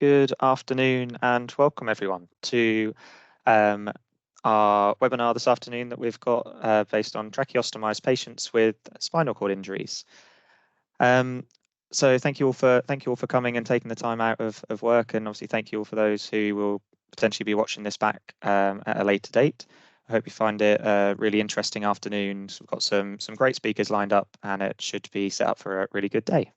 Good afternoon and welcome everyone to our webinar this afternoon that we've got based on tracheostomised patients with spinal cord injuries. So thank you all for coming and taking the time out of work, and obviously thank you all for those who will potentially be watching this back at a later date. I hope you find it a really interesting afternoon. So we've got some great speakers lined up, and it should be set up for a really good day.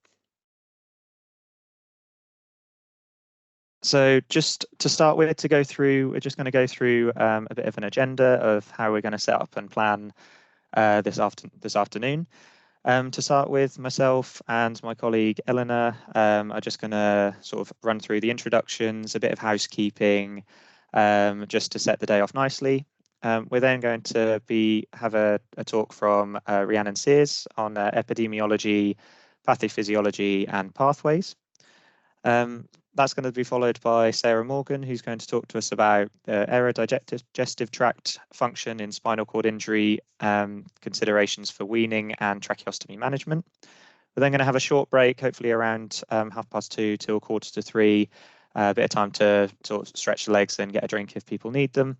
So just to start with, we're just going to go through a bit of an agenda of how we're going to set up and plan this afternoon. To start with, myself and my colleague Eleanor are just going to sort of run through the introductions, a bit of housekeeping, just to set the day off nicely. We're then going to have a talk from Rhiannon Sears on epidemiology, pathophysiology and pathways. That's going to be followed by Sarah Morgan, who's going to talk to us about aerodigestive tract function in spinal cord injury, considerations for weaning and tracheostomy management. We're then going to have a short break, hopefully around 2:30 till 2:45, a bit of time to sort of stretch the legs and get a drink if people need them.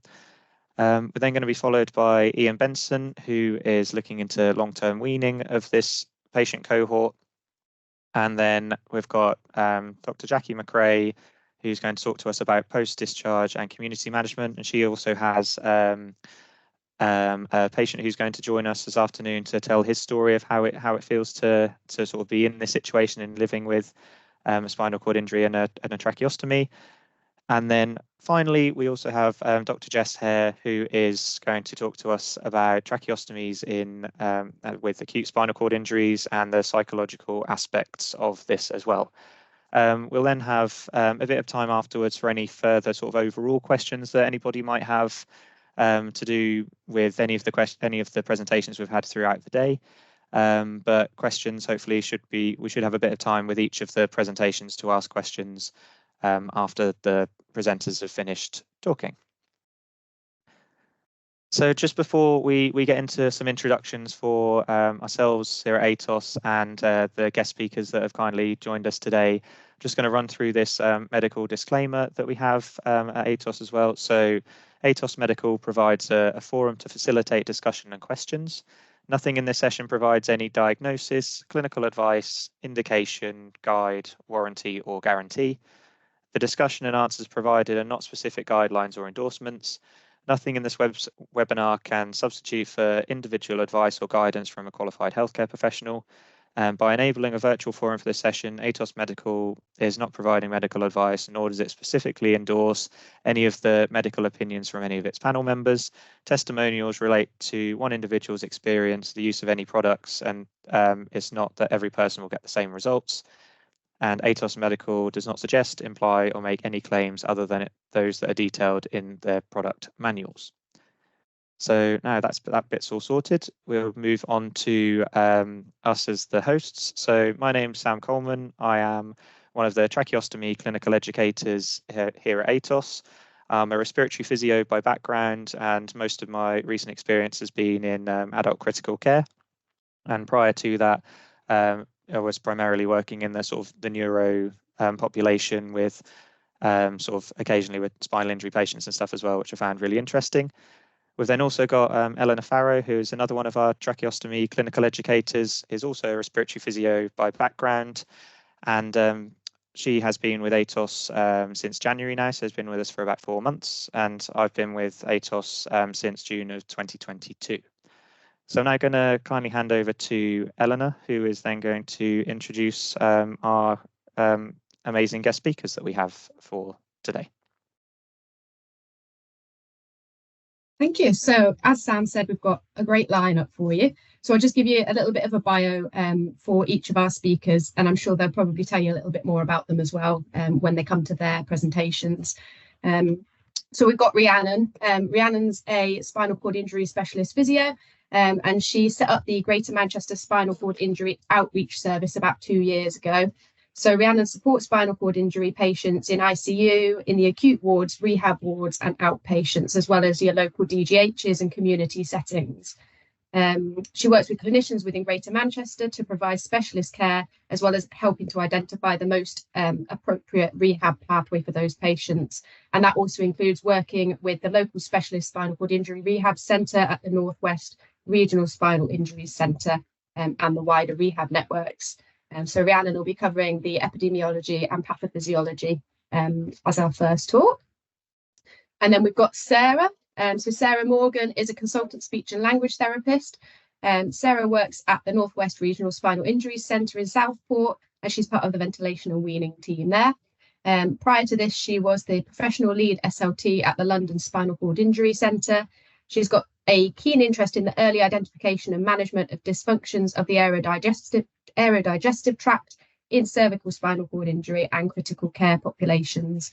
We're then going to be followed by Ian Benson, who is looking into long-term weaning of this patient cohort. And then we've got Dr. Jackie McRae, who's going to talk to us about post-discharge and community management. And she also has a patient who's going to join us this afternoon to tell his story of how it feels to sort of be in this situation and living with a spinal cord injury and a tracheostomy. And then finally, we also have Dr. Jess Hare, who is going to talk to us about tracheostomies with acute spinal cord injuries and the psychological aspects of this as well. We'll then have a bit of time afterwards for any further sort of overall questions that anybody might have to do with any of the presentations we've had throughout the day. But questions hopefully we should have a bit of time with each of the presentations to ask questions after the presenters have finished talking. So just before we get into some introductions for ourselves here at Atos and the guest speakers that have kindly joined us today, I'm just going to run through this medical disclaimer that we have at Atos as well. So Atos Medical provides a forum to facilitate discussion and questions. Nothing in this session provides any diagnosis, clinical advice, indication, guide, warranty or guarantee. The discussion and answers provided are not specific guidelines or endorsements. Nothing in this webinar can substitute for individual advice or guidance from a qualified healthcare professional. By enabling a virtual forum for this session, Atos Medical is not providing medical advice, nor does it specifically endorse any of the medical opinions from any of its panel members. Testimonials relate to one individual's experience, the use of any products, and it's not that every person will get the same results. And Atos Medical does not suggest, imply, or make any claims other than those that are detailed in their product manuals. So now that bit's all sorted, we'll move on to us as the hosts. So my name's Sam Coleman. I am one of the tracheostomy clinical educators here at Atos. I'm a respiratory physio by background, and most of my recent experience has been in adult critical care. And prior to that, I was primarily working in the sort of the neuro population with sort of occasionally with spinal injury patients and stuff as well, which I found really interesting. We've then also got Eleanor Farrow, who is another one of our tracheostomy clinical educators, is also a respiratory physio by background. And she has been with Atos since January now, so has been with us for about 4 months. And I've been with Atos since June of 2022. So I'm now going to kindly hand over to Eleanor, who is then going to introduce our amazing guest speakers that we have for today. Thank you. So as Sam said, we've got a great lineup for you. So I'll just give you a little bit of a bio for each of our speakers, and I'm sure they'll probably tell you a little bit more about them as well when they come to their presentations. So we've got Rhiannon. Rhiannon's a spinal cord injury specialist physio. And she set up the Greater Manchester Spinal Cord Injury Outreach Service about 2 years ago. So Rhiannon supports spinal cord injury patients in ICU, in the acute wards, rehab wards and outpatients, as well as your local DGHs and community settings. She works with clinicians within Greater Manchester to provide specialist care, as well as helping to identify the most appropriate rehab pathway for those patients. And that also includes working with the local specialist spinal cord injury rehab centre at the North West Regional Spinal Injuries Centre and the wider rehab networks. So Rhiannon will be covering the epidemiology and pathophysiology as our first talk. And then we've got Sarah. So Sarah Morgan is a consultant speech and language therapist. Sarah works at the North West Regional Spinal Injuries Centre in Southport, and she's part of the ventilation and weaning team there. Prior to this, she was the professional lead SLT at the London Spinal Cord Injury Centre. She's got a keen interest in the early identification and management of dysfunctions of the aerodigestive tract in cervical spinal cord injury and critical care populations.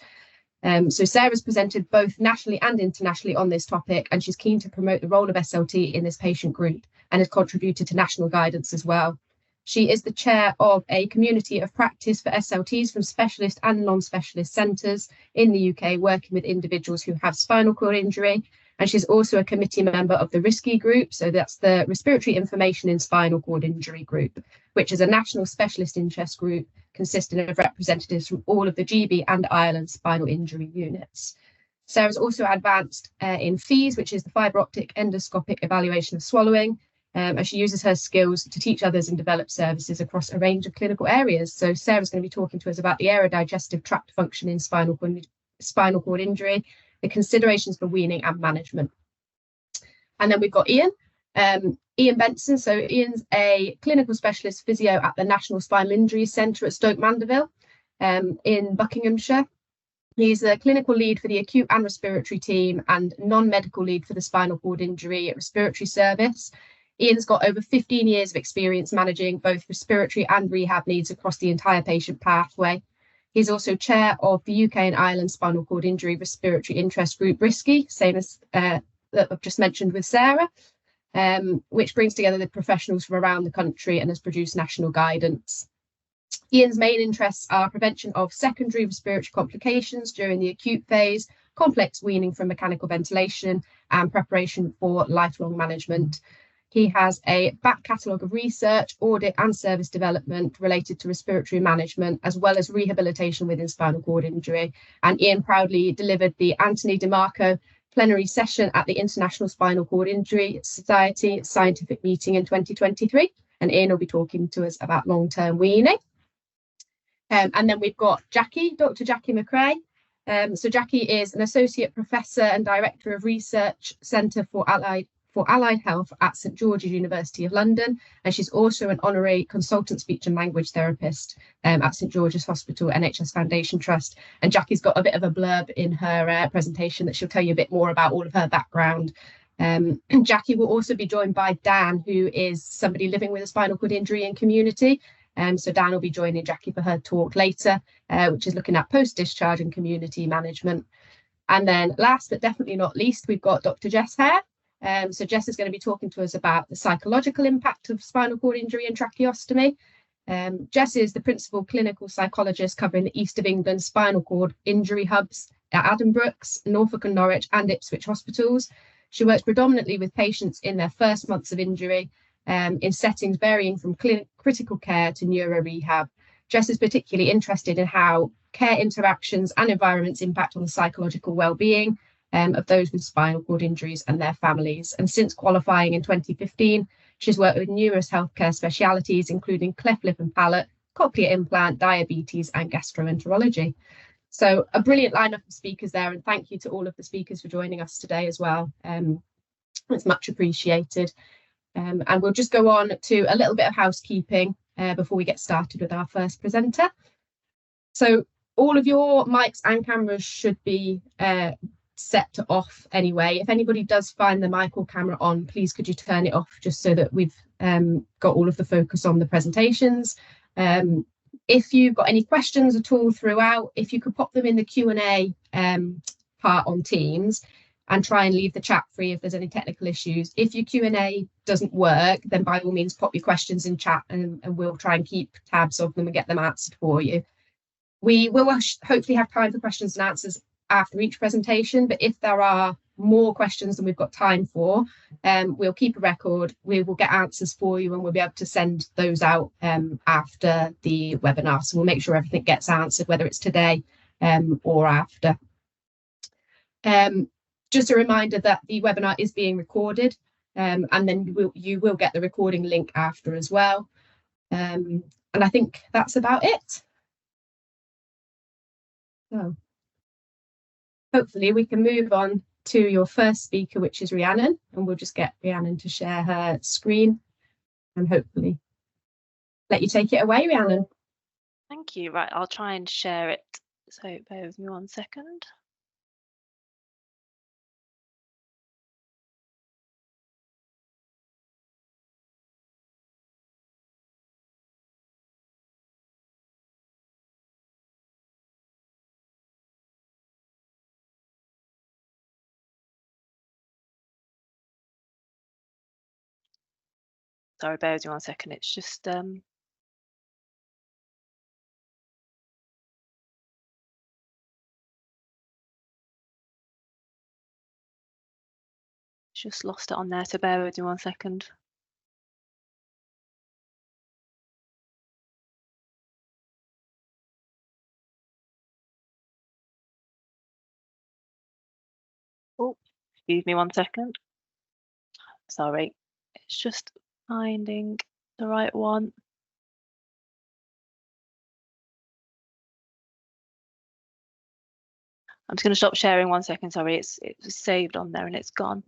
So Sarah's presented both nationally and internationally on this topic, and she's keen to promote the role of SLT in this patient group and has contributed to national guidance as well. She is the chair of a community of practice for SLTs from specialist and non-specialist centres in the UK, working with individuals who have spinal cord injury. And she's also a committee member of the RISCI group, so that's the Respiratory Information in Spinal Cord Injury group, which is a national specialist interest group consisting of representatives from all of the GB and Ireland spinal injury units. Sarah's also advanced in FEES, which is the fibre optic endoscopic evaluation of swallowing, and she uses her skills to teach others and develop services across a range of clinical areas. So Sarah's going to be talking to us about the aerodigestive tract function in spinal cord injury, the considerations for weaning and management. And then we've got Ian. Ian Benson. So Ian's a clinical specialist physio at the National Spinal Injury Centre at Stoke Mandeville in Buckinghamshire. He's the clinical lead for the acute and respiratory team and non-medical lead for the spinal cord injury respiratory service. Ian's got over 15 years of experience managing both respiratory and rehab needs across the entire patient pathway. He's also chair of the UK and Ireland Spinal Cord Injury Respiratory Interest Group, RISCI, same as that I've just mentioned with Sarah, which brings together the professionals from around the country and has produced national guidance. Ian's main interests are prevention of secondary respiratory complications during the acute phase, complex weaning from mechanical ventilation, and preparation for lifelong management. He has a back catalogue of research, audit and service development related to respiratory management, as well as rehabilitation within spinal cord injury. And Ian proudly delivered the Anthony DeMarco plenary session at the International Spinal Cord Injury Society scientific meeting in 2023. And Ian will be talking to us about long-term weaning. And then we've got Jackie, Dr. Jackie McRae. So Jackie is an associate professor and director of research centre for Allied Health at St George's University of London, and she's also an honorary consultant speech and language therapist at St George's Hospital NHS Foundation Trust. And Jackie's got a bit of a blurb in her presentation that she'll tell you a bit more about all of her background. Jackie will also be joined by Dan, who is somebody living with a spinal cord injury in community. So Dan will be joining Jackie for her talk later, which is looking at post-discharge and community management. And then last but definitely not least, we've got Dr. Jess Hare. So Jess is going to be talking to us about the psychological impact of spinal cord injury and tracheostomy. Jess is the principal clinical psychologist covering the East of England spinal cord injury hubs at Addenbrooke's, Norfolk and Norwich and Ipswich hospitals. She works predominantly with patients in their first months of injury in settings varying from critical care to neuro rehab. Jess is particularly interested in how care interactions and environments impact on the psychological well-being of those with spinal cord injuries and their families. And since qualifying in 2015, she's worked with numerous healthcare specialities, including cleft lip and palate, cochlear implant, diabetes, and gastroenterology. So a brilliant lineup of speakers there, and thank you to all of the speakers for joining us today as well. It's much appreciated. And we'll just go on to a little bit of housekeeping before we get started with our first presenter. So all of your mics and cameras should be set to off anyway. If anybody does find the mic or camera on, please could you turn it off just so that we've got all of the focus on the presentations. If you've got any questions at all throughout, if you could pop them in the Q&A part on Teams and try and leave the chat free if there's any technical issues. If your Q&A doesn't work, then by all means pop your questions in chat and we'll try and keep tabs of them and get them answered for you. We will hopefully have time for questions and answers after each presentation, but if there are more questions than we've got time for, we'll keep a record, we will get answers for you, and we'll be able to send those out after the webinar. So we'll make sure everything gets answered, whether it's today or after. Just a reminder that the webinar is being recorded, and then you will get the recording link after as well. And I think that's about it. So hopefully we can move on to your first speaker, which is Rhiannon, and we'll just get Rhiannon to share her screen and hopefully let you take it away, Rhiannon. Thank you. Right, I'll try and share it. So bear with me 1 second. Sorry, bear with me 1 second. It's just lost it on there, so bear with me 1 second. Oh, excuse me 1 second. Sorry, it's just finding the right one. I'm just going to stop sharing 1 second. Sorry, it was saved on there and it's gone.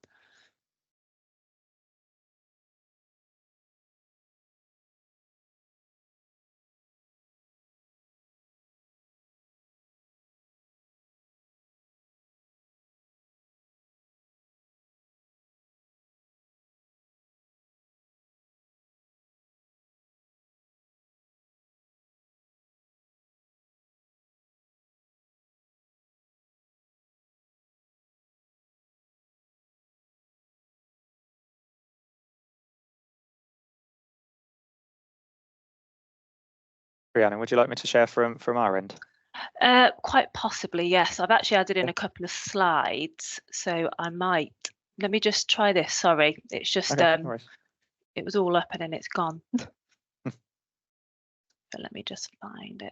Rhiannon, would you like me to share from our end? Quite possibly, yes. I've actually added in a couple of slides, so I might. Let me just try this. Sorry, it's just Okay, no worries. it was all up and then it's gone. But let me just find it.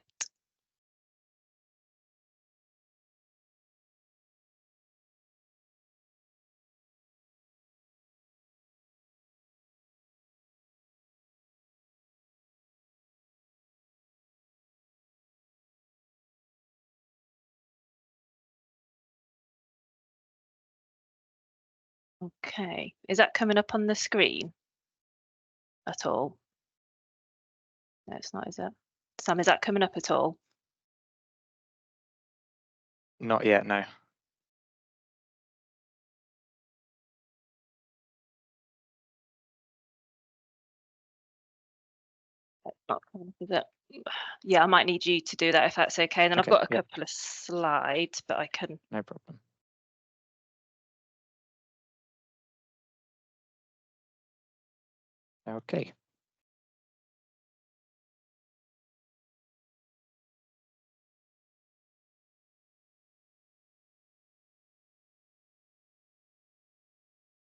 Okay, is that coming up on the screen at all? No, it's not, is it? Sam, is that coming up at all? Not yet, no. Not coming up, is it? Yeah, I might need you to do that if that's okay. And then Okay, I've got a yeah. couple of slides, but I can. No problem. Okay.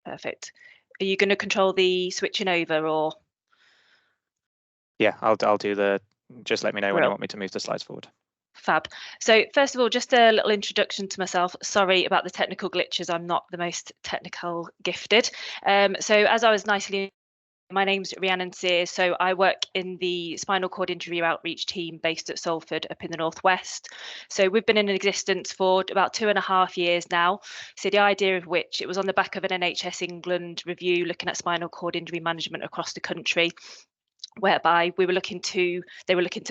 Perfect. Are you going to control the switching over or? Yeah, I'll do the. Just let me know when you Brill. want me to move the slides forward. Fab. So first of all, just a little introduction to myself. Sorry about the technical glitches. I'm not the most technical gifted. So as I was nicely, my name's Rhiannon Sears. So I work in the spinal cord injury outreach team based at Salford up in the Northwest. So we've been in existence for about 2.5 years now. So the idea of which, it was on the back of an NHS England review looking at spinal cord injury management across the country, whereby they were looking to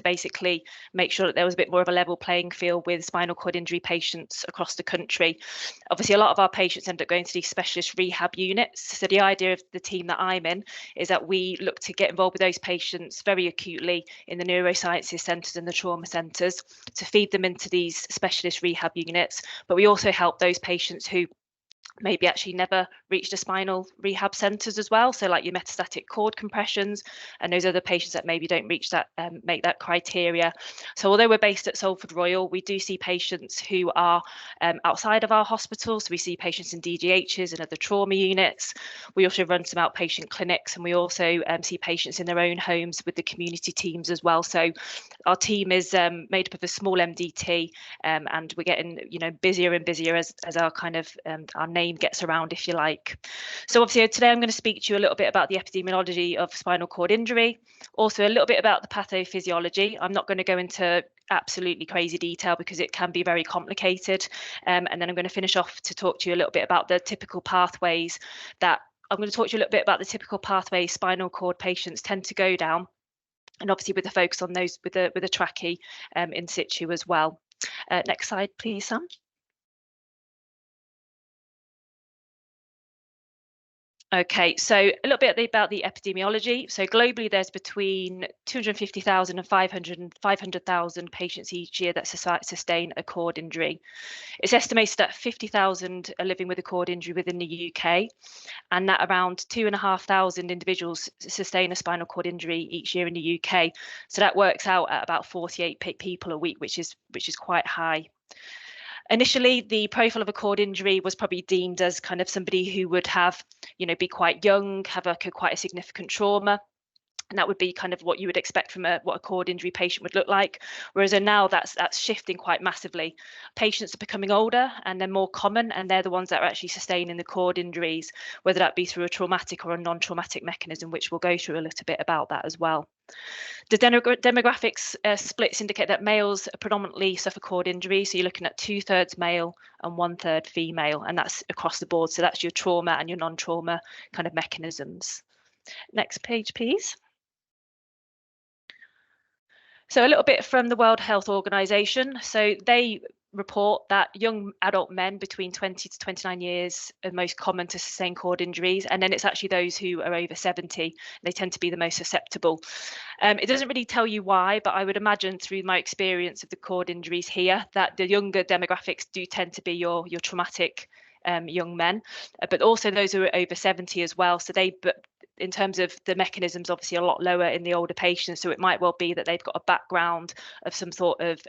basically make sure that there was a bit more of a level playing field with spinal cord injury patients across the country. Obviously, a lot of our patients end up going to these specialist rehab units. So the idea of the team that I'm in is that we look to get involved with those patients very acutely in the neurosciences centres and the trauma centres to feed them into these specialist rehab units. But we also help those patients who maybe actually never reached a spinal rehab centres as well. So like your metastatic cord compressions and those other patients that maybe don't reach that, make that criteria. So although we're based at Salford Royal, we do see patients who are outside of our hospitals. So we see patients in DGHs and other trauma units. We also run some outpatient clinics, and we also see patients in their own homes with the community teams as well. So our team is made up of a small MDT, and we're getting, you know, busier and busier as our kind of our name gets around, if you like. So obviously today I'm going to speak to you a little bit about the epidemiology of spinal cord injury, also a little bit about the pathophysiology. I'm not going to go into absolutely crazy detail because it can be very complicated, and then I'm going to finish off to talk to you a little bit about the typical pathways that I'm going to talk to you a little bit about the typical pathways spinal cord patients tend to go down, and obviously with the focus on those with the trache in situ as well. Next slide, please, Sam. Okay, so a little bit about the epidemiology. So globally, there's between 250,000 and 500,000 patients each year that sustain a cord injury. It's estimated that 50,000 are living with a cord injury within the UK, and that around 2,500 individuals sustain a spinal cord injury each year in the UK. So that works out at about 48 people a week, which is quite high. Initially, the profile of a cord injury was probably deemed as kind of somebody who would have, you know, be quite young, have quite a significant trauma. And that would be kind of what you would expect from what a cord injury patient would look like. Whereas now that's shifting quite massively. Patients are becoming older and they're more common, and they're the ones that are actually sustaining the cord injuries, whether that be through a traumatic or a non-traumatic mechanism, which we'll go through a little bit about that as well. The demographics splits indicate that males predominantly suffer cord injury. So you're looking at 2/3 male and 1/3 female, and that's across the board. So that's your trauma and your non-trauma kind of mechanisms. Next page, please. So a little bit from the World Health Organization. So they report that young adult men between 20 to 29 years are most common to sustain cord injuries, and then it's actually those who are over 70. They tend to be the most susceptible. It doesn't really tell you why, but I would imagine through my experience of the cord injuries here that the younger demographics do tend to be your traumatic young men, but also those who are over 70 as well. So in terms of the mechanisms, obviously a lot lower in the older patients. So it might well be that they've got a background of some sort of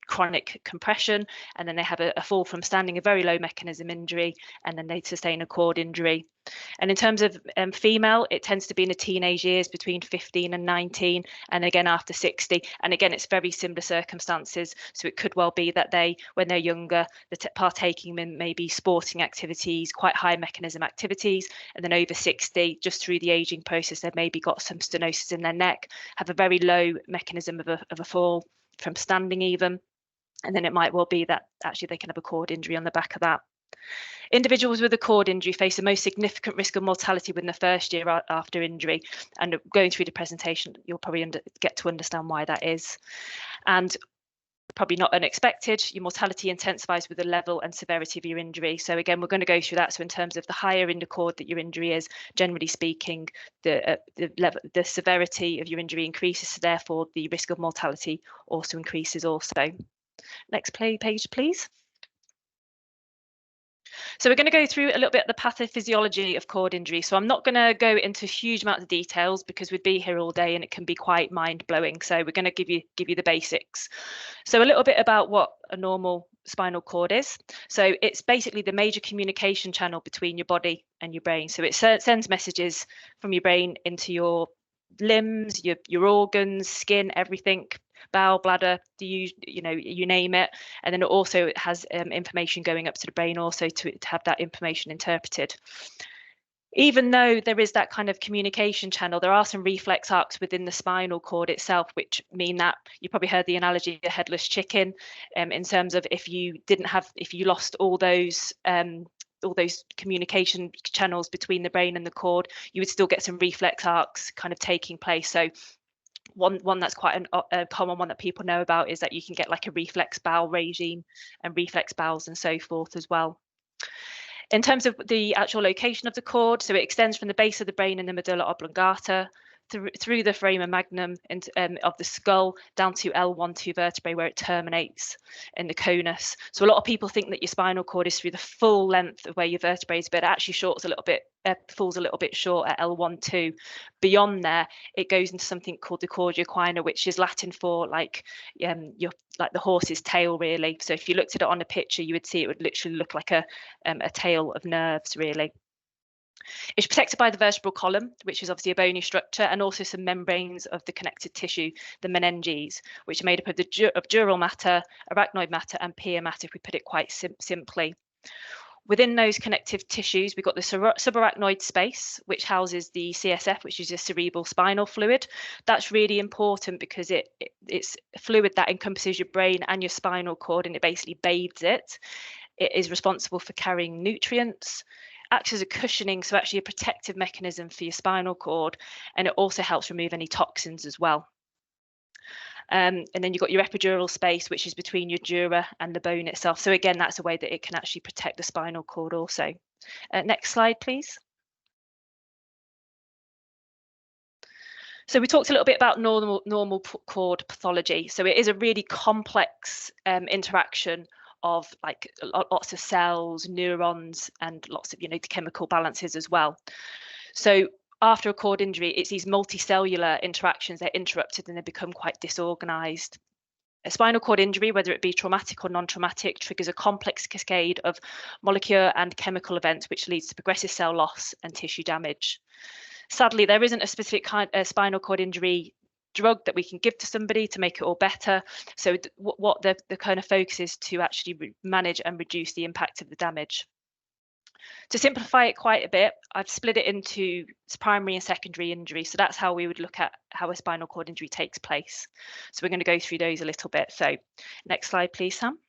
chronic compression, and then they have a fall from standing, a very low mechanism injury, and then they sustain a cord injury. And in terms of female, it tends to be in the teenage years between 15 and 19, and again after 60. And again, it's very similar circumstances. So it could well be that when they're younger, they're partaking in maybe sporting activities, quite high mechanism activities, and then over 60, just through the aging process, they've maybe got some stenosis in their neck, have a very low mechanism of a fall from standing even. And then it might well be that actually they can have a cord injury on the back of that. Individuals with a cord injury face the most significant risk of mortality within the first year after injury. And going through the presentation, you'll probably get to understand why that is. And probably not unexpected, your mortality intensifies with the level and severity of your injury. So again, we're going to go through that. So in terms of the higher in the cord that your injury is, generally speaking, the severity of your injury increases. So therefore, the risk of mortality also increases also. Next page, please. So we're going to go through a little bit of the pathophysiology of cord injury. So I'm not going to go into a huge amount of details because we'd be here all day and it can be quite mind-blowing. So we're going to give you the basics. So a little bit about what a normal spinal cord is. So it's basically the major communication channel between your body and your brain. So it sends messages from your brain into your limbs, your organs, skin, everything, bowel, bladder, you name it. And then it also has information going up to the brain also to have that information interpreted. Even though there is that kind of communication channel, there are some reflex arcs within the spinal cord itself, which mean that you probably heard the analogy of a headless chicken, in terms of if you lost all those communication channels between the brain and the cord, you would still get some reflex arcs kind of taking place. So one that's quite a common one that people know about is that you can get like a reflex bowel regime and reflex bowels and so forth as well. In terms of the actual location of the cord, so it extends from the base of the brain in the medulla oblongata through the foramen magnum of the skull down to L1-2 vertebrae, where it terminates in the conus. So a lot of people think that your spinal cord is through the full length of where your vertebrae is, but it actually falls a little bit short at L1-2. Beyond there, it goes into something called the cordia equina, which is Latin for like the horse's tail, really. So if you looked at it on a picture, you would see it would literally look like a tail of nerves, really. It's protected by the vertebral column, which is obviously a bony structure, and also some membranes of the connective tissue, the meninges, which are made up of dural matter, arachnoid matter, and pia matter, if we put it quite simply. Within those connective tissues, we've got the subarachnoid space, which houses the CSF, which is your cerebral spinal fluid. That's really important because it's a fluid that encompasses your brain and your spinal cord, and it basically bathes it. It is responsible for carrying nutrients, acts as a cushioning, so actually a protective mechanism for your spinal cord, and it also helps remove any toxins as well. And then you've got your epidural space, which is between your dura and the bone itself. So again, that's a way that it can actually protect the spinal cord also. Next slide, please. So we talked a little bit about normal cord pathology. So it is a really complex interaction of like lots of cells, neurons, and lots of chemical balances as well. So after a cord injury, it's these multicellular interactions, they're interrupted and they become quite disorganized. A spinal cord injury, whether it be traumatic or non-traumatic, triggers a complex cascade of molecular and chemical events, which leads to progressive cell loss and tissue damage. Sadly, there isn't a specific kind of spinal cord injury drug that we can give to somebody to make it all better. So what the kind of focus is to actually manage and reduce the impact of the damage. To simplify it quite a bit, I've split it into primary and secondary injury. So that's how we would look at how a spinal cord injury takes place. So we're going to go through those a little bit. So next slide, please, Sam.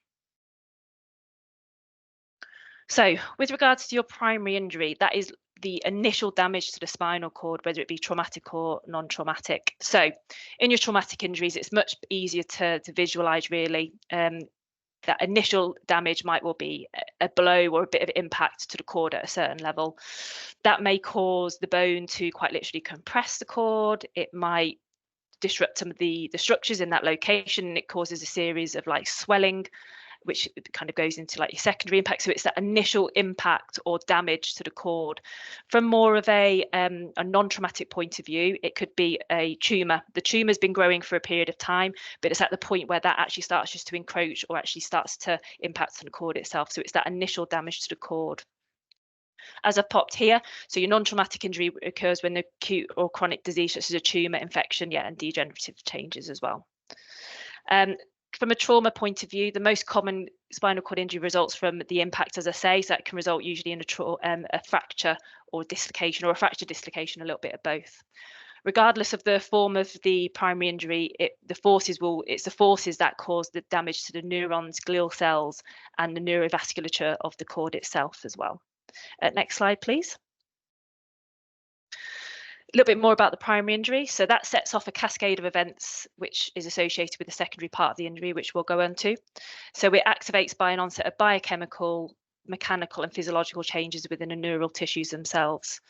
So with regards to your primary injury, that is the initial damage to the spinal cord, whether it be traumatic or non-traumatic. So in your traumatic injuries, it's much easier to visualize, really. That initial damage might well be a blow or a bit of impact to the cord at a certain level. That may cause the bone to quite literally compress the cord. It might disrupt some of the structures in that location, and it causes a series of like swelling, which kind of goes into like your secondary impact. So it's that initial impact or damage to the cord. From more of a non-traumatic point of view, it could be a tumour. The tumour's been growing for a period of time, but it's at the point where that actually starts just to encroach or actually starts to impact on the cord itself. So it's that initial damage to the cord. As I've popped here, so your non-traumatic injury occurs when the acute or chronic disease, such as a tumour, infection, and degenerative changes as well. From a trauma point of view, the most common spinal cord injury results from the impact, as I say, so that can result usually in a fracture or dislocation, or a fracture dislocation, a little bit of both. Regardless of the form of the primary injury, it's the forces that cause the damage to the neurons, glial cells, and the neurovasculature of the cord itself as well. Next slide, please. A little bit more about the primary injury. So that sets off a cascade of events which is associated with the secondary part of the injury, which we'll go on to. So it activates by an onset of biochemical, mechanical, and physiological changes within the neural tissues themselves.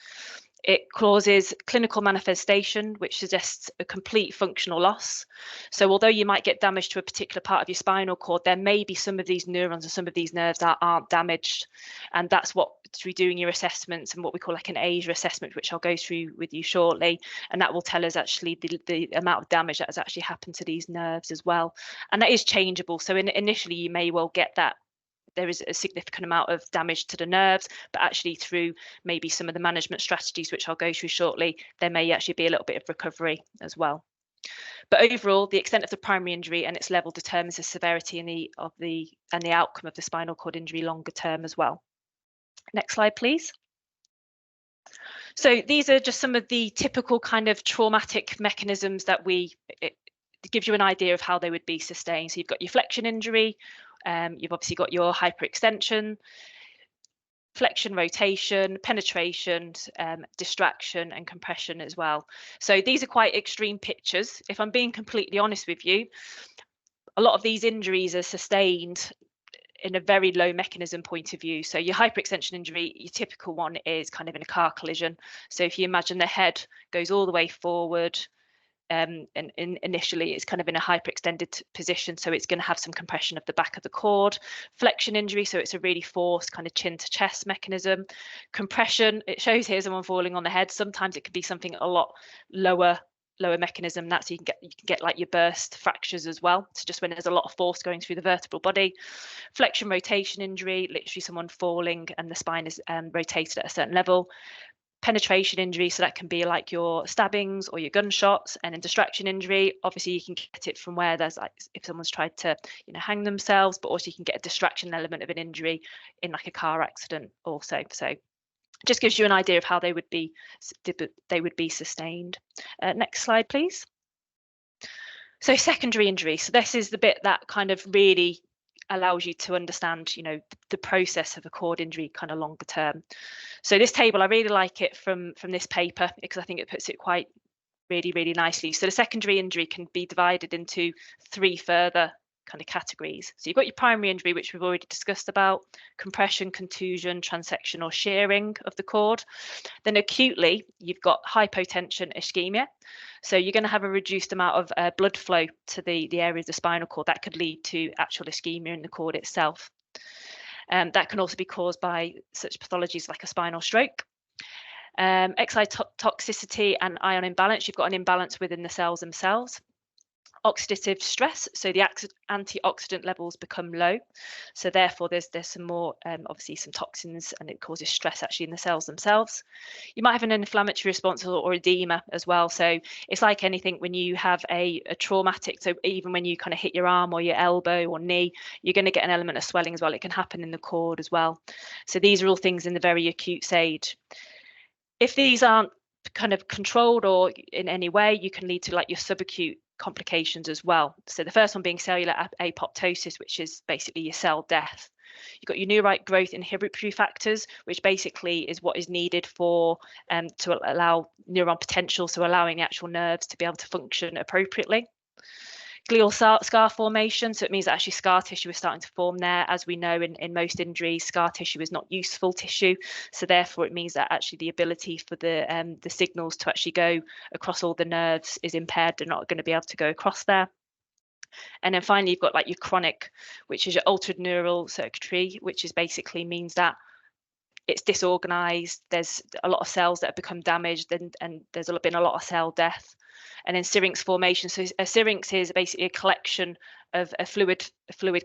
It causes clinical manifestation, which suggests a complete functional loss. So although you might get damage to a particular part of your spinal cord, there may be some of these neurons or some of these nerves that aren't damaged. And that's what, through doing your assessments and what we call like an ASIA assessment, which I'll go through with you shortly. And that will tell us actually the amount of damage that has actually happened to these nerves as well. And that is changeable. So initially you may well get that there is a significant amount of damage to the nerves, but actually through maybe some of the management strategies, which I'll go through shortly, there may actually be a little bit of recovery as well. But overall, the extent of the primary injury and its level determines the severity and the outcome of the spinal cord injury longer term as well. Next slide, please. So these are just some of the typical kind of traumatic mechanisms that it gives you an idea of how they would be sustained. So you've got your flexion injury. You've obviously got your hyperextension, flexion, rotation, penetration, distraction, and compression as well. So these are quite extreme pictures. If I'm being completely honest with you, a lot of these injuries are sustained in a very low mechanism point of view. So your hyperextension injury, your typical one is kind of in a car collision. So if you imagine the head goes all the way forward, and initially it's kind of in a hyperextended position, so it's going to have some compression of the back of the cord. Flexion injury, so it's a really forced kind of chin to chest mechanism. Compression, it shows here someone falling on the head. Sometimes it could be something a lot lower mechanism. That's so you can get like your burst fractures as well. So just when there's a lot of force going through the vertebral body. Flexion rotation injury, literally someone falling and the spine is rotated at a certain level. Penetration injury, so that can be like your stabbings or your gunshots. And in distraction injury, obviously you can get it from where there's like if someone's tried to hang themselves, but also you can get a distraction element of an injury in like a car accident also. So just gives you an idea of how they would be sustained. Next slide, please. So secondary injury, so this is the bit that kind of really allows you to understand, the process of a cord injury kind of longer term. So this table, I really like it from this paper because I think it puts it quite really nicely. So the secondary injury can be divided into 3 further kind of categories. So you've got your primary injury, which we've already discussed about: compression, contusion, transection or shearing of the cord. Then acutely, you've got hypotension, ischemia. So you're going to have a reduced amount of blood flow to the area of the spinal cord. That could lead to actual ischemia in the cord itself. That can also be caused by such pathologies like a spinal stroke. Excitotoxicity and ion imbalance. You've got an imbalance within the cells themselves. Oxidative stress, so the antioxidant levels become low, so therefore there's some more obviously some toxins, and it causes stress actually in the cells themselves. You might have an inflammatory response or edema as well. So it's like anything when you have a traumatic, so even when you kind of hit your arm or your elbow or knee, you're going to get an element of swelling as well. It can happen in the cord as well. So these are all things in the very acute stage. If these aren't kind of controlled or in any way, you can lead to like your subacute complications as well. So the first one being cellular apoptosis, which is basically your cell death. You've got your neurite growth inhibitory factors, which basically is what is needed for to allow neuron potential, so allowing the actual nerves to be able to function appropriately. Glial scar formation, so it means that actually scar tissue is starting to form there. As we know, in most injuries, scar tissue is not useful tissue, so therefore it means that actually the ability for the signals to actually go across all the nerves is impaired. They're not going to be able to go across there. And then finally, you've got like your chronic, which is your altered neural circuitry, which is basically means that it's disorganized. There's a lot of cells that have become damaged, and there's been a lot of cell death. And then syrinx formation. So a syrinx is basically a collection of a fluid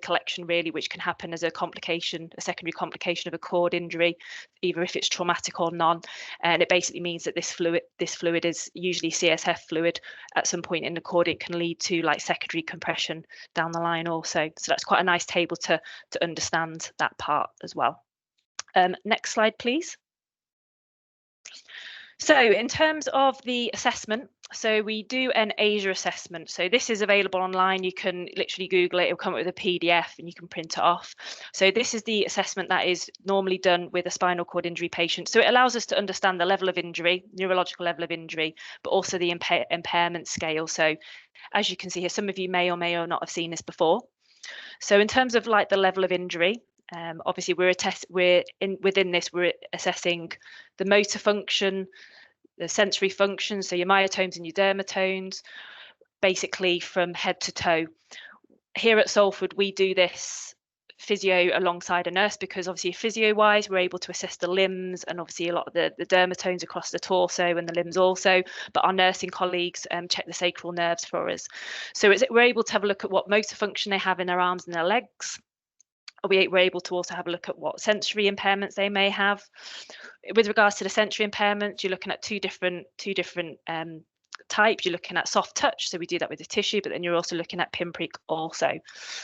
collection, really, which can happen as a secondary complication of a cord injury, either if it's traumatic or non. And it basically means that this fluid is usually CSF fluid at some point in the cord. It can lead to like secondary compression down the line also. So that's quite a nice table to understand that part as well. Next slide, please. So in terms of the assessment, so we do an ASIA assessment. So this is available online. You can literally Google it. It'll come up with a PDF and you can print it off. So this is the assessment that is normally done with a spinal cord injury patient. So it allows us to understand the level of injury, neurological level of injury, but also the impairment scale. So as you can see here, some of you may or may not have seen this before. So in terms of like the level of injury, obviously within this we're assessing the motor function, the sensory function, so your myotones and your dermatones, basically from head to toe. Here at Salford, we do this physio alongside a nurse, because obviously physio wise we're able to assess the limbs and obviously a lot of the dermatones across the torso and the limbs also, but our nursing colleagues check the sacral nerves for us. So we're able to have a look at what motor function they have in their arms and their legs. We're able to also have a look at what sensory impairments they may have. With regards to the sensory impairments, you're looking at two different types. You're looking at soft touch, so we do that with the tissue, but then you're also looking at pinprick also.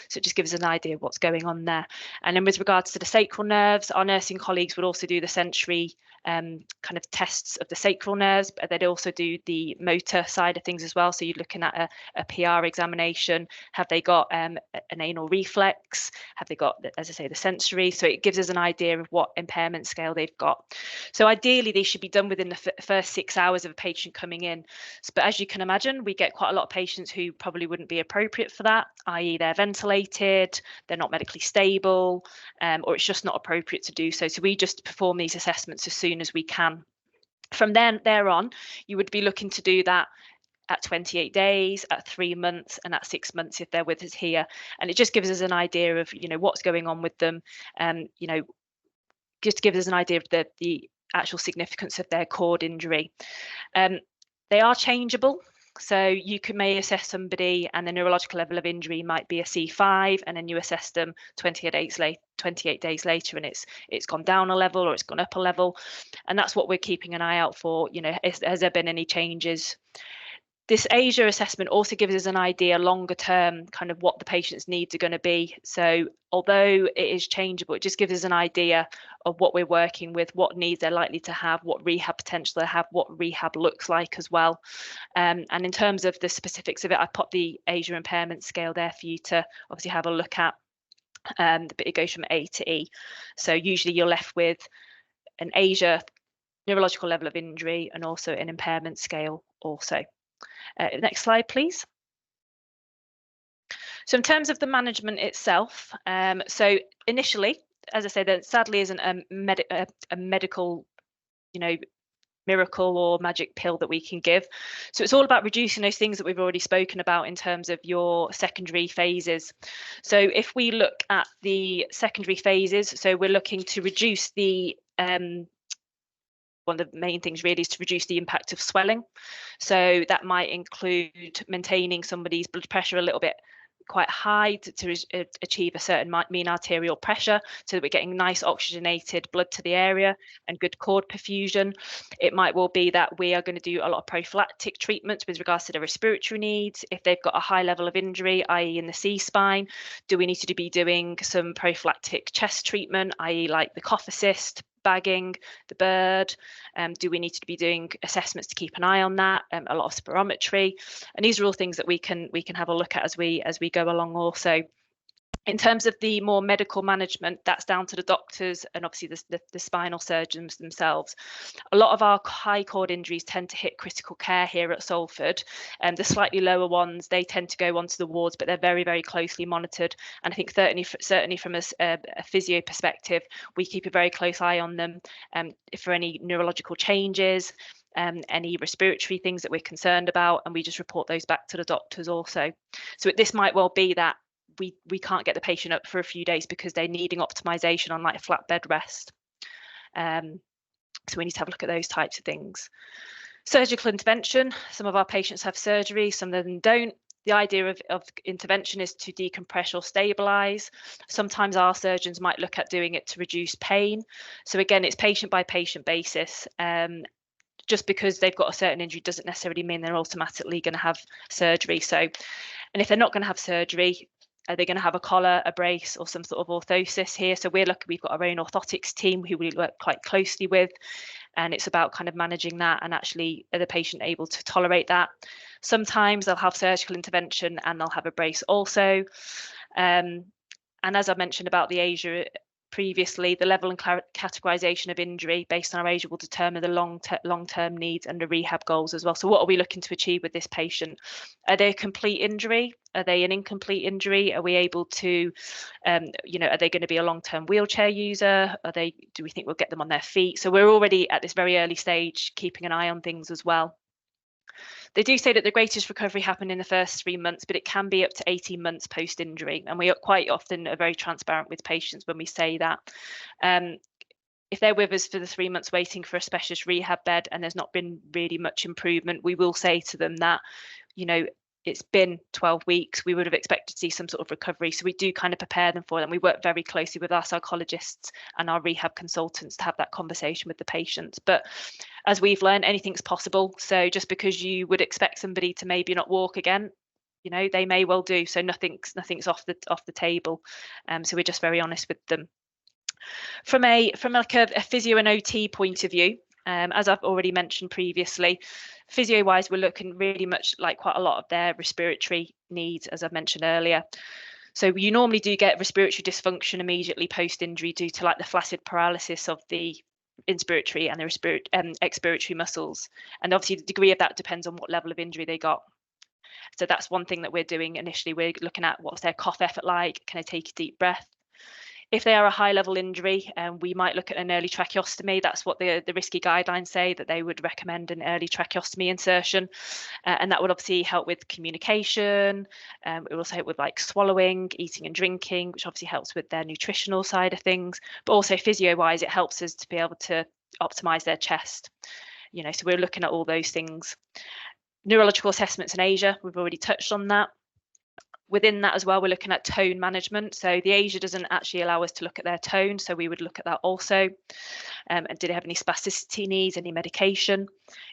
So it just gives us an idea of what's going on there. And then with regards to the sacral nerves, our nursing colleagues would also do the sensory kind of tests of the sacral nerves, but they'd also do the motor side of things as well. So you're looking at a PR examination. Have they got an anal reflex? Have they got, as I say, the sensory? So it gives us an idea of what impairment scale they've got. So ideally, they should be done within the first 6 hours of a patient coming in. But as you can imagine, we get quite a lot of patients who probably wouldn't be appropriate for that. i.e. they're ventilated, they're not medically stable, or it's just not appropriate to do so. So we just perform these assessments as soon as we can. From there on, you would be looking to do that at 28 days, at 3 months, and at 6 months if they're with us here. And it just gives us an idea of, what's going on with them, just gives us an idea of the actual significance of their cord injury. They are changeable. So you may assess somebody and the neurological level of injury might be a C5, and then you assess them 28 days later and it's gone down a level or it's gone up a level. And that's what we're keeping an eye out for. Has there been any changes? This ASIA assessment also gives us an idea longer term, kind of what the patient's needs are going to be. So although it is changeable, it just gives us an idea of what we're working with, what needs they're likely to have, what rehab potential they have, what rehab looks like as well. And in terms of the specifics of it, I popped the ASIA impairment scale there for you to obviously have a look at. But it goes from A to E. So usually you're left with an ASIA neurological level of injury and also an impairment scale also. Next slide, please. So in terms of the management itself, so initially, as I said, there sadly isn't a medical, miracle or magic pill that we can give. So it's all about reducing those things that we've already spoken about in terms of your secondary phases. So if we look at the secondary phases, so we're looking to reduce the one of the main things really is to reduce the impact of swelling. So that might include maintaining somebody's blood pressure a little bit quite high to achieve a certain mean arterial pressure so that we're getting nice oxygenated blood to the area and good cord perfusion. It might well be that we are going to do a lot of prophylactic treatments with regards to their respiratory needs. If they've got a high level of injury, i.e. in the C-spine, do we need to be doing some prophylactic chest treatment, i.e. like the cough assist, bagging, the bird? Do we need to be doing assessments to keep an eye on that? A lot of spirometry, and these are all things that we can have a look at as we go along also. In terms of the more medical management, that's down to the doctors and obviously the spinal surgeons themselves. A lot of our high cord injuries tend to hit critical care here at Salford, and the slightly lower ones, they tend to go onto the wards, but they're very, very closely monitored. And I think certainly from a physio perspective, we keep a very close eye on them for any neurological changes, any respiratory things that we're concerned about, and we just report those back to the doctors also. So this might well be that we can't get the patient up for a few days because they're needing optimization on like flat bed rest. So we need to have a look at those types of things. Surgical intervention. Some of our patients have surgery, some of them don't. The idea of intervention is to decompress or stabilize. Sometimes our surgeons might look at doing it to reduce pain. So again, it's patient by patient basis. Just because they've got a certain injury doesn't necessarily mean they're automatically going to have surgery. So, and if they're not going to have surgery, are they going to have a collar, a brace, or some sort of orthosis here? So we're lucky we've got our own orthotics team who we work quite closely with, and it's about kind of managing that and actually are the patient able to tolerate that. Sometimes they'll have surgical intervention and they'll have a brace also. And as I mentioned about the ASIA previously, the level and categorization of injury based on our ASIA will determine the long-term needs and the rehab goals as well. So what are we looking to achieve with this patient? Are they a complete injury? Are they an incomplete injury? Are we able to, are they going to be a long-term wheelchair user? Do we think we'll get them on their feet? So we're already at this very early stage, keeping an eye on things as well. They do say that the greatest recovery happened in the first 3 months, but it can be up to 18 months post-injury. And we are quite often are very transparent with patients when we say that. If they're with us for the 3 months waiting for a specialist rehab bed and there's not been really much improvement, we will say to them that, it's been 12 weeks, we would have expected to see some sort of recovery. So we do kind of prepare them for them. We work very closely with our psychologists and our rehab consultants to have that conversation with the patients. But as we've learned, anything's possible. So just because you would expect somebody to maybe not walk again, they may well do. So nothing's off the table. So we're just very honest with them. From a physio and OT point of view, as I've already mentioned previously, physio-wise, we're looking really much like quite a lot of their respiratory needs, as I've mentioned earlier. So you normally do get respiratory dysfunction immediately post-injury due to like the flaccid paralysis of the inspiratory and the expiratory muscles. And obviously the degree of that depends on what level of injury they got. So that's one thing that we're doing initially. We're looking at what's their cough effort like, can they take a deep breath? If they are a high level injury, we might look at an early tracheostomy. That's what the risky guidelines say, that they would recommend an early tracheostomy insertion. And that would obviously help with communication. It will also help with like swallowing, eating and drinking, which obviously helps with their nutritional side of things. But also physio wise, it helps us to be able to optimize their chest. So we're looking at all those things. Neurological assessments in Asia, we've already touched on that. Within that as well, we're looking at tone management. So the Asia doesn't actually allow us to look at their tone, so we would look at that also. And do they have any spasticity needs, any medication?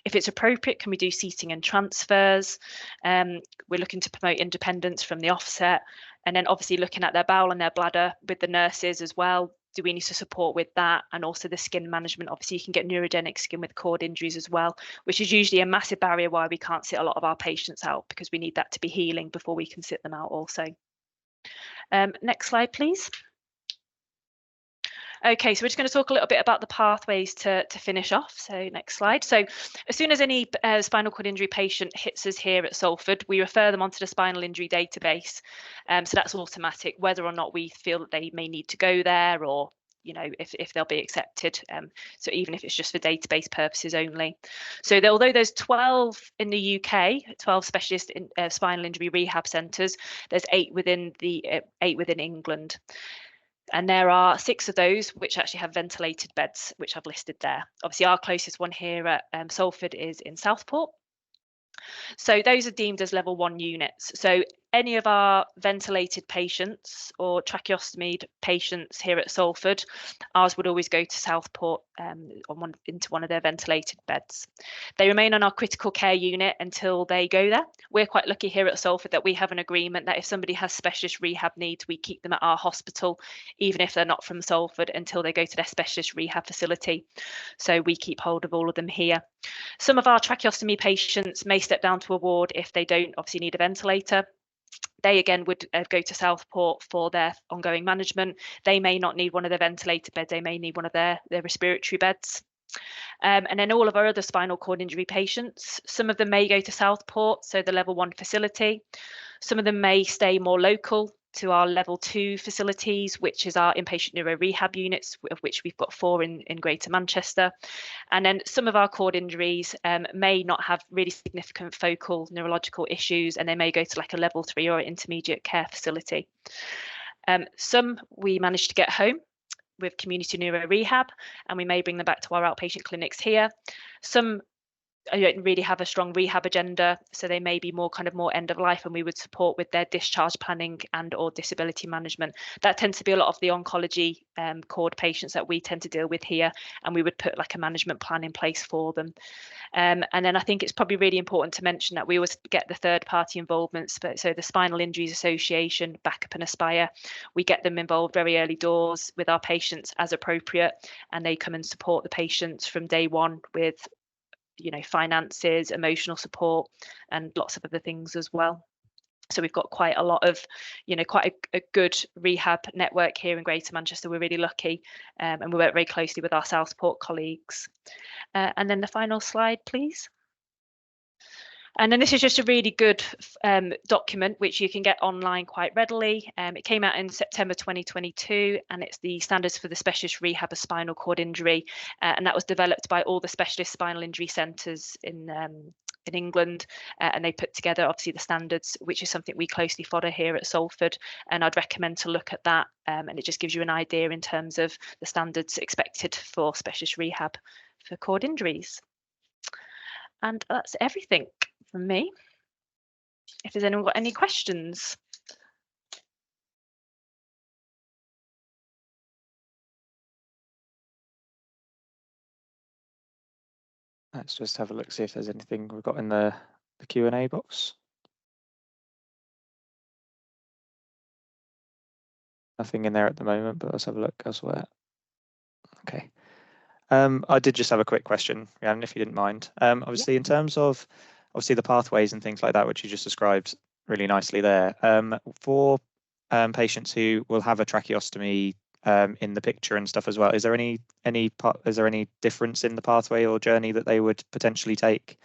If it's appropriate, can we do seating and transfers? We're looking to promote independence from the offset. And then obviously looking at their bowel and their bladder with the nurses as well. Do we need to support with that? And also the skin management. Obviously, you can get neurogenic skin with cord injuries as well, which is usually a massive barrier why we can't sit a lot of our patients out, because we need that to be healing before we can sit them out also. Next slide, please. Okay, so we're just going to talk a little bit about the pathways to finish off. So next slide. So as soon as any spinal cord injury patient hits us here at Salford, we refer them onto the spinal injury database. So that's automatic, whether or not we feel that they may need to go there, or if they'll be accepted. So even if it's just for database purposes only. So although there's 12 in the UK, 12 specialist spinal injury rehab centres, there's 8 within England. And there are 6 of those which actually have ventilated beds, which I've listed there. Obviously, our closest one here at Salford is in Southport. So those are deemed as level 1 units. So any of our ventilated patients or tracheostomy patients here at Salford, ours would always go to Southport into one of their ventilated beds. They remain on our critical care unit until they go there. We're quite lucky here at Salford that we have an agreement that if somebody has specialist rehab needs, we keep them at our hospital, even if they're not from Salford, until they go to their specialist rehab facility. So we keep hold of all of them here. Some of our tracheostomy patients may step down to a ward if they don't obviously need a ventilator. They again would go to Southport for their ongoing management. They may not need one of their ventilator beds, they may need one of their respiratory beds. And then all of our other spinal cord injury patients, some of them may go to Southport, so the level 1 facility. Some of them may stay more local to our level 2 facilities, which is our inpatient neuro rehab units, of which we've got 4 in Greater Manchester. And then some of our cord injuries may not have really significant focal neurological issues, and they may go to like a level 3 or intermediate care facility. Some we manage to get home with community neuro rehab, and we may bring them back to our outpatient clinics here. Some don't really have a strong rehab agenda, so they may be more end of life, and we would support with their discharge planning and or disability management. That tends to be a lot of the oncology cord patients that we tend to deal with here, and we would put like a management plan in place for them. And then I think it's probably really important to mention that we always get the third party involvements, so the Spinal Injuries Association, Backup and Aspire, we get them involved very early doors with our patients as appropriate, and they come and support the patients from day one with finances, emotional support, and lots of other things as well. So we've got quite a lot of, quite a good rehab network here in Greater Manchester. We're really lucky, and we work very closely with our Southport colleagues. And then the final slide, please. And then this is just a really good document which you can get online quite readily. It came out in September 2022, and it's the standards for the specialist rehab of spinal cord injury, and that was developed by all the specialist spinal injury centres in England, and they put together obviously the standards, which is something we closely follow here at Salford, and I'd recommend to look at that, and it just gives you an idea in terms of the standards expected for specialist rehab for cord injuries. And that's everything from me. If there's anyone got any questions. Let's just have a look, see if there's anything we've got in the Q&A box. Nothing in there at the moment, but let's have a look elsewhere. Okay. I did just have a quick question, Rhiannon, if you didn't mind. Obviously, in terms of the pathways and things like that, which you just described really nicely there, for patients who will have a tracheostomy in the picture and stuff as well, is there any difference in the pathway or journey that they would potentially take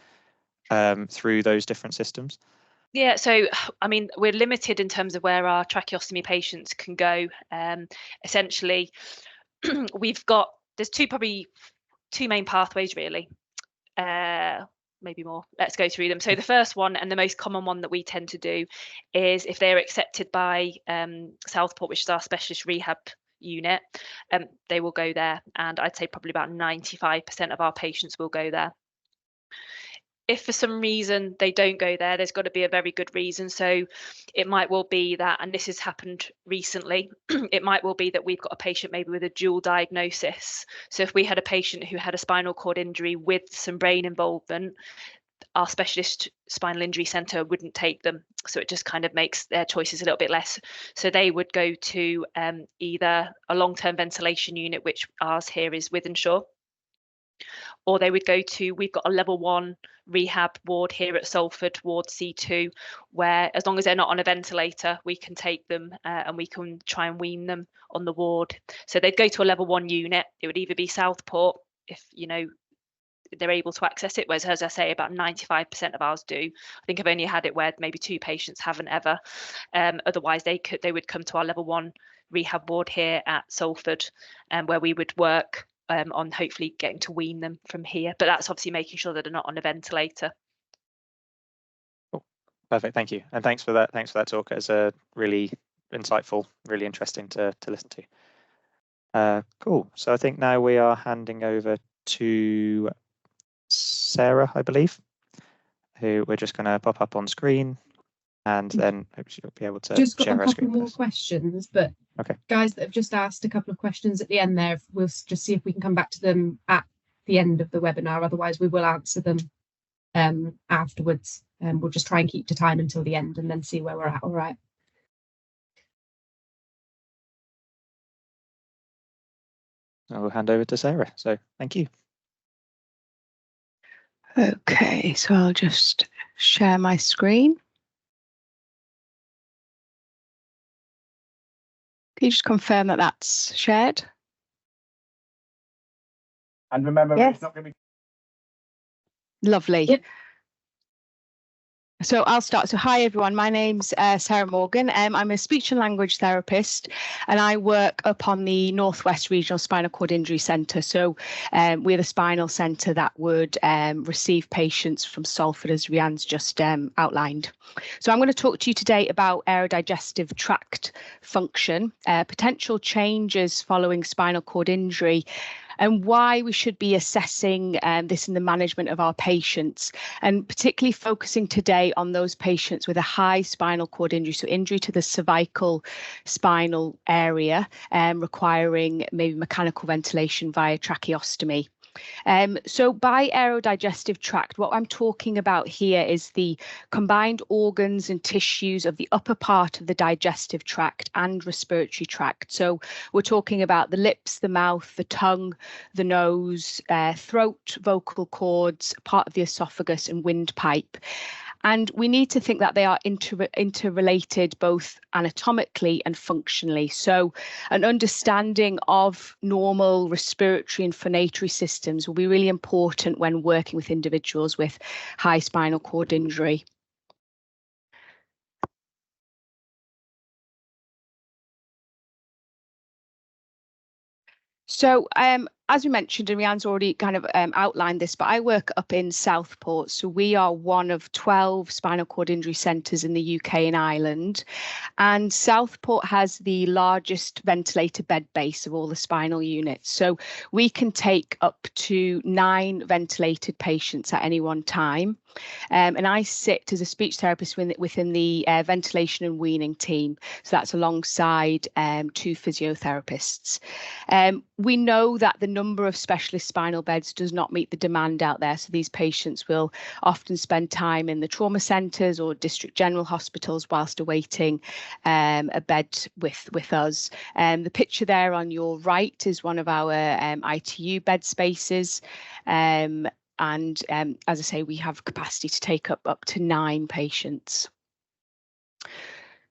through those different systems? Yeah, so I mean, we're limited in terms of where our tracheostomy patients can go. Essentially, there's probably two main pathways really. Maybe more. Let's go through them. So the first one, and the most common one that we tend to do, is if they're accepted by Southport, which is our specialist rehab unit, they will go there, and I'd say probably about 95% of our patients will go there. If for some reason they don't go there, there's got to be a very good reason. So it might well be that, and this has happened recently, it might well be that we've got a patient maybe with a dual diagnosis. So if we had a patient who had a spinal cord injury with some brain involvement, our specialist spinal injury centre wouldn't take them. So it just kind of makes their choices a little bit less. So they would go to either a long-term ventilation unit, which ours here is Wythenshawe, or they would go to, we've got a level 1 rehab ward here at Salford, ward C2, where as long as they're not on a ventilator, we can take them and we can try and wean them on the ward. So they'd go to a level 1 unit. It would either be Southport, if they're able to access it, whereas, as I say, about 95% of ours do. I think I've only had it where maybe 2 patients haven't ever. Otherwise, they would come to our level 1 rehab ward here at Salford, where we would work on hopefully getting to wean them from here. But that's obviously making sure that they're not on a ventilator. Cool. Perfect, thank you. And thanks for that. Thanks for that talk. It's a really insightful, really interesting to listen to. Cool. So I think now we are handing over to Sarah, I believe, who we're just going to pop up on screen, and then hope she'll be able to just got share a her couple screen. more questions, but okay, guys that have just asked a couple of questions at the end there, we'll just see if we can come back to them at the end of the webinar. Otherwise, we will answer them afterwards, and we'll just try and keep to time until the end and then see where we're at. All right. I'll hand over to Sarah. So thank you. Okay, so I'll just share my screen. Can you just confirm that that's shared? And remember, yes. It's not going to be lovely. Yep. So I'll start. So hi everyone, my name's Sarah Morgan. I'm a speech and language therapist, and I work up on the Northwest Regional Spinal Cord Injury Centre. So we're the spinal centre that would receive patients from Salford, as Rianne's just outlined. So I'm going to talk to you today about aerodigestive tract function, potential changes following spinal cord injury, and why we should be assessing this in the management of our patients, and particularly focusing today on those patients with a high spinal cord injury, so injury to the cervical spinal area, requiring maybe mechanical ventilation via tracheostomy. So by aerodigestive tract, what I'm talking about here is the combined organs and tissues of the upper part of the digestive tract and respiratory tract. So we're talking about the lips, the mouth, the tongue, the nose, throat, vocal cords, part of the esophagus and windpipe. And we need to think that they are interrelated both anatomically and functionally. So an understanding of normal respiratory and phonatory systems will be really important when working with individuals with high spinal cord injury. So as we mentioned, and Rianne's already kind of outlined this, but I work up in Southport. So we are one of 12 spinal cord injury centres in the UK and Ireland. And Southport has the largest ventilator bed base of all the spinal units. So we can take up to 9 ventilated patients at any one time. And I sit as a speech therapist within the ventilation and weaning team. So that's alongside 2 physiotherapists. We know that the number of specialist spinal beds does not meet the demand out there. So these patients will often spend time in the trauma centres or district general hospitals whilst awaiting a bed with us. The picture there on your right is one of our ITU bed spaces. And as I say, we have capacity to take up to 9 patients.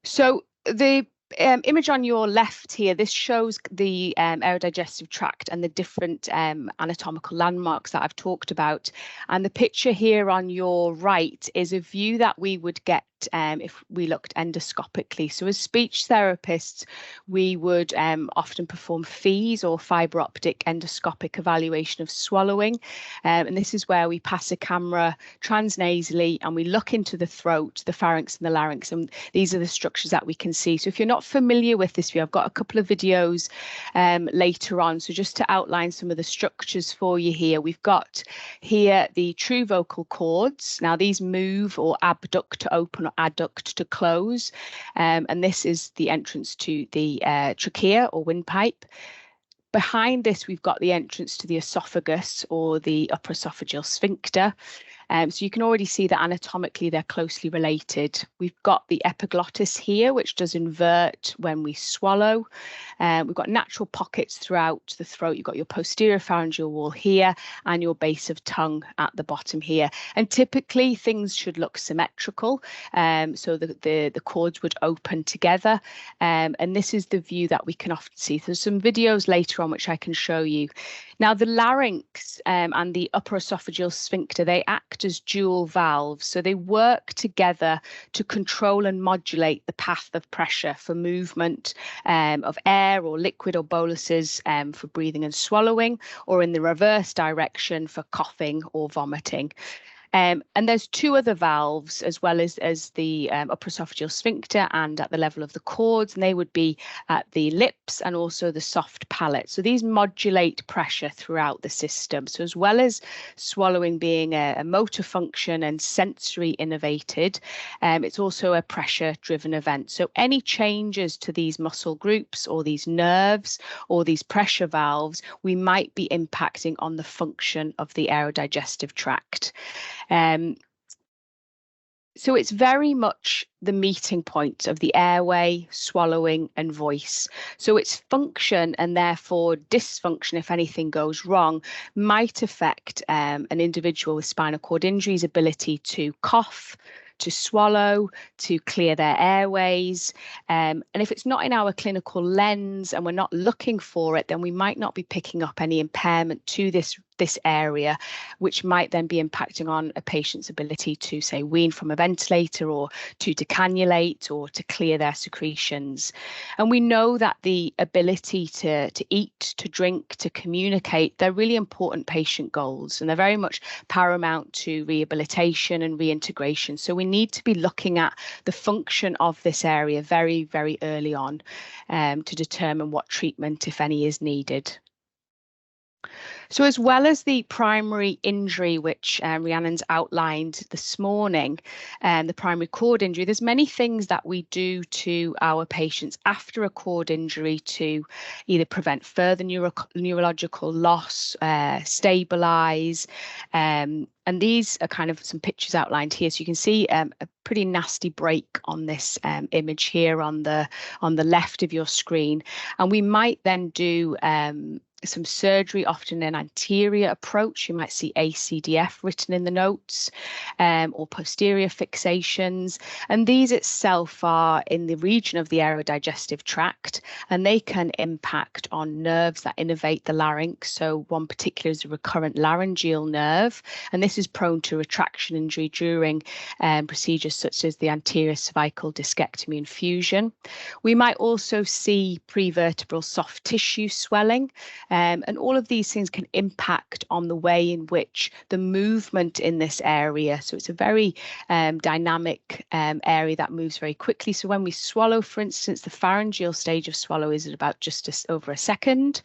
So the image on your left here, this shows the aerodigestive tract and the different anatomical landmarks that I've talked about. And the picture here on your right is a view that we would get it if we looked endoscopically. So as speech therapists, we would often perform FEES, or fibre optic endoscopic evaluation of swallowing. And this is where we pass a camera transnasally and we look into the throat, the pharynx and the larynx, and these are the structures that we can see. So if you're not familiar with this view, I've got a couple of videos later on. So just to outline some of the structures for you here, we've got here the true vocal cords. Now these move or abduct to open or adduct to close, and this is the entrance to the trachea or windpipe. Behind this, we've got the entrance to the esophagus or the upper esophageal sphincter. So you can already see that anatomically they're closely related. We've got the epiglottis here, which does invert when we swallow. We've got natural pockets throughout the throat. You've got your posterior pharyngeal wall here and your base of tongue at the bottom here. And typically things should look symmetrical. So the cords would open together. And this is the view that we can often see. There's some videos later on which I can show you. Now the larynx and the upper esophageal sphincter, they act as dual valves. So they work together to control and modulate the path of pressure for movement of air or liquid or boluses for breathing and swallowing, or in the reverse direction for coughing or vomiting. And there's two other valves as well as the upper esophageal sphincter and at the level of the cords, and they would be at the lips and also the soft palate. So these modulate pressure throughout the system. So as well as swallowing being a motor function and sensory innervated, it's also a pressure driven event. So any changes to these muscle groups or these nerves or these pressure valves, we might be impacting on the function of the aerodigestive tract. So it's very much the meeting point of the airway, swallowing and voice. So its function and therefore dysfunction, if anything goes wrong, might affect an individual with spinal cord injury's ability to cough, to swallow, to clear their airways. And if it's not in our clinical lens and we're not looking for it, then we might not be picking up any impairment to this area, which might then be impacting on a patient's ability to, say, wean from a ventilator or to decannulate or to clear their secretions. And we know that the ability to eat, to drink, to communicate, they're really important patient goals, and they're very much paramount to rehabilitation and reintegration. So we need to be looking at the function of this area very, very early on to determine what treatment, if any, is needed. So as well as the primary injury, which Rhiannon's outlined this morning, the primary cord injury, there's many things that we do to our patients after a cord injury to either prevent further neurological loss, stabilise, and these are kind of some pictures outlined here. So you can see a pretty nasty break on this image here on the left of your screen. And we might then do some surgery, often an anterior approach. You might see ACDF written in the notes, or posterior fixations. And these itself are in the region of the aerodigestive tract, and they can impact on nerves that innervate the larynx. So one particular is a recurrent laryngeal nerve, and this is prone to retraction injury during procedures such as the anterior cervical discectomy and fusion. We might also see prevertebral soft tissue swelling. And all of these things can impact on the way in which the movement in this area. So it's a very dynamic area that moves very quickly. So when we swallow, for instance, the pharyngeal stage of swallow is at about just over a second.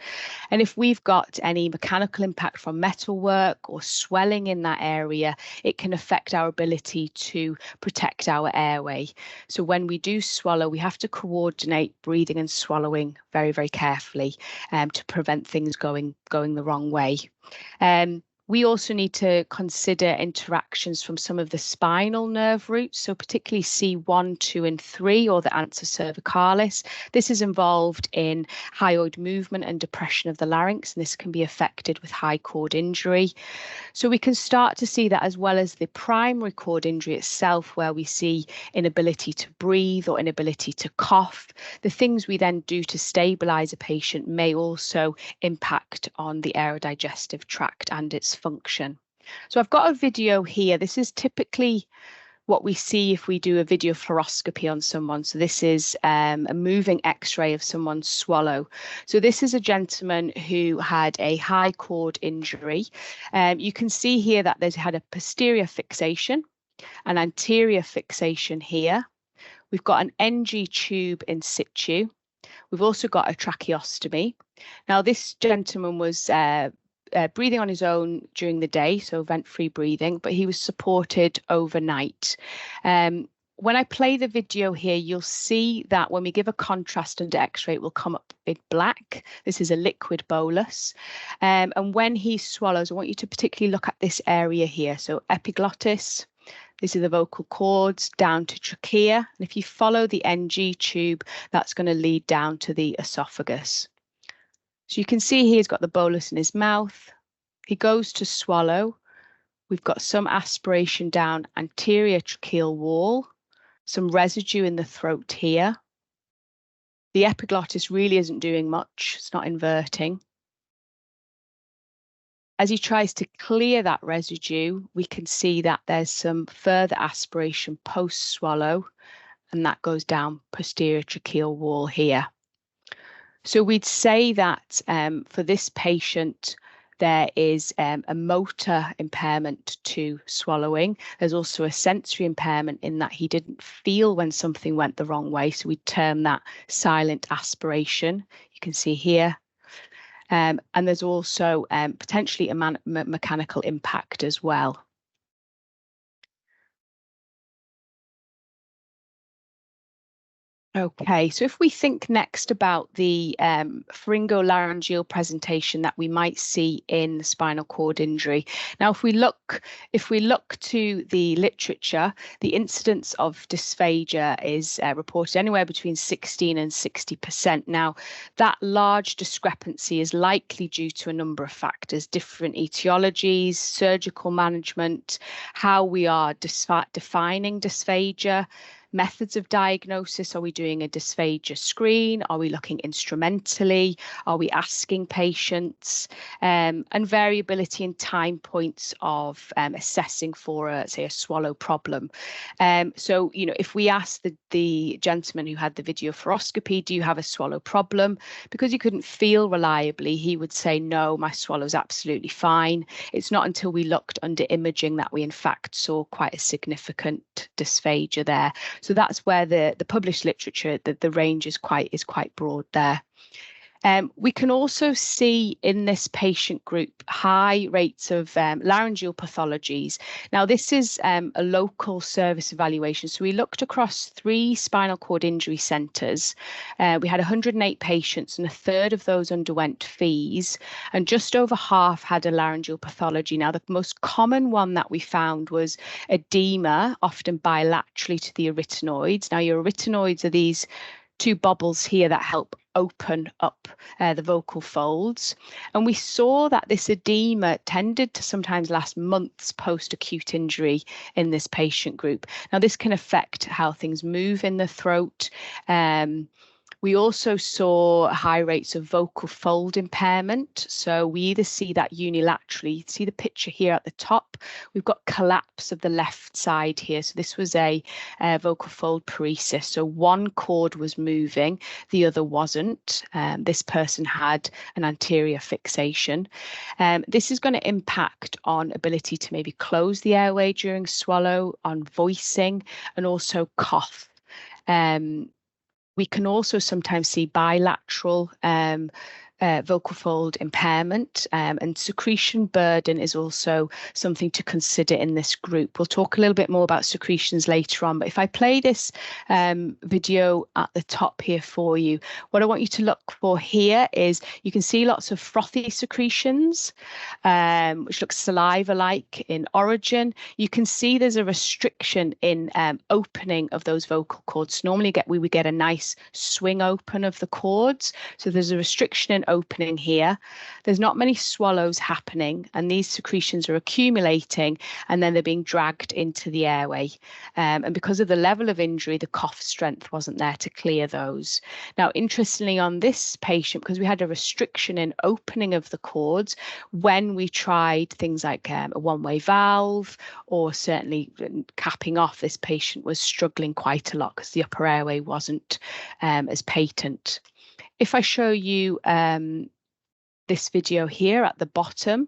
And if we've got any mechanical impact from metalwork or swelling in that area, it can affect our ability to protect our airway. So when we do swallow, we have to coordinate breathing and swallowing very, very carefully to prevent things going the wrong way. We also need to consider interactions from some of the spinal nerve roots, so particularly C1, 2, and 3, or the ansa cervicalis. This is involved in hyoid movement and depression of the larynx, and this can be affected with high cord injury. So we can start to see that as well as the primary cord injury itself, where we see inability to breathe or inability to cough, the things we then do to stabilize a patient may also impact on the aerodigestive tract and its function. So I've got a video here. This is typically what we see if we do a video fluoroscopy on someone. So this is a moving x-ray of someone's swallow. So this is a gentleman who had a high cord injury. You can see here that they've had a posterior fixation, an anterior fixation here. We've got an NG tube in situ. We've also got a tracheostomy. Now, this gentleman was breathing on his own during the day, so vent-free breathing, but he was supported overnight. When I play the video here, you'll see that when we give a contrast under X-ray, it will come up in black. This is a liquid bolus. And when he swallows, I want you to particularly look at this area here. So epiglottis, these are the vocal cords down to trachea. And if you follow the NG tube, that's going to lead down to the esophagus. So you can see he's got the bolus in his mouth. He goes to swallow. We've got some aspiration down anterior tracheal wall, some residue in the throat here. The epiglottis really isn't doing much. It's not inverting. As he tries to clear that residue, we can see that there's some further aspiration post-swallow, and that goes down posterior tracheal wall here. So we'd say that for this patient, there is a motor impairment to swallowing. There's also a sensory impairment in that he didn't feel when something went the wrong way. So we term that silent aspiration. You can see here. And there's also potentially a mechanical impact as well. Okay, so if we think next about the pharyngolaryngeal presentation that we might see in spinal cord injury. Now, if we look to the literature, the incidence of dysphagia is reported anywhere between 16 and 60%. Now, that large discrepancy is likely due to a number of factors, different etiologies, surgical management, how we are defining dysphagia, methods of diagnosis. Are we doing a dysphagia screen? Are we looking instrumentally? Are we asking patients? And variability in time points of assessing for, say, a swallow problem. So, you know, if we ask the gentleman who had the video fluoroscopy, do you have a swallow problem? Because he couldn't feel reliably, he would say, no, my swallow's absolutely fine. It's not until we looked under imaging that we in fact saw quite a significant dysphagia there. So that's where the published literature, the range is quite broad there. We can also see in this patient group high rates of laryngeal pathologies. Now, this is a local service evaluation. So we looked across 3 spinal cord injury centres. We had 108 patients, and a third of those underwent fees, and just over half had a laryngeal pathology. Now, the most common one that we found was edema, often bilaterally to the arytenoids. Now, your arytenoids are these 2 bubbles here that help open up the vocal folds. And we saw that this edema tended to sometimes last months post-acute injury in this patient group. Now, this can affect how things move in the throat. We also saw high rates of vocal fold impairment. So we either see that unilaterally. You see the picture here at the top. We've got collapse of the left side here. So this was a vocal fold paresis. So one cord was moving, the other wasn't. This person had an anterior fixation. This is going to impact on ability to maybe close the airway during swallow, on voicing, and also cough. We can also sometimes see bilateral vocal fold impairment, and secretion burden is also something to consider in this group. We'll talk a little bit more about secretions later on, but if I play this video at the top here for you, what I want you to look for here is you can see lots of frothy secretions, which look saliva-like in origin. You can see there's a restriction in opening of those vocal cords. Normally we would get a nice swing open of the cords, so there's a restriction in opening here. There's not many swallows happening, and these secretions are accumulating, and then they're being dragged into the airway. And because of the level of injury, the cough strength wasn't there to clear those. Now, interestingly, on this patient, because we had a restriction in opening of the cords, when we tried things like a one-way valve or certainly capping off, this patient was struggling quite a lot because the upper airway wasn't as patent. If I show you this video here at the bottom,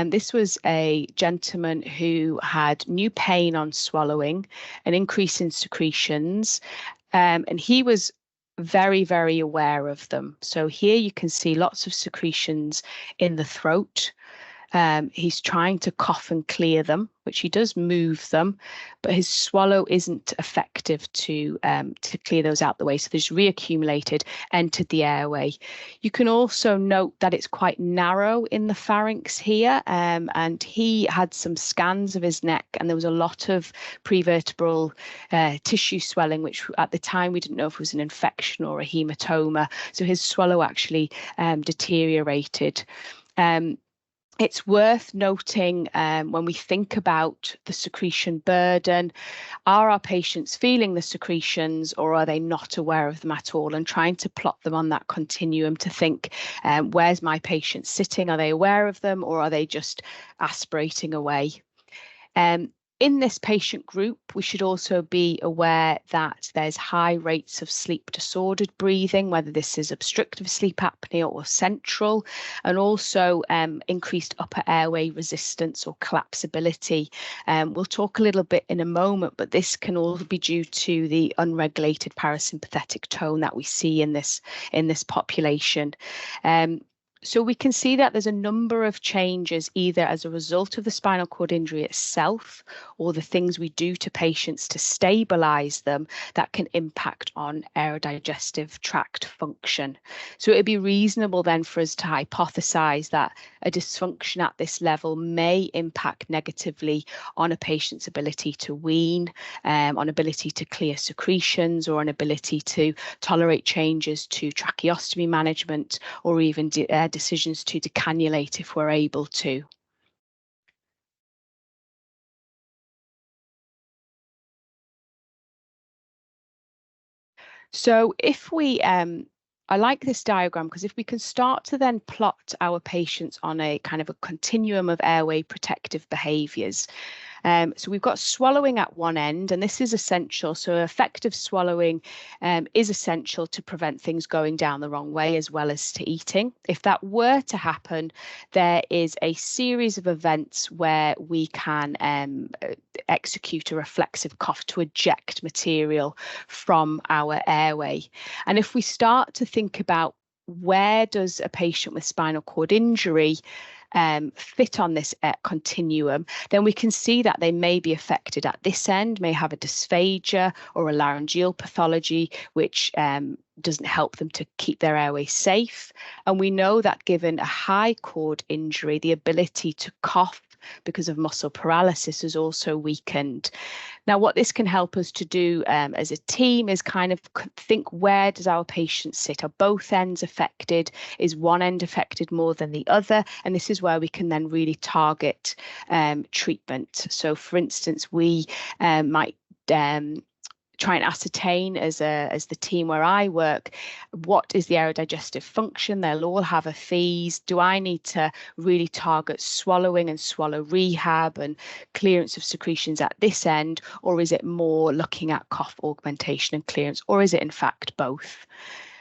this was a gentleman who had new pain on swallowing, an increase in secretions, and he was very, very aware of them. So here you can see lots of secretions in the throat. He's trying to cough and clear them, which he does move them, but his swallow isn't effective to clear those out the way. So there's reaccumulated, entered the airway. You can also note that it's quite narrow in the pharynx here, and he had some scans of his neck, and there was a lot of prevertebral tissue swelling, which at the time we didn't know if it was an infection or a hematoma. So his swallow actually deteriorated. It's worth noting when we think about the secretion burden, are our patients feeling the secretions or are they not aware of them at all, and trying to plot them on that continuum to think, where's my patient sitting? Are they aware of them or are they just aspirating away? In this patient group, we should also be aware that there's high rates of sleep disordered breathing, whether this is obstructive sleep apnea or central, and also increased upper airway resistance or collapsibility. We'll talk a little bit in a moment, but this can all be due to the unregulated parasympathetic tone that we see in this population. So we can see that there's a number of changes either as a result of the spinal cord injury itself or the things we do to patients to stabilize them that can impact on aerodigestive tract function. So it'd be reasonable then for us to hypothesize that a dysfunction at this level may impact negatively on a patient's ability to wean, on ability to clear secretions, or an ability to tolerate changes to tracheostomy management, or even decisions to decannulate if we're able to. So if we, I like this diagram because if we can start to then plot our patients on a kind of a continuum of airway protective behaviours. So we've got swallowing at one end, and this is essential. So effective swallowing is essential to prevent things going down the wrong way as well as to eating. If that were to happen, there is a series of events where we can execute a reflexive cough to eject material from our airway. And if we start to think about where does a patient with spinal cord injury fit on this continuum, then we can see that they may be affected at this end, may have a dysphagia or a laryngeal pathology, which doesn't help them to keep their airway safe. And we know that given a high cord injury, the ability to cough because of muscle paralysis is also weakened. Now, what this can help us to do as a team is kind of think, where does our patient sit? Are both ends affected? Is one end affected more than the other? And this is where we can then really target treatment. So, for instance, we might try and ascertain as the team where I work, what is the aerodigestive function? They'll all have a fees. Do I need to really target swallowing and swallow rehab and clearance of secretions at this end, or is it more looking at cough augmentation and clearance, or is it in fact both?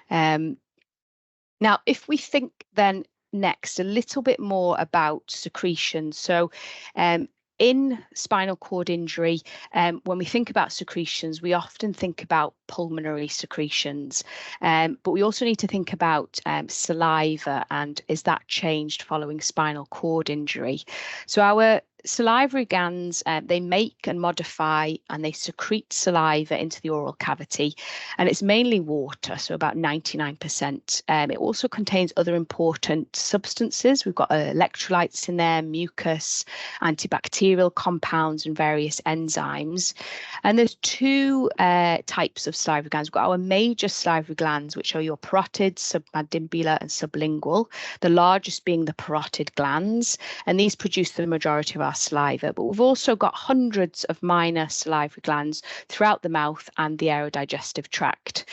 Now, if we think then next a little bit more about secretion. So in spinal cord injury, when we think about secretions, we often think about pulmonary secretions, but we also need to think about saliva and is that changed following spinal cord injury. So our salivary glands, they make and modify and they secrete saliva into the oral cavity, and it's mainly water, so about 99%. It also contains other important substances. We've got electrolytes in there, mucus, antibacterial compounds, and various enzymes. And there's two types of salivary glands. We've got our major salivary glands, which are your parotid, submandibular, and sublingual, the largest being the parotid glands, and these produce the majority of our saliva. But we've also got hundreds of minor salivary glands throughout the mouth and the aerodigestive tract.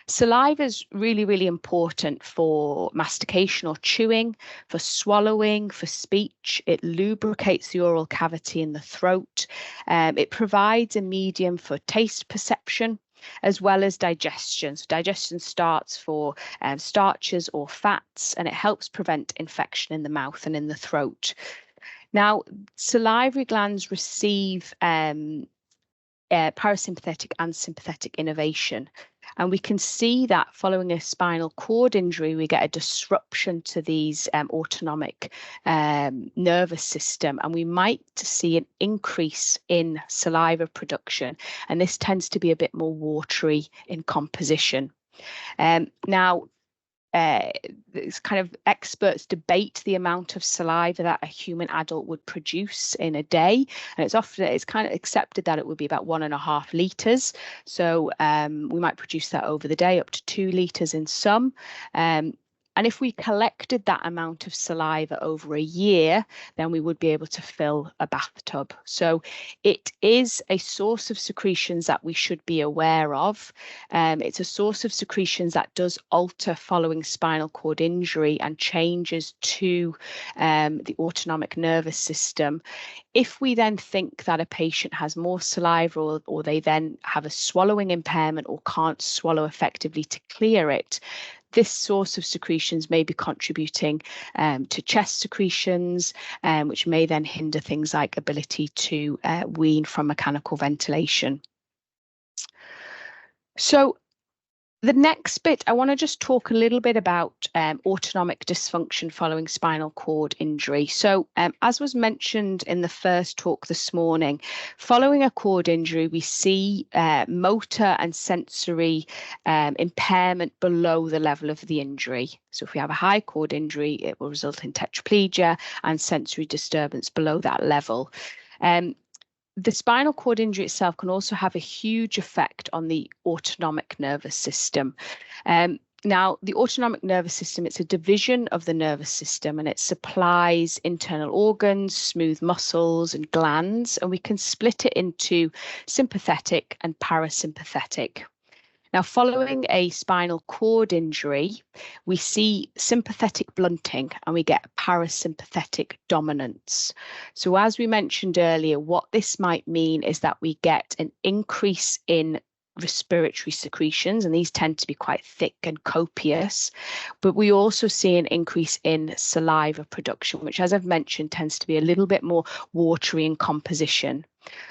Saliva is really, really important for mastication or chewing, for swallowing, for speech. It lubricates the oral cavity in the throat. It provides a medium for taste perception, as well as digestion. So digestion starts for starches or fats, and it helps prevent infection in the mouth and in the throat. Now, salivary glands receive parasympathetic and sympathetic innervation. And we can see that following a spinal cord injury, we get a disruption to these autonomic nervous system, and we might see an increase in saliva production. And this tends to be a bit more watery in composition. Now, it's kind of experts debate the amount of saliva that a human adult would produce in a day, and it's kind of accepted that it would be about 1.5 litres. So we might produce that over the day, up to 2 litres in some. And if we collected that amount of saliva over a year, then we would be able to fill a bathtub. So it is a source of secretions that we should be aware of. It's a source of secretions that does alter following spinal cord injury and changes to the autonomic nervous system. If we then think that a patient has more saliva, or they then have a swallowing impairment or can't swallow effectively to clear it, this source of secretions may be contributing to chest secretions, which may then hinder things like ability to wean from mechanical ventilation. So the next bit, I want to just talk a little bit about autonomic dysfunction following spinal cord injury. So as was mentioned in the first talk this morning, following a cord injury, we see motor and sensory impairment below the level of the injury. So if we have a high cord injury, it will result in tetraplegia and sensory disturbance below that level. The spinal cord injury itself can also have a huge effect on the autonomic nervous system. Now, the autonomic nervous system, it's a division of the nervous system, and it supplies internal organs, smooth muscles, and glands, and we can split it into sympathetic and parasympathetic. Now, following a spinal cord injury, we see sympathetic blunting and we get parasympathetic dominance. So as we mentioned earlier, what this might mean is that we get an increase in respiratory secretions, and these tend to be quite thick and copious, but we also see an increase in saliva production, which, as I've mentioned, tends to be a little bit more watery in composition.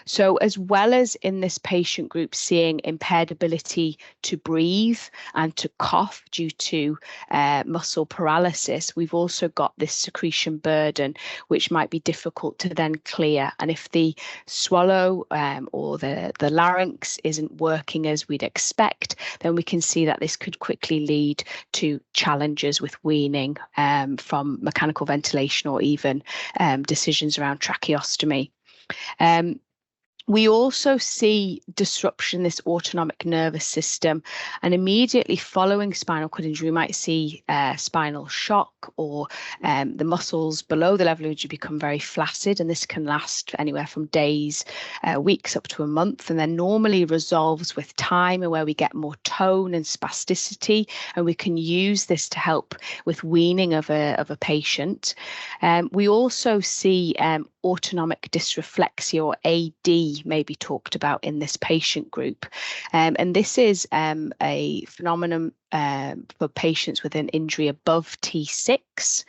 So as well as in this patient group seeing impaired ability to breathe and to cough due to muscle paralysis, we've also got this secretion burden, which might be difficult to then clear. And if the swallow or the larynx isn't working as we'd expect, then we can see that this could quickly lead to challenges with weaning from mechanical ventilation, or even decisions around tracheostomy. We also see disruption in this autonomic nervous system, and immediately following spinal cord injury, we might see spinal shock, or the muscles below the level of injury become very flaccid, and this can last anywhere from days, weeks, up to a month, and then normally resolves with time, and where we get more tone and spasticity, and we can use this to help with weaning of a patient. We also see autonomic dysreflexia, or AD, may be talked about in this patient group. And this is a phenomenon for patients with an injury above T6.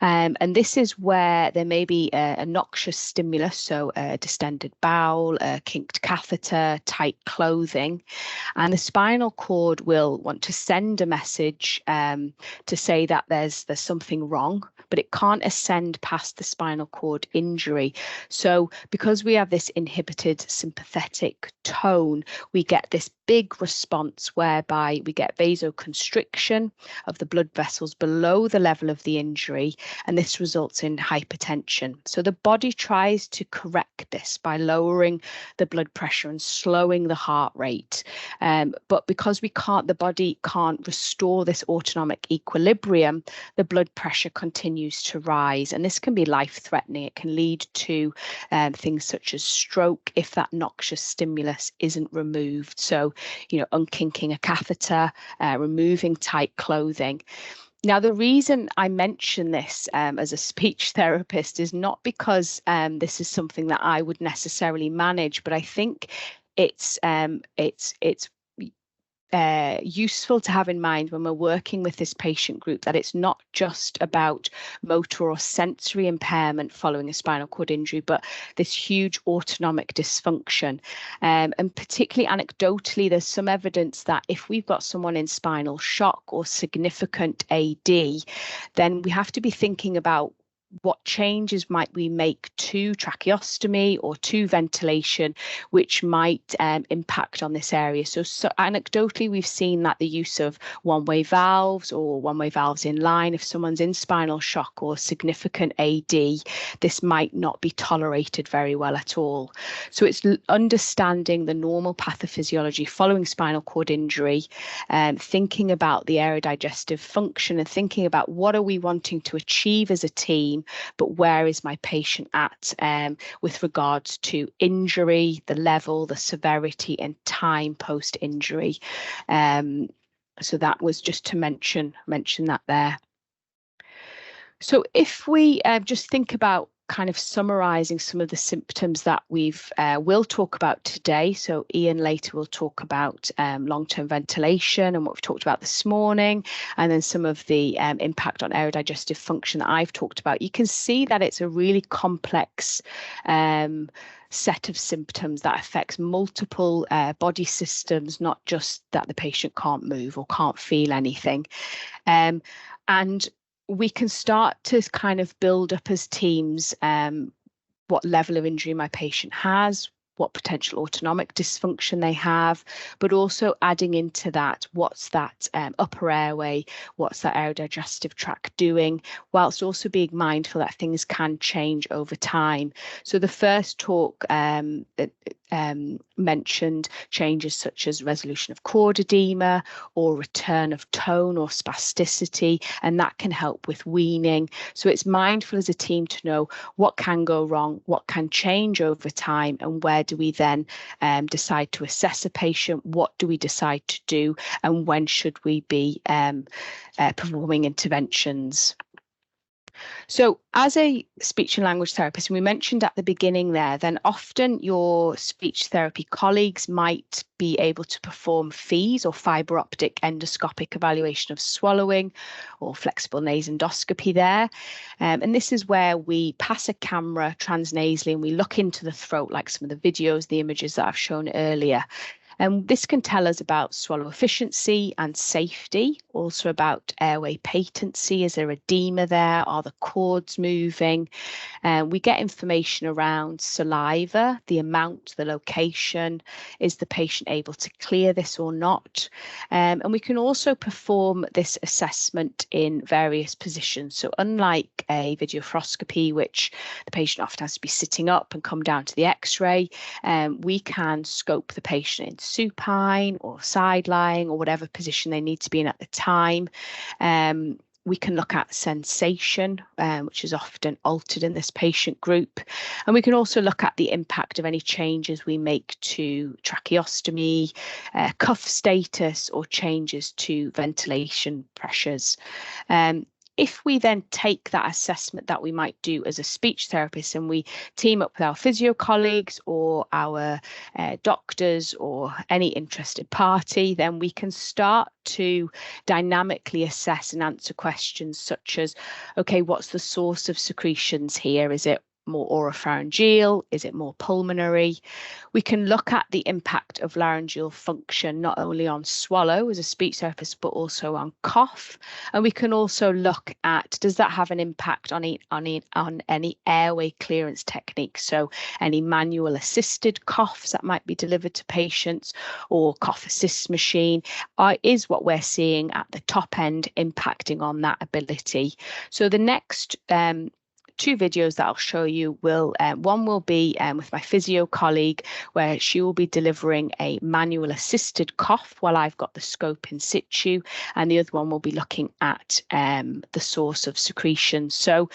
And this is where there may be a noxious stimulus, so a distended bowel, a kinked catheter, tight clothing. And the spinal cord will want to send a message to say that there's something wrong, but it can't ascend past the spinal cord injury. So because we have this inhibited sympathetic tone, we get this big response whereby we get vasoconstriction of the blood vessels below the level of the injury, and this results in hypertension. So the body tries to correct this by lowering the blood pressure and slowing the heart rate. But because the body can't restore this autonomic equilibrium, the blood pressure continues to rise, and this can be life-threatening. It can lead to things such as stroke if that noxious stimulus isn't removed. So, unkinking a catheter, removing tight clothing. Now, the reason I mention this as a speech therapist is not because this is something that I would necessarily manage, but I think it's useful to have in mind when we're working with this patient group that it's not just about motor or sensory impairment following a spinal cord injury, but this huge autonomic dysfunction. And particularly anecdotally, there's some evidence that if we've got someone in spinal shock or significant AD, then we have to be thinking about what changes might we make to tracheostomy or to ventilation, which might impact on this area. So anecdotally, we've seen that the use of one-way valves or one-way valves in line, if someone's in spinal shock or significant AD, this might not be tolerated very well at all. So it's understanding the normal pathophysiology following spinal cord injury, thinking about the aerodigestive function and thinking about what are we wanting to achieve as a team, but where is my patient at with regards to injury, the level, the severity and time post-injury. So that was just to mention that there. So if we just think about kind of summarising some of the symptoms that will talk about today. So Ian later will talk about long-term ventilation and what we've talked about this morning, and then some of the impact on aerodigestive function that I've talked about. You can see that it's a really complex set of symptoms that affects multiple body systems, not just that the patient can't move or can't feel anything. And we can start to kind of build up as teams what level of injury my patient has, what potential autonomic dysfunction they have, but also adding into that, what's that upper airway, what's that aerodigestive tract doing, whilst also being mindful that things can change over time. So the first talk mentioned changes such as resolution of chord edema or return of tone or spasticity, and that can help with weaning. So it's mindful as a team to know what can go wrong, what can change over time, and where do we then decide to assess a patient, what do we decide to do, and when should we be performing interventions. So as a speech and language therapist, and we mentioned at the beginning there, then often your speech therapy colleagues might be able to perform FEES or fibre optic endoscopic evaluation of swallowing or flexible nasendoscopy there. And this is where we pass a camera transnasally and we look into the throat, like some of the videos, the images that I've shown earlier. And this can tell us about swallow efficiency and safety, also about airway patency. Is there edema there? Are the cords moving? We get information around saliva, the amount, the location. Is the patient able to clear this or not? And we can also perform this assessment in various positions. So unlike a videofluoroscopy, which the patient often has to be sitting up and come down to the X-ray, we can scope the patient in supine or side lying or whatever position they need to be in at the time. We can look at sensation, which is often altered in this patient group. And we can also look at the impact of any changes we make to tracheostomy, cuff status, or changes to ventilation pressures. If we then take that assessment that we might do as a speech therapist and we team up with our physio colleagues or our doctors or any interested party, then we can start to dynamically assess and answer questions such as, okay, what's the source of secretions here? Is it more oropharyngeal? Is it more pulmonary? We can look at the impact of laryngeal function not only on swallow as a speech therapist, but also on cough. And we can also look at, does that have an impact on any airway clearance techniques? So any manual assisted coughs that might be delivered to patients, or cough assist machine, is what we're seeing at the top end impacting on that ability. So the next two videos that I'll show you will, one will be with my physio colleague, where she will be delivering a manual assisted cough while I've got the scope in situ, and the other one will be looking at the source of secretion. So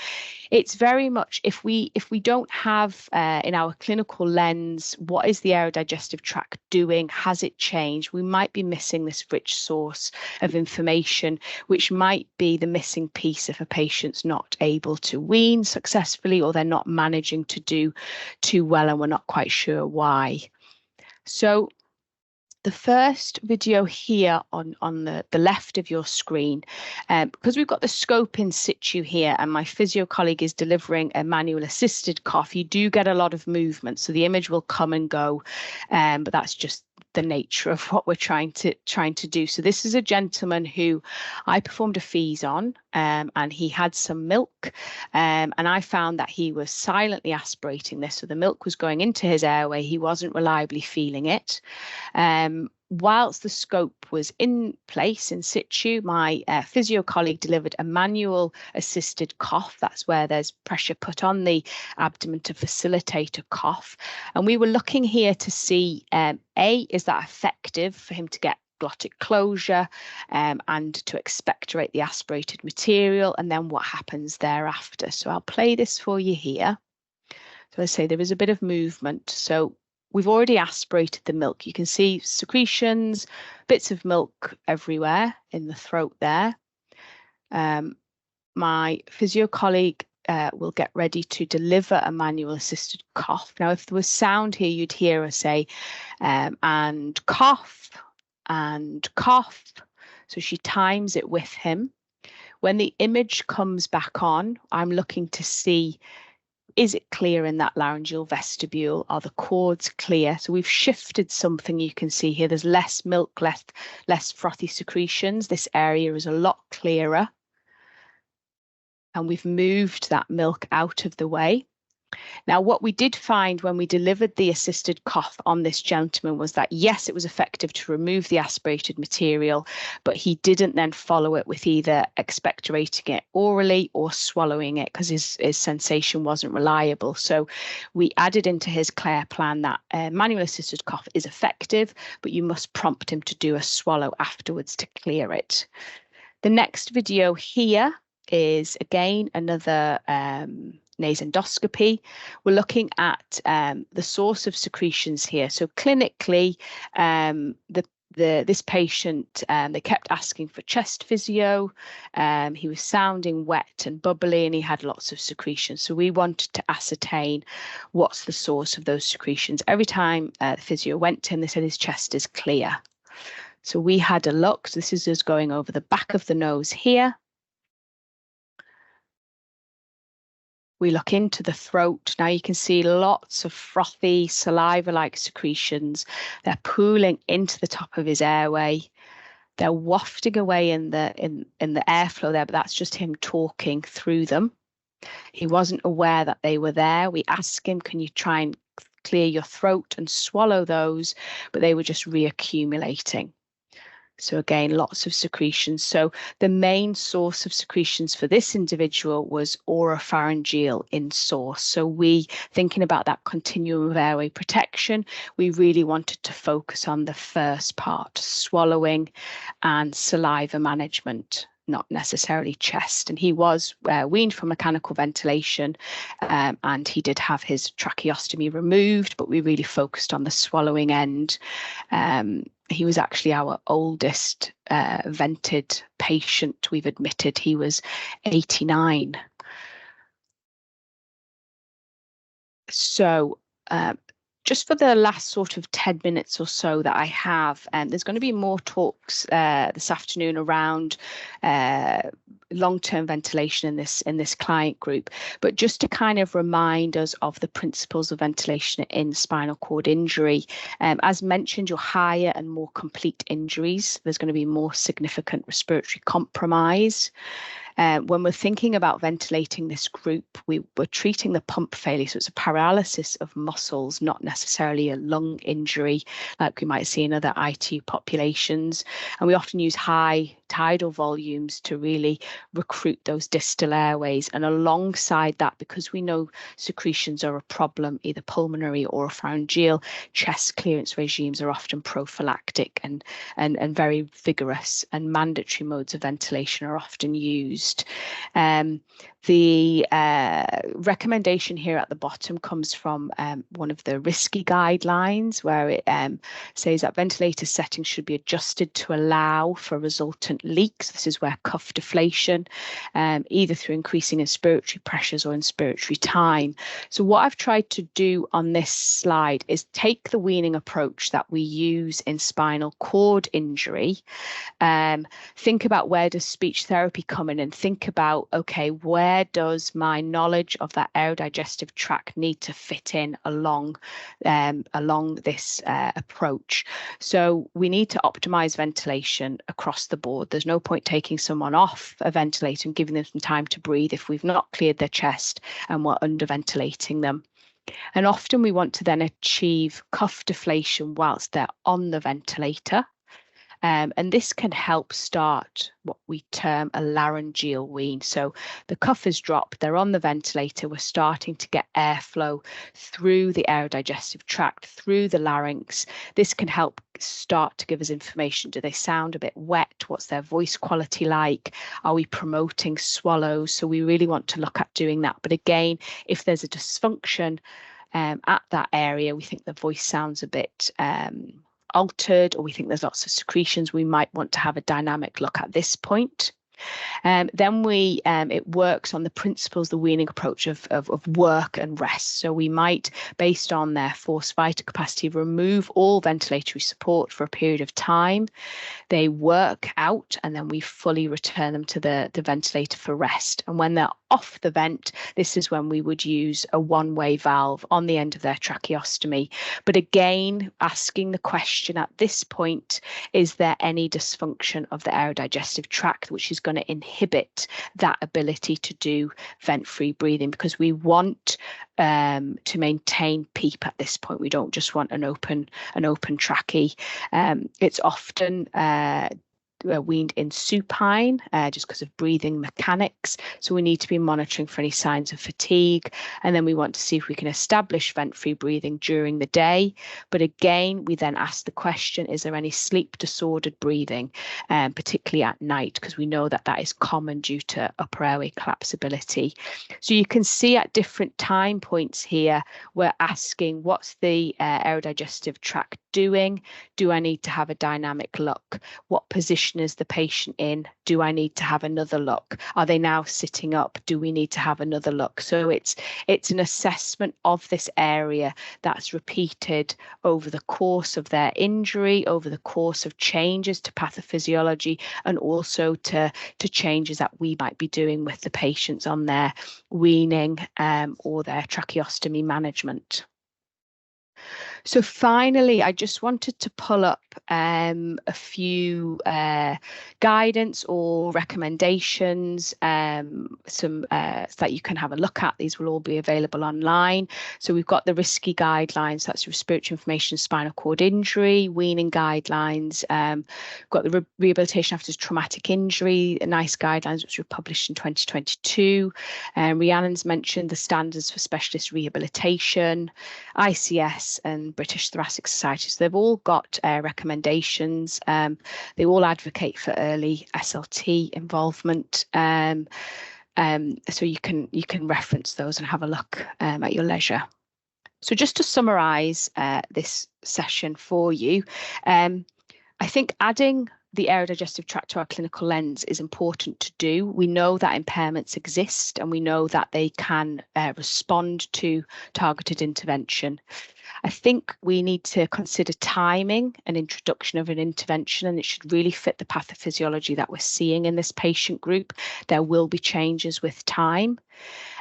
it's very much, if we don't have in our clinical lens, what is the aerodigestive tract doing? Has it changed? We might be missing this rich source of information, which might be the missing piece if a patient's not able to wean successfully, or they're not managing to do too well and we're not quite sure why. So the first video here on the left of your screen, because we've got the scope in situ here and my physio colleague is delivering a manual assisted cough, you do get a lot of movement. So the image will come and go, but that's just the nature of what we're trying to do. So this is a gentleman who I performed a fees on, and he had some milk, and I found that he was silently aspirating this. So the milk was going into his airway. He wasn't reliably feeling it. Whilst the scope was in place in situ, my physio colleague delivered a manual assisted cough. That's where there's pressure put on the abdomen to facilitate a cough. And we were looking here to see, is that effective for him to get glottic closure and to expectorate the aspirated material, and then what happens thereafter. So I'll play this for you here. So I say there is a bit of movement. So we've already aspirated the milk. You can see secretions, bits of milk everywhere in the throat there. My physio colleague will get ready to deliver a manual assisted cough. Now, if there was sound here, you'd hear her say, and cough, and cough. So she times it with him. When the image comes back on, I'm looking to see, is it clear in that laryngeal vestibule? Are the cords clear? So we've shifted something. You can see here there's less milk, less frothy secretions. This area is a lot clearer. And we've moved that milk out of the way. Now, what we did find when we delivered the assisted cough on this gentleman was that, yes, it was effective to remove the aspirated material, but he didn't then follow it with either expectorating it orally or swallowing it because his sensation wasn't reliable. So we added into his care plan that manual assisted cough is effective, but you must prompt him to do a swallow afterwards to clear it. The next video here is again another nasendoscopy. We're looking at the source of secretions here. So clinically, this patient, they kept asking for chest physio. He was sounding wet and bubbly, and he had lots of secretions. So we wanted to ascertain what's the source of those secretions. Every time the physio went to him, they said his chest is clear. So we had a look. So this is us going over the back of the nose here. We look into the throat. Now you can see lots of frothy saliva-like secretions. They're pooling into the top of his airway. They're wafting away in the airflow there, but that's just him talking through them. He wasn't aware that they were there. We asked him, can you try and clear your throat and swallow those? But they were just reaccumulating. So again, lots of secretions. So the main source of secretions for this individual was oropharyngeal in source. So we, thinking about that continuum of airway protection, we really wanted to focus on the first part, swallowing and saliva management, not necessarily chest. And he was weaned from mechanical ventilation, and he did have his tracheostomy removed, but we really focused on the swallowing end. He was actually our oldest vented patient we've admitted. He was 89. So just for the last sort of 10 minutes or so that I have, there's going to be more talks this afternoon around long-term ventilation in this client group. But just to kind of remind us of the principles of ventilation in spinal cord injury, as mentioned, your higher and more complete injuries, there's going to be more significant respiratory compromise. When we're thinking about ventilating this group, we're treating the pump failure. So it's a paralysis of muscles, not necessarily a lung injury like we might see in other ITU populations. And we often use high tidal volumes to really recruit those distal airways. And alongside that, because we know secretions are a problem, either pulmonary or pharyngeal, chest clearance regimes are often prophylactic and very vigorous, and mandatory modes of ventilation are often used. The recommendation here at the bottom comes from one of the risky guidelines, where it says that ventilator settings should be adjusted to allow for resultant leaks. This is where cuff deflation, either through increasing inspiratory pressures or inspiratory time. So what I've tried to do on this slide is take the weaning approach that we use in spinal cord injury, think about where does speech therapy come in, and think about, okay, where does my knowledge of that aerodigestive tract need to fit in along this approach. So we need to optimize ventilation across the board. There's no point taking someone off a ventilator and giving them some time to breathe if we've not cleared their chest and we're underventilating them. And often we want to then achieve cuff deflation whilst they're on the ventilator. And this can help start what we term a laryngeal wean. So the cuff is dropped, they're on the ventilator, we're starting to get airflow through the aerodigestive tract, through the larynx. This can help start to give us information. Do they sound a bit wet? What's their voice quality like? Are we promoting swallows? So we really want to look at doing that. But again, if there's a dysfunction at that area, we think the voice sounds a bit altered, or we think there's lots of secretions, we might want to have a dynamic look at this point. Then it works on the principles, the weaning approach of work and rest. So we might, based on their forced vital capacity, remove all ventilatory support for a period of time. They work out, and then we fully return them to the ventilator for rest. And when they're off the vent, this is when we would use a one-way valve on the end of their tracheostomy. But again, asking the question at this point, is there any dysfunction of the aerodigestive tract which is going to inhibit that ability to do vent-free breathing? Because we want to maintain PEEP at this point. We don't just want an open trachea. It's often weaned in supine just because of breathing mechanics. So we need to be monitoring for any signs of fatigue. And then we want to see if we can establish vent-free breathing during the day. But again, we then ask the question, is there any sleep disordered breathing, particularly at night? Because we know that that is common due to upper airway collapsibility. So you can see at different time points here, we're asking, what's the aerodigestive tract doing? Do I need to have a dynamic look? What position is the patient in? Do I need to have another look? Are they now sitting up? Do we need to have another look? So it's an assessment of this area that's repeated over the course of their injury, over the course of changes to pathophysiology, and also to changes that we might be doing with the patients on their weaning or their tracheostomy management. So finally, I just wanted to pull up a few guidance or recommendations, some that you can have a look at. These will all be available online. So we've got the risky guidelines, that's respiratory information, spinal cord injury, weaning guidelines. We've got the rehabilitation after traumatic injury, NICE guidelines, which were published in 2022. Rhiannon's mentioned the standards for specialist rehabilitation, ICS and British Thoracic Society. So they've all got recommendations. They all advocate for early SLT involvement. So you can reference those and have a look at your leisure. So just to summarise this session for you, I think adding the aerodigestive tract to our clinical lens is important to do. We know that impairments exist and we know that they can respond to targeted intervention. I think we need to consider timing and introduction of an intervention, and it should really fit the pathophysiology that we're seeing in this patient group. There will be changes with time.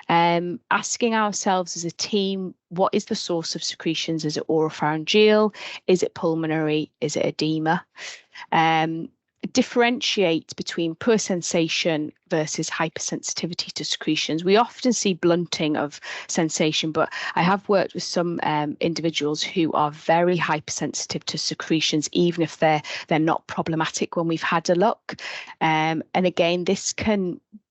Asking ourselves as a team, what is the source of secretions? Is it oropharyngeal? Is it pulmonary? Is it edema? Differentiate between poor sensation versus hypersensitivity to secretions. We often see blunting of sensation, but I have worked with some individuals who are very hypersensitive to secretions, even if they're not problematic when we've had a look. And again,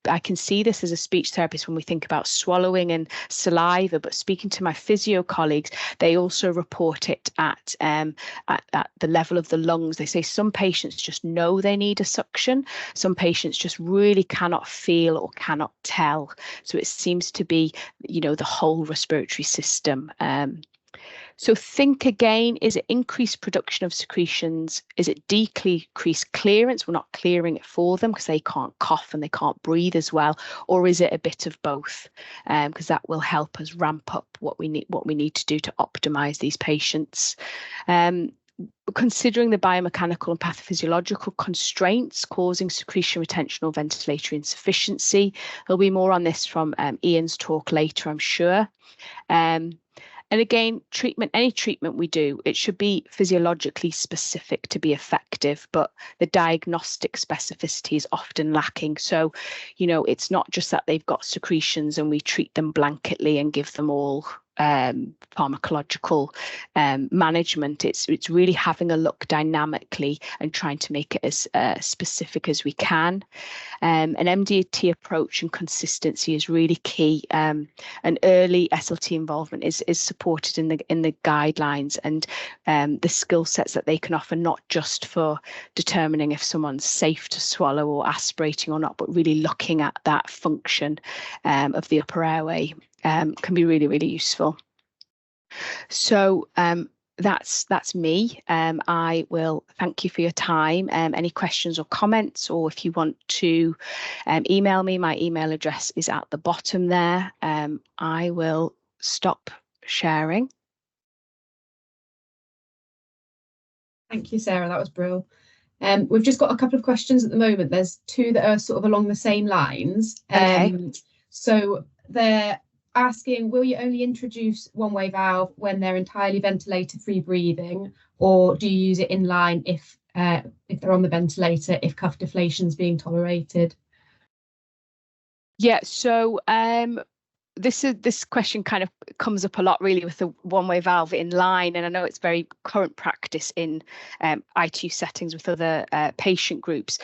I can see this as a speech therapist when we think about swallowing and saliva, but speaking to my physio colleagues, they also report it at the level of the lungs. They say some patients just know they need a suction. Some patients just really cannot feel or cannot tell. So it seems to be, the whole respiratory system. So think again, is it increased production of secretions? Is it decreased clearance? We're not clearing it for them because they can't cough and they can't breathe as well. Or is it a bit of both? Because that will help us ramp up what we need to do to optimize these patients. Considering the biomechanical and pathophysiological constraints causing secretion retention or ventilatory insufficiency. There'll be more on this from Ian's talk later, I'm sure. And again, any treatment we do, it should be physiologically specific to be effective, but the diagnostic specificity is often lacking. So, it's not just that they've got secretions and we treat them blanketly and give them all pharmacological management. It's really having a look dynamically and trying to make it as specific as we can. An MDT approach and consistency is really key. And early SLT involvement is supported in the guidelines and the skill sets that they can offer, not just for determining if someone's safe to swallow or aspirating or not, but really looking at that function of the upper airway. Can be really, really useful. So that's me. I will thank you for your time. Any questions or comments, or if you want to email me, my email address is at the bottom there. I will stop sharing. Thank you, Sarah. That was brilliant. We've just got a couple of questions at the moment. There's two that are sort of along the same lines. Okay. So they're asking, will you only introduce one-way valve when they're entirely ventilator-free breathing, or do you use it in line if they're on the ventilator, if cuff deflation is being tolerated? Yeah, so this question kind of comes up a lot really with the one-way valve in line, and I know it's very current practice in ITU settings with other patient groups.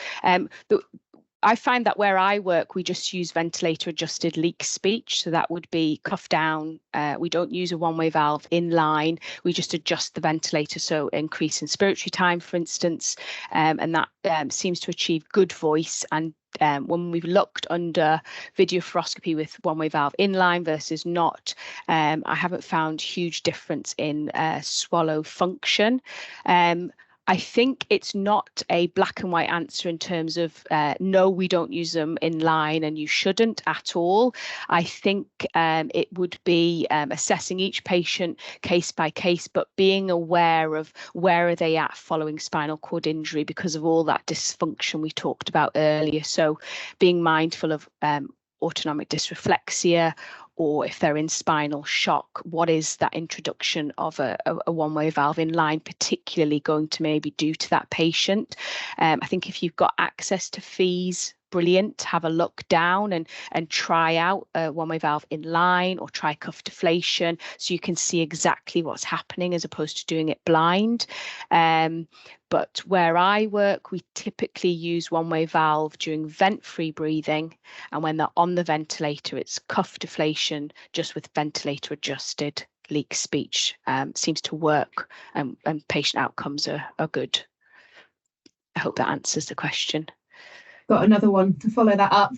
I find that where I work, we just use ventilator adjusted leak speech. So that would be cuff down. We don't use a one-way valve in line. We just adjust the ventilator. So increase inspiratory time, for instance, and that seems to achieve good voice. And when we've looked under video fluoroscopy with one-way valve inline versus not, I haven't found huge difference in swallow function. I think it's not a black and white answer in terms of no, we don't use them in line and you shouldn't at all. I think it would be assessing each patient case by case, but being aware of where are they at following spinal cord injury because of all that dysfunction we talked about earlier. So being mindful of autonomic dysreflexia, or if they're in spinal shock, what is that introduction of a one-way valve in line particularly going to maybe do to that patient? I think if you've got access to fees, brilliant, have a look down and try out a one-way valve in line or try cuff deflation so you can see exactly what's happening as opposed to doing it blind. But where I work, we typically use one-way valve during vent-free breathing, and when they're on the ventilator, it's cuff deflation just with ventilator adjusted leak speech. Seems to work, and patient outcomes are good. I hope that answers the question. Got another one to follow that up.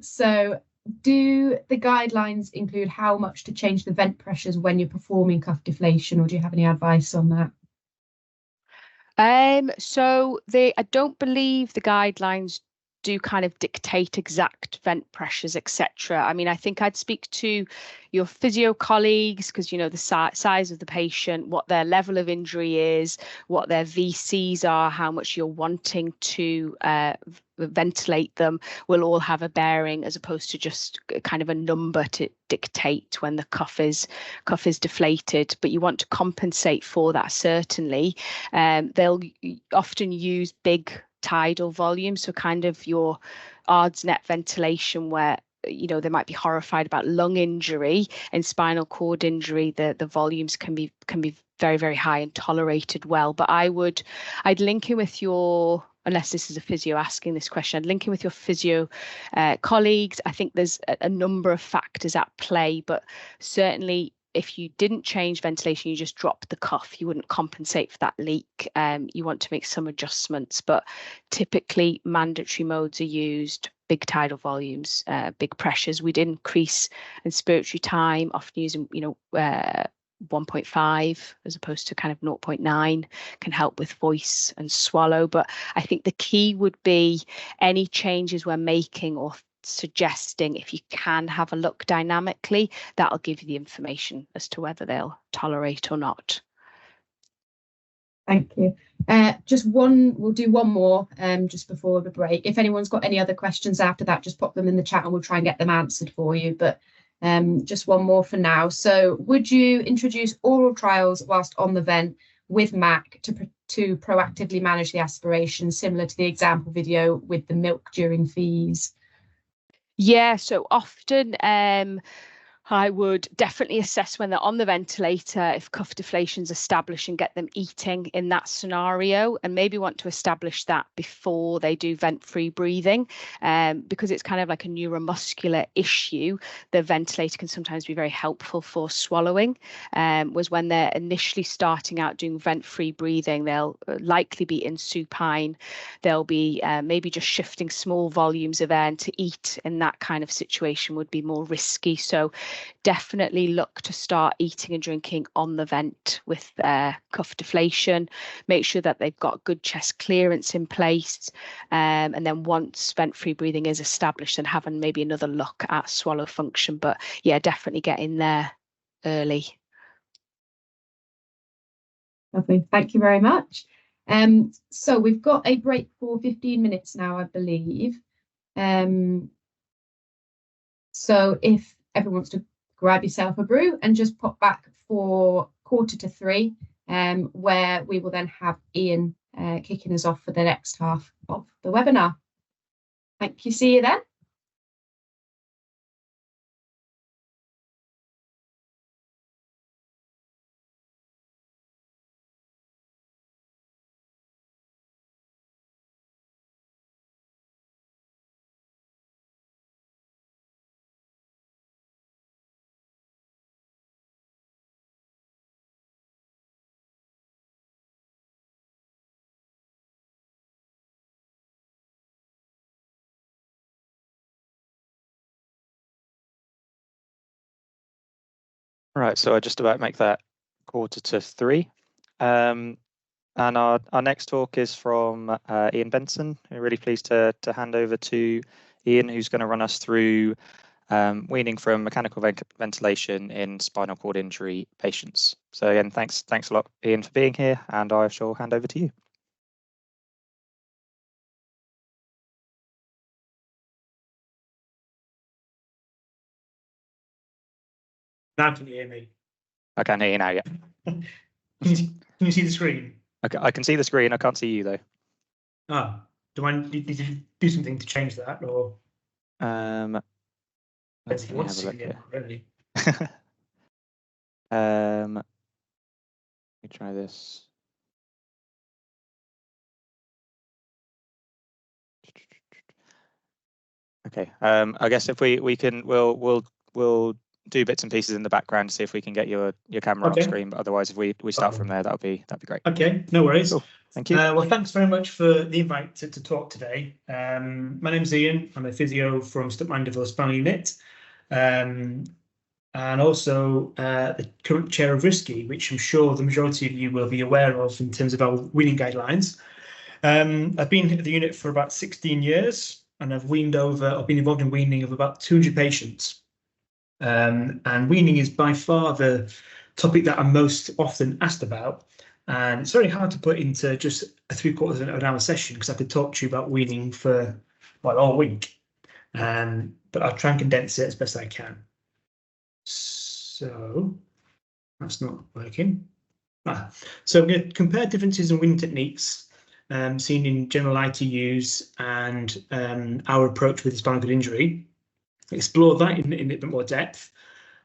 So do the guidelines include how much to change the vent pressures when you're performing cuff deflation, or do you have any advice on that? So I don't believe the guidelines do kind of dictate exact vent pressures, etc. I mean, I think I'd speak to your physio colleagues because you know the size of the patient, what their level of injury is, what their VCs are, how much you're wanting to ventilate them will all have a bearing, as opposed to just kind of a number to dictate when the cuff is deflated. But you want to compensate for that, certainly. They'll often use big tidal volume, so kind of your odds net ventilation, where you know they might be horrified about lung injury and spinal cord injury. The volumes can be very, very high and tolerated well. But I'd link in with your, unless this is a physio asking this question, I'd link in with your physio colleagues. I think there's a number of factors at play, but certainly if you didn't change ventilation, you just dropped the cuff, you wouldn't compensate for that leak. You want to make some adjustments, but typically mandatory modes are used, big tidal volumes, big pressures. We'd increase inspiratory time, often using, 1.5 as opposed to kind of 0.9 can help with voice and swallow. But I think the key would be any changes we're making or suggesting, if you can have a look dynamically, that'll give you the information as to whether they'll tolerate or not. Thank you. We'll do one more just before the break. If anyone's got any other questions after that, just pop them in the chat and we'll try and get them answered for you. But just one more for now. So would you introduce oral trials whilst on the vent with MAC to proactively manage the aspiration, similar to the example video with the milk during fees? Yeah, so often I would definitely assess when they're on the ventilator if cuff deflation is established and get them eating in that scenario, and maybe want to establish that before they do vent-free breathing, because it's kind of like a neuromuscular issue. The ventilator can sometimes be very helpful for swallowing. Was when they're initially starting out doing vent-free breathing, they'll likely be in supine. They'll be maybe just shifting small volumes of air, and to eat in that kind of situation would be more risky. So definitely look to start eating and drinking on the vent with cuff deflation. Make sure that they've got good chest clearance in place, and then once vent-free breathing is established, then having maybe another look at swallow function. But yeah, definitely get in there early. Lovely, thank you very much. So we've got a break for 15 minutes now, I believe. So if everyone wants to grab yourself a brew and just pop back for 2:45, where we will then have Ian kicking us off for the next half of the webinar. Thank you, see you then. Right, so I just about make that 2:45. And our next talk is from Ian Benson. We're really pleased to hand over to Ian, who's going to run us through weaning from mechanical ventilation in spinal cord injury patients. So again, thanks a lot, Ian, for being here, and I shall hand over to you. Now can you hear me? I can hear you now, yeah. Can you see the screen? Okay, I can see the screen. I can't see you though. Ah, do I need to do something to change that, or? Let's If you want have to a see look me, here. really. Let me try this. Okay. I guess if we'll do bits and pieces in the background to see if we can get your camera on screen. But otherwise, if we start from there, that'd be great. Okay, no worries. Cool. Thank you. Well, thanks very much for the invite to talk today. My name's Ian. I'm a physio from Stoke Mandeville Spinal Unit. and also the current chair of RISCI, which I'm sure the majority of you will be aware of in terms of our weaning guidelines. I've been at the unit for about 16 years, and I've been involved in weaning of about 200 patients. And weaning is by far the topic that I'm most often asked about. And it's very hard to put into just a 3/4 of an hour session, because I could talk to you about weaning for, well, all week. But I'll try and condense it as best I can. So that's not working. So I'm going to compare differences in weaning techniques seen in general ITUs and our approach with spinal cord injury, explore that in a bit more depth,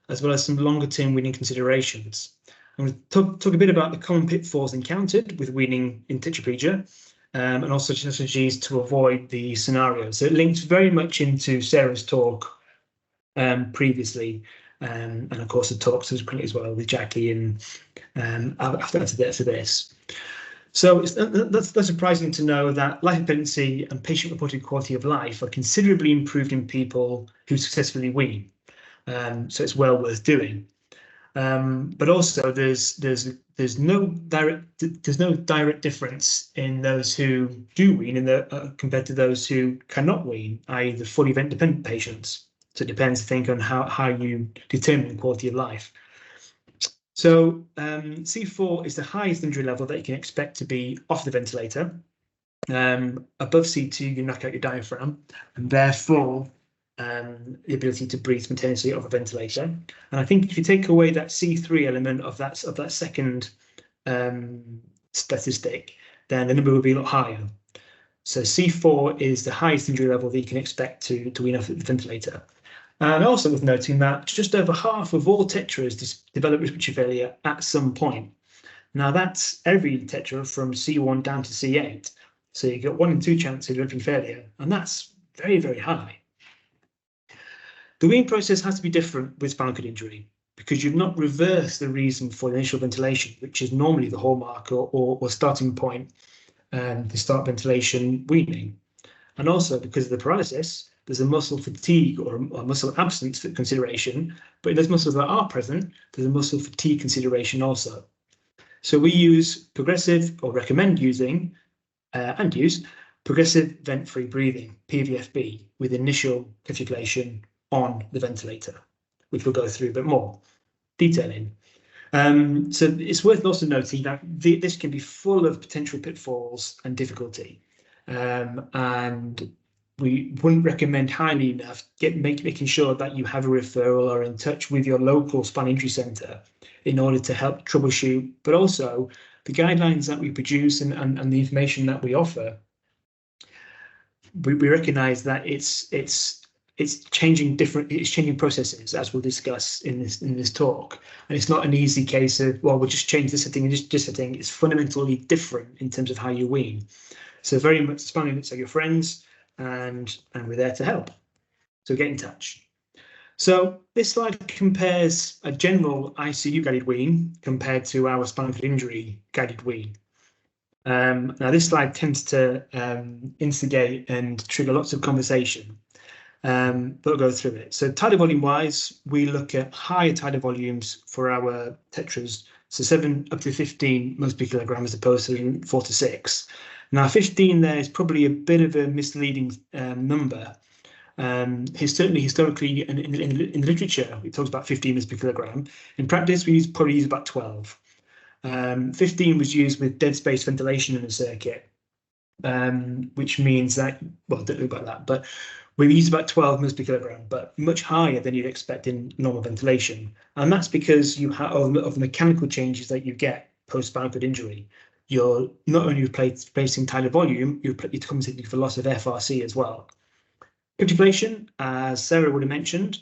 as well as some longer term weaning considerations. I'm going to talk a bit about the common pitfalls encountered with weaning in tetraplegia, and also strategies to avoid the scenarios. So it links very much into Sarah's talk previously, and of course the talk subsequently as well with Jackie and after this. So that's surprising to know that life expectancy and patient-reported quality of life are considerably improved in people who successfully wean. So it's well worth doing. But also there's no direct difference in those who do wean compared to those who cannot wean, i.e. the full event dependent patients. So it depends, I think, on how you determine quality of life. So C4 is the highest injury level that you can expect to be off the ventilator. Above C2, you knock out your diaphragm, and therefore the ability to breathe spontaneously off a ventilator. And I think if you take away that C3 element of that second statistic, then the number will be a lot higher. So C4 is the highest injury level that you can expect to wean off the ventilator. And also worth noting that just over half of all tetras develop respiratory failure at some point. Now that's every tetra from C1 down to C8. So you get 1 in 2 chance of developing failure, and that's very, very high. The weaning process has to be different with spinal cord injury because you've not reversed the reason for the initial ventilation, which is normally the hallmark or starting point to start ventilation weaning. And also because of the paralysis, there's a muscle fatigue or a muscle absence for consideration, but in those muscles that are present, there's a muscle fatigue consideration also. So we use progressive, or recommend using and use progressive vent-free breathing, PVFB, with initial capitulation on the ventilator, which we'll go through a bit more detail in. So it's worth also noting that this can be full of potential pitfalls and difficulty, and we wouldn't recommend highly enough making sure that you have a referral or in touch with your local spinal injury centre in order to help troubleshoot, but also the guidelines that we produce and the information that we offer. We recognise that it's changing processes, as we'll discuss in this talk, and it's not an easy case of, well, we'll just change this setting and this setting. It's fundamentally different in terms of how you wean. So very much spinal units are your friends, and we're there to help. So get in touch. So this slide compares a general ICU guided wean compared to our spinal cord injury guided wean. Now this slide tends to instigate and trigger lots of conversation. But we'll go through it. So tidal volume wise, we look at higher tidal volumes for our tetras, so 7 up to 15 moles per kilogram as opposed to 4 to 6. Now 15 there is probably a bit of a misleading number. Historically in the literature, it talks about 15 moles per kilogram. In practice, we probably use about 12. 15 was used with dead space ventilation in a circuit, which means that, well, don't know about that, but we use about 12 mils per kilogram, but much higher than you'd expect in normal ventilation. And that's because you have of the mechanical changes that you get post-spinal cord injury. You're not only replacing tidal volume, you're compensating for loss of FRC as well. Capitulation, as Sarah would have mentioned,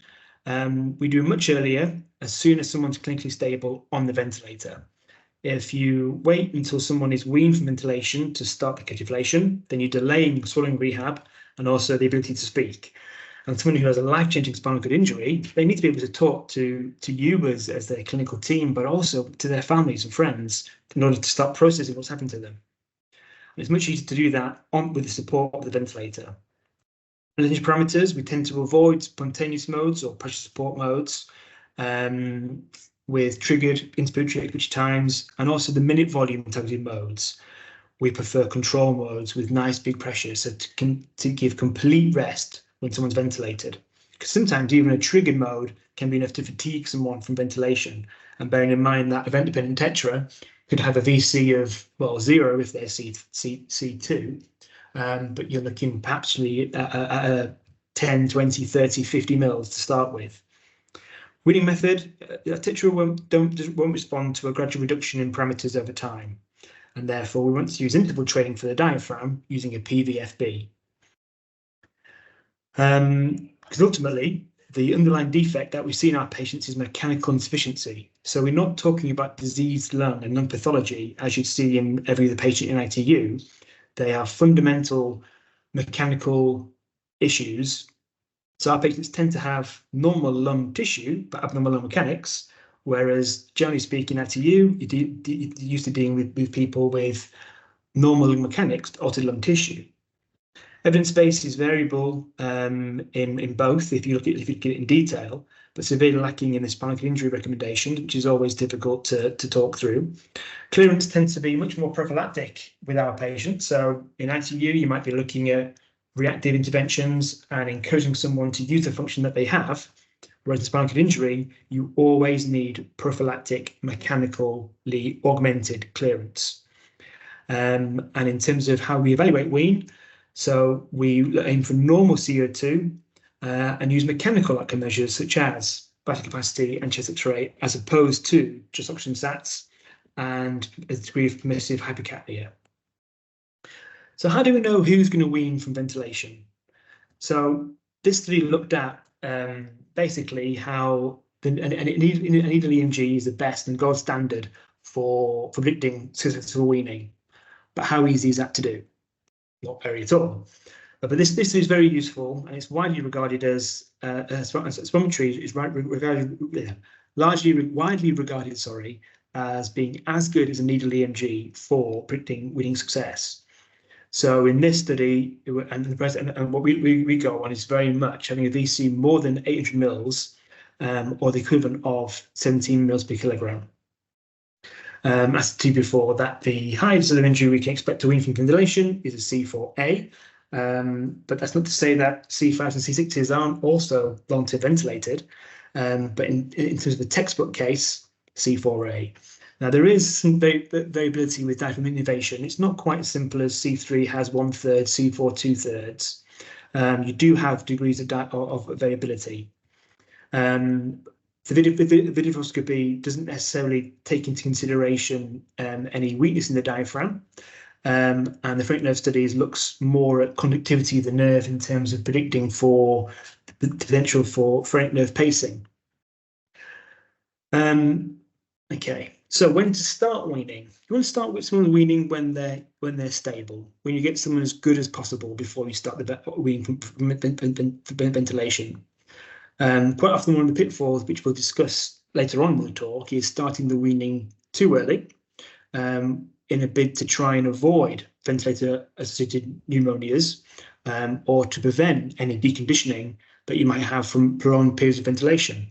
we do much earlier, as soon as someone's clinically stable on the ventilator. If you wait until someone is weaned from ventilation to start the capitulation, then you're delaying swallowing rehab and also the ability to speak. And someone who has a life-changing spinal cord injury, they need to be able to talk to you as their clinical team, but also to their families and friends in order to start processing what's happened to them. And it's much easier to do that with the support of the ventilator. Lineage parameters, we tend to avoid spontaneous modes or pressure support modes. with triggered inspiratory expiratory times, and also the minute volume targeted modes. We prefer control modes with nice big pressure, so to give complete rest when someone's ventilated. Because sometimes even a triggered mode can be enough to fatigue someone from ventilation. And bearing in mind that event-dependent tetra could have a VC of, well, 0 if they're C2, but you're looking perhaps at 10, 20, 30, 50 mils to start with. Weaning method, tetra won't respond to a gradual reduction in parameters over time. And therefore, we want to use interval training for the diaphragm using a PVFB. Because ultimately, the underlying defect that we see in our patients is mechanical insufficiency. So we're not talking about diseased lung and lung pathology, as you'd see in every other patient in ITU. They are fundamental mechanical issues. So our patients tend to have normal lung tissue, but abnormal lung mechanics, whereas generally speaking, ITU, you're used to dealing with people with normal lung mechanics, but altered lung tissue. Evidence base is variable in both, if you look at it in detail, but severely lacking in the spinal cord injury recommendation, which is always difficult to talk through. Clearance tends to be much more prophylactic with our patients. So in ITU, you might be looking at reactive interventions and encouraging someone to use the function that they have, whereas in spinal cord injury, you always need prophylactic, mechanically augmented clearance. And in terms of how we evaluate wean, so we aim for normal CO2 and use mechanical outcome measures such as vital capacity and chest X-ray, as opposed to just oxygen sats and a degree of permissive hypercapnia. So how do we know who's going to wean from ventilation? So this study looked at basically how an needle EMG is the best and gold standard for predicting successful weaning. But how easy is that to do? Not very at all. But this is very useful, and it's widely regarded as spirometry is widely regarded, as being as good as a needle EMG for predicting weaning success. So in this study, and what we go on is very much having a VC more than 800 mils, or the equivalent of 17 mils per kilogram. As I said before, that the highest of injury we can expect to wean from ventilation is a C4A, but that's not to say that C5s and C6s aren't also long-term ventilated, but in terms of the textbook case, C4A. Now, there is some variability with diaphragm innovation. It's not quite as simple as C3 has 1/3, C4 2/3. You do have degrees of variability. The videoscopy doesn't necessarily take into consideration any weakness in the diaphragm, and the pharyngeal nerve studies looks more at conductivity of the nerve in terms of predicting for the potential for pharyngeal nerve pacing. Okay, so when to start weaning? You want to start with someone weaning when they're stable, when you get someone as good as possible before you start the weaning from ventilation. Quite often one of the pitfalls, which we'll discuss later on in the talk, is starting the weaning too early in a bid to try and avoid ventilator-associated pneumonias or to prevent any deconditioning that you might have from prolonged periods of ventilation.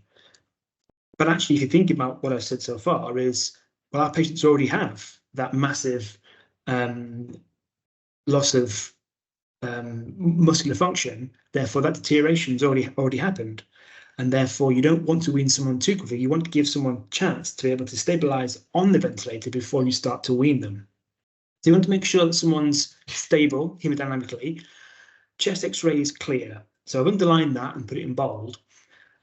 But actually, if you think about what I've said so far, is, well, our patients already have that massive loss of muscular function. Therefore, that deterioration has already happened. And therefore, you don't want to wean someone too quickly. You want to give someone a chance to be able to stabilize on the ventilator before you start to wean them. So you want to make sure that someone's stable hemodynamically. Chest X-ray is clear. So I've underlined that and put it in bold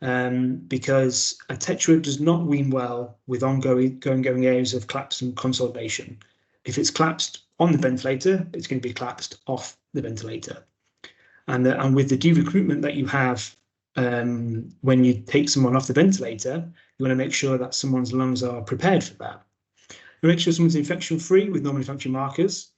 because a tetra does not wean well with ongoing areas of collapse and consolidation. If it's collapsed on the ventilator, it's going to be collapsed off the ventilator. And with the de-recruitment that you have when you take someone off the ventilator, you want to make sure that someone's lungs are prepared for that. You make sure someone's infection-free with normal infection markers,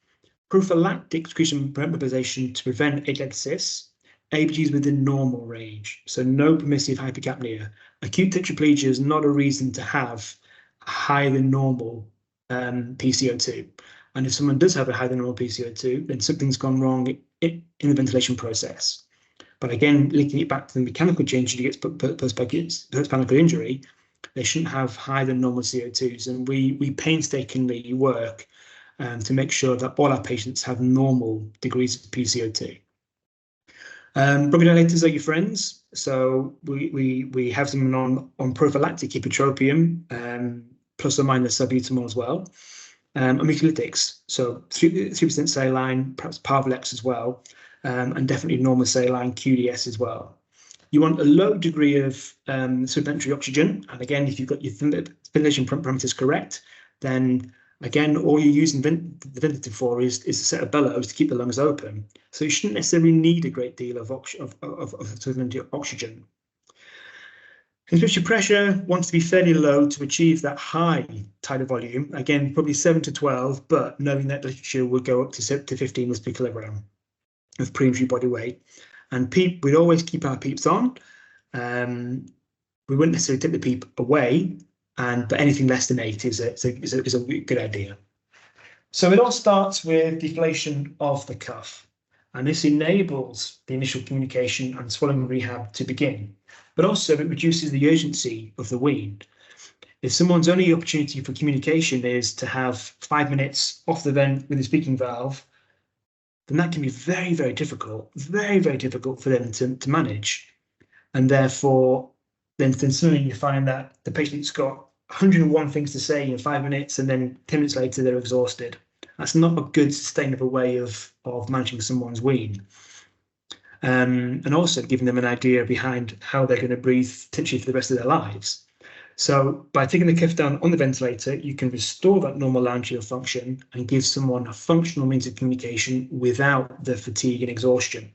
prophylactic secretion mobilization to prevent atelectasis, ABGs within normal range, so no permissive hypercapnia. Acute tetraplegia is not a reason to have higher than normal PCO2. And if someone does have a higher than normal PCO2, then something's gone wrong in the ventilation process. But again, linking it back to the mechanical change you get post-spinal injury, they shouldn't have higher than normal CO2s. And we painstakingly work to make sure that all our patients have normal degrees of PCO2. Bronchodilators are your friends. So we have them on prophylactic ipratropium, plus or minus salbutamol as well. And mucolytics, so 3% saline, perhaps Parvlex as well, and definitely normal saline QDS as well. You want a low degree of supplementary oxygen, and again, if you've got your ventilation parameters correct, then again, all you're using the ventilator for is a set of bellows to keep the lungs open. So you shouldn't necessarily need a great deal of supplementary oxygen. Inspiratory pressure wants to be fairly low to achieve that high tidal volume. Again, probably 7 to 12, but knowing that literature would go up to 15 mils per kilogram of pre-injury body weight. And PEEP, we'd always keep our PEEPs on. We wouldn't necessarily take the PEEP away, but anything less than 8 is a good idea. So it all starts with deflation of the cuff, and this enables the initial communication and swallowing rehab to begin. But also it reduces the urgency of the wean. If someone's only opportunity for communication is to have 5 minutes off the vent with a speaking valve, then that can be very, very difficult for them to manage. And therefore, then suddenly you find that the patient's got 101 things to say in 5 minutes, and then 10 minutes later they're exhausted. That's not a good, sustainable way of managing someone's wean. And also giving them an idea behind how they're going to breathe potentially for the rest of their lives. So by taking the cuff down on the ventilator, you can restore that normal laryngeal function and give someone a functional means of communication without the fatigue and exhaustion.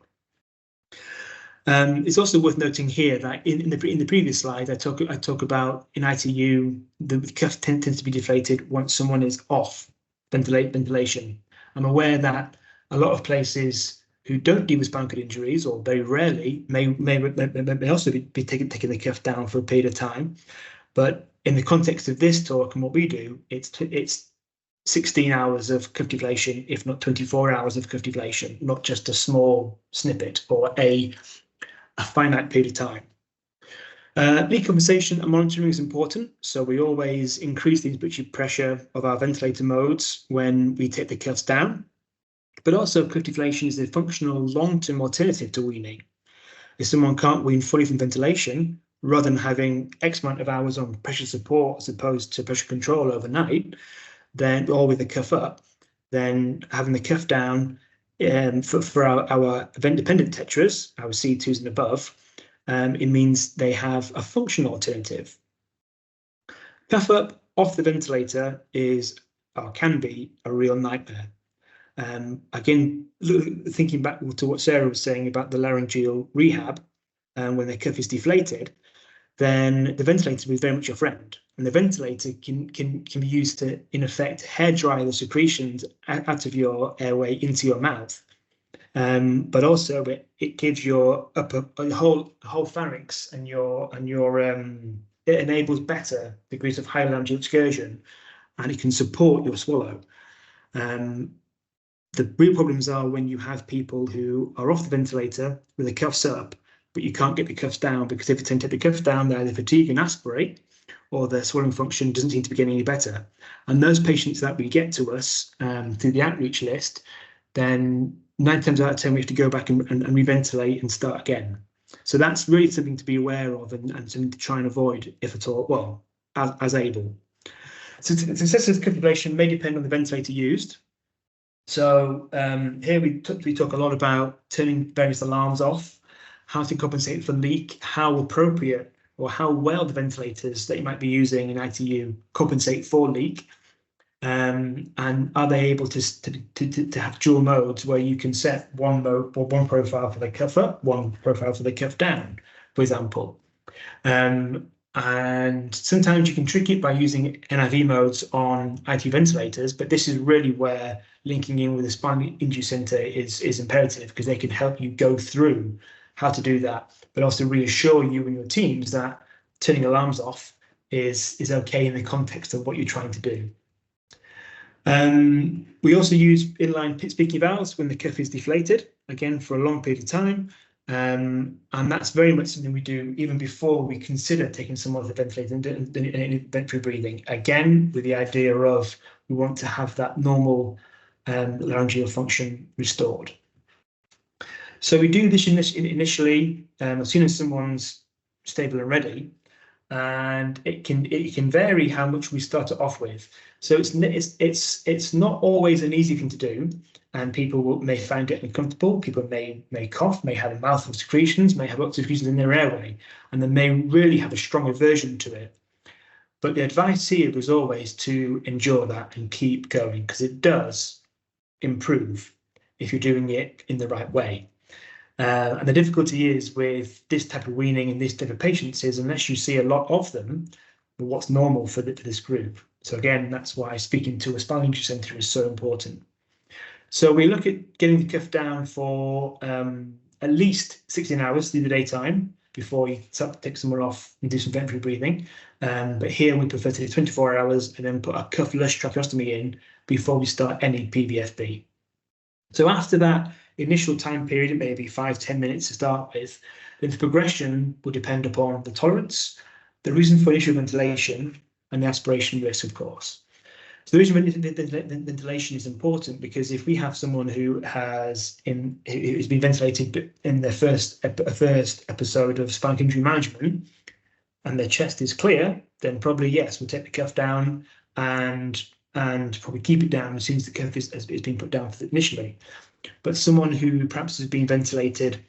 It's also worth noting here that in the previous slide, I talk about in ITU, the cuff tends to be deflated once someone is off ventilation. I'm aware that a lot of places who don't deal with spinal cord injuries, or very rarely, may also be taking the cuff down for a period of time. But in the context of this talk and what we do, it's 16 hours of cuff deflation, if not 24 hours of cuff deflation, not just a small snippet or a finite period of time. Leak compensation and monitoring is important. So we always increase the inspiratory pressure of our ventilator modes when we take the cuffs down. But also cuff deflation is a functional long-term alternative to weaning. If someone can't wean fully from ventilation, rather than having X amount of hours on pressure support as opposed to pressure control overnight, then, or with the cuff up, then having the cuff down for our event-dependent tetras, our C2s and above, it means they have a functional alternative. Cuff up off the ventilator is, or can be, a real nightmare. Again, thinking back to what Sarah was saying about the laryngeal rehab, when the cuff is deflated, then the ventilator will be very much your friend. And the ventilator can be used to, in effect, hair dry the secretions out of your airway into your mouth. But also it gives your whole pharynx and it enables better degrees of high laryngeal excursion, and it can support your swallow. The real problems are when you have people who are off the ventilator with the cuffs up, but you can't get the cuffs down, because if you take the cuffs down, they either fatigue and aspirate, or their swallowing function doesn't seem to be getting any better. And those patients that we get to us through the outreach list, then 9 times out of 10 we have to go back and reventilate and start again. So that's really something to be aware of and something to try and avoid, if at all, well, as able. So success of cuff deflation may depend on the ventilator used. So here we talk a lot about turning various alarms off, how to compensate for leak, how appropriate or how well the ventilators that you might be using in ITU compensate for leak, and are they able to have dual modes where you can set one mode or one profile for the cuff up, one profile for the cuff down, for example. And sometimes you can trick it by using NIV modes on ITU ventilators, but this is really where linking in with the Spinal Injury Centre is imperative, because they can help you go through how to do that, but also reassure you and your teams that turning alarms off is okay in the context of what you're trying to do. We also use inline speaking valves when the cuff is deflated, again for a long period of time. And that's very much something we do even before we consider taking someone off the ventilator and ventral breathing. Again, with the idea of we want to have that normal laryngeal function restored. So we do this initially as soon as someone's stable and ready, and it can vary how much we start it off with. So it's not always an easy thing to do, and people may find it uncomfortable. People may cough, may have a mouthful of secretions, may have lots of secretions in their airway, and they may really have a strong aversion to it. But the advice here is always to endure that and keep going, because it does improve if you're doing it in the right way. And the difficulty is with this type of weaning and this type of patients is unless you see a lot of them, what's normal for this group. So again, that's why speaking to a spinal injury centre is so important. So we look at getting the cuff down for at least 16 hours through the daytime before you start to take someone off and do some ventral breathing. But here we prefer to do 24 hours and then put a cuffless tracheostomy in before we start any PVFB. So after that initial time period, it may be 5-10 minutes to start with, then the progression will depend upon the tolerance, the reason for initial ventilation, and the aspiration risk, of course. So the reason for ventilation is important because if we have someone who's been ventilated in their first episode of spinal injury management and their chest is clear, then probably yes, we'll take the cuff down and probably keep it down as soon as the cuff is being put down initially. But someone who perhaps has been ventilated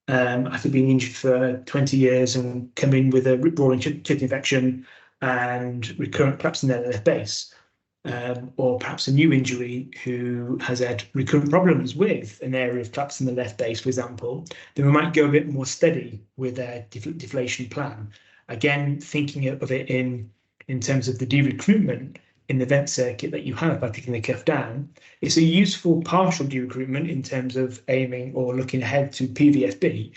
after being injured for 20 years and come in with a rip-roaring chest infection and recurrent collapse in their left base, or perhaps a new injury who has had recurrent problems with an area of collapse in the left base, for example, then we might go a bit more steady with their deflation plan. Again, thinking of it in terms of the de-recruitment in the vent circuit that you have by taking the cuff down, it's a useful partial de-recruitment in terms of aiming or looking ahead to PVFB.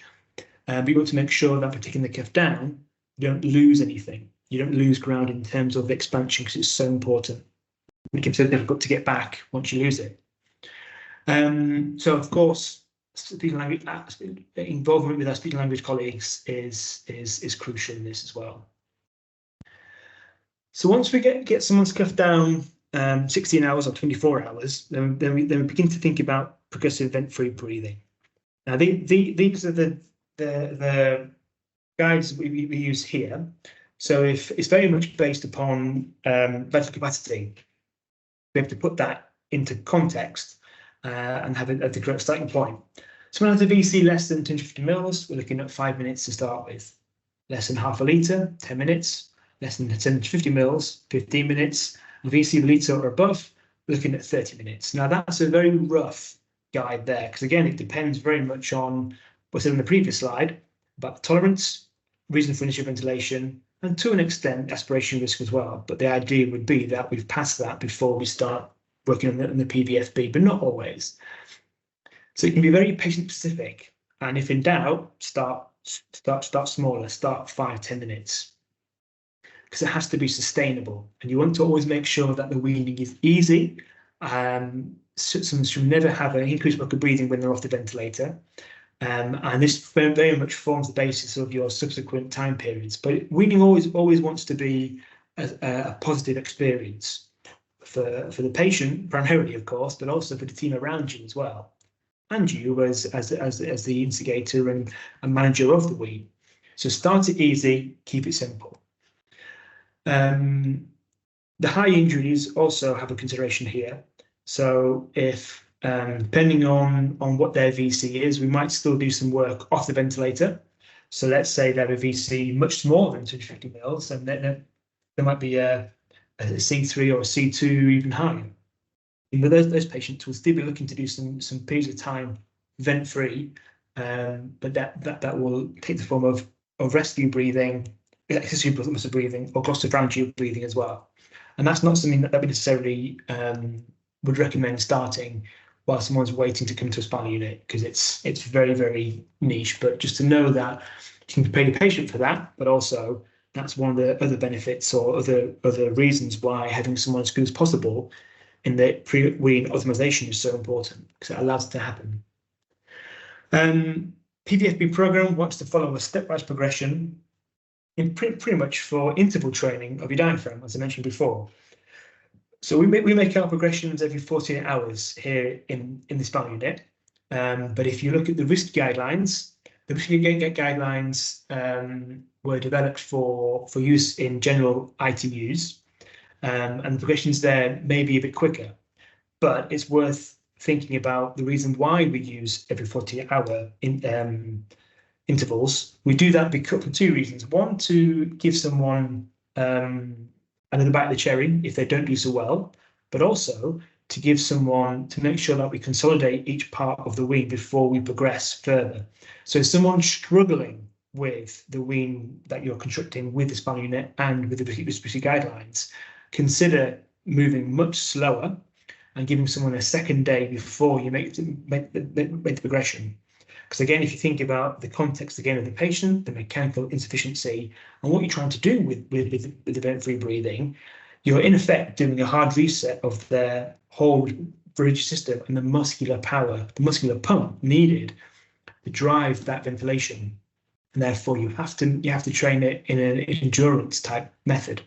But you want to make sure that by taking the cuff down, you don't lose anything. You don't lose ground in terms of expansion because it's so important. It becomes so difficult to get back once you lose it. So of course, speech language involvement with our speech and language colleagues is crucial in this as well. So once we get someone's cuff down 16 hours or 24 hours, then we begin to think about progressive vent-free breathing. Now these are the guides we use here. So if it's very much based upon vital capacity, we have to put that into context and have it at the correct starting point. So when I have a VC less than 250 mils, we're looking at 5 minutes to start with. Less than half a litre, 10 minutes. Less than 250 mils, 15 minutes. VC of a litre or above, we're looking at 30 minutes. Now that's a very rough guide there, because again, it depends very much on what's in the previous slide about tolerance, reason for initial ventilation, and to an extent, aspiration risk as well. But the idea would be that we've passed that before we start working on the PVFB, but not always. So it can be very patient specific. And if in doubt, start smaller, start 5-10 minutes. Because it has to be sustainable, and you want to always make sure that the weaning is easy. Someone should never have an increased block of breathing when they're off the ventilator, and this very much forms the basis of your subsequent time periods. But weaning always wants to be a positive experience for the patient primarily, of course, but also for the team around you as well, and you as the instigator and manager of the wean. So start it easy, keep it simple. The high injuries also have a consideration here. So if depending on what their VC is, we might still do some work off the ventilator. So let's say they have a VC much smaller than 250 mils, and then there might be a C3 or a C2 even higher. But those patients will still be looking to do some periods of time vent free, but that will take the form of rescue breathing, excessive muscle breathing, or glossophryngeo breathing as well. And that's not something that we necessarily would recommend starting while someone's waiting to come to a spinal unit, because it's very, very niche. But just to know that you can prepare the patient for that, but also that's one of the other benefits or other reasons why having someone as good as possible in the pre-wean optimization is so important, because it allows it to happen. PVFB program wants to follow a stepwise progression in pretty much for interval training of your diaphragm, as I mentioned before. So we make our progressions every 48 hours here in the spinal unit. But if you look at the risk guidelines, the risk guidelines were developed for use in general ITUs, and the progressions there may be a bit quicker. But it's worth thinking about the reason why we use every 48-hour intervals. We do that because for two reasons. One, to give someone another bite of the cherry if they don't do so well, but also to give someone, to make sure that we consolidate each part of the wean before we progress further. So if someone's struggling with the wean that you're constructing with the spinal unit and with the respiratory guidelines, consider moving much slower and giving someone a second day before you make the progression. Because again, if you think about the context again of the patient, the mechanical insufficiency, and what you're trying to do with the vent-free breathing, you're in effect doing a hard reset of their whole bridge system and the muscular power, the muscular pump needed to drive that ventilation. And therefore, you have to train it in an endurance type method.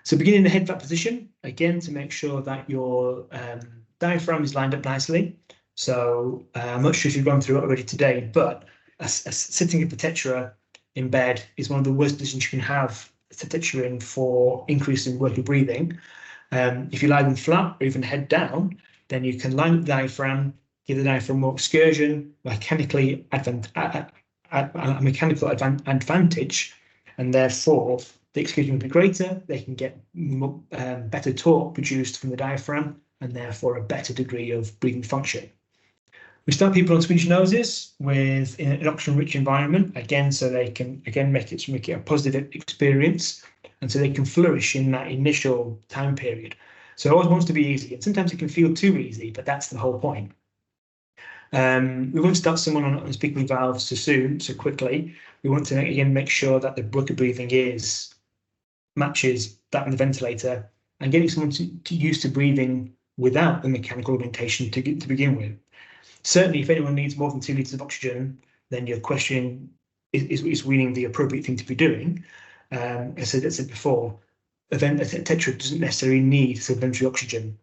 So begin in the head flat position, again, to make sure that your diaphragm is lined up nicely. So I'm not sure if you've gone through it already today, but sitting in tetra in bed is one of the worst positions you can have tetra in for increasing working breathing. If you lie them flat or even head down, then you can line up the diaphragm, give the diaphragm more excursion, mechanical advantage, and therefore the excursion will be greater. They can get better torque produced from the diaphragm, and therefore a better degree of breathing function. We start people on squeegee noses with an oxygen-rich environment, again, so they can make it a positive experience, and so they can flourish in that initial time period. So it always wants to be easy, and sometimes it can feel too easy, but that's the whole point. We won't start someone on speaking valves so quickly. We want to again make sure that the bucket breathing matches that on the ventilator, and getting someone to used to breathing without the mechanical augmentation to begin with. Certainly, if anyone needs more than 2 litres of oxygen, then your question is weaning the appropriate thing to be doing. As I said before, a tetra doesn't necessarily need supplementary oxygen.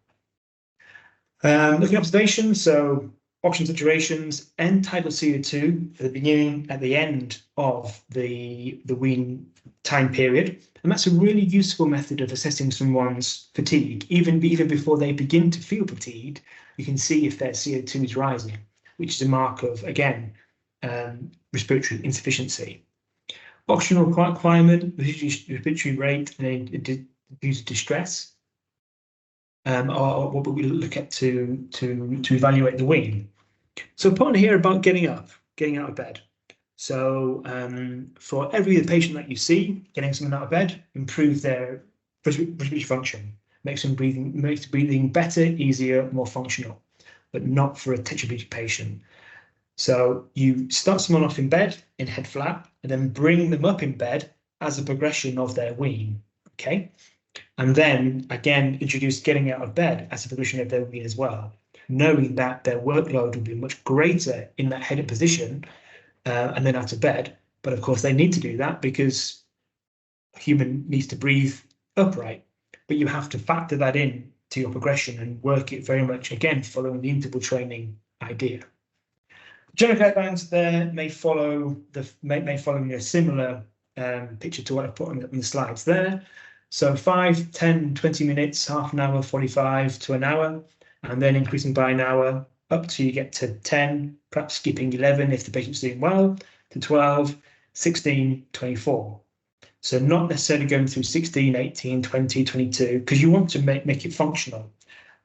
Looking at observations, so oxygen saturations, end tidal CO2 at the beginning, at the end of the wean time period, and that's a really useful method of assessing someone's fatigue. Even before they begin to feel fatigued, you can see if their CO2 is rising, which is a mark of, again, respiratory insufficiency. Oxygen requirement, respiratory rate, and diffuse distress are what we look at to evaluate the wean. So a point here about getting out of bed. So for every patient that you see, getting someone out of bed, improve their respiratory function, makes breathing better, easier, more functional, but not for a tetraplegic patient. So you start someone off in bed in head flat, and then bring them up in bed as a progression of their wean. Okay, and then again introduce getting out of bed as a progression of their wean as well, knowing that their workload will be much greater in that headed position and then out of bed. But of course, they need to do that because a human needs to breathe upright. But you have to factor that in to your progression and work it very much, again, following the interval training idea. General guidelines there may follow a similar picture to what I put on the slides there. So 5, 10, 20 minutes, half an hour, 45 to an hour, and then increasing by an hour up to you get to 10, perhaps skipping 11 if the patient's doing well, to 12, 16, 24. So not necessarily going through 16, 18, 20, 22, because you want to make it functional,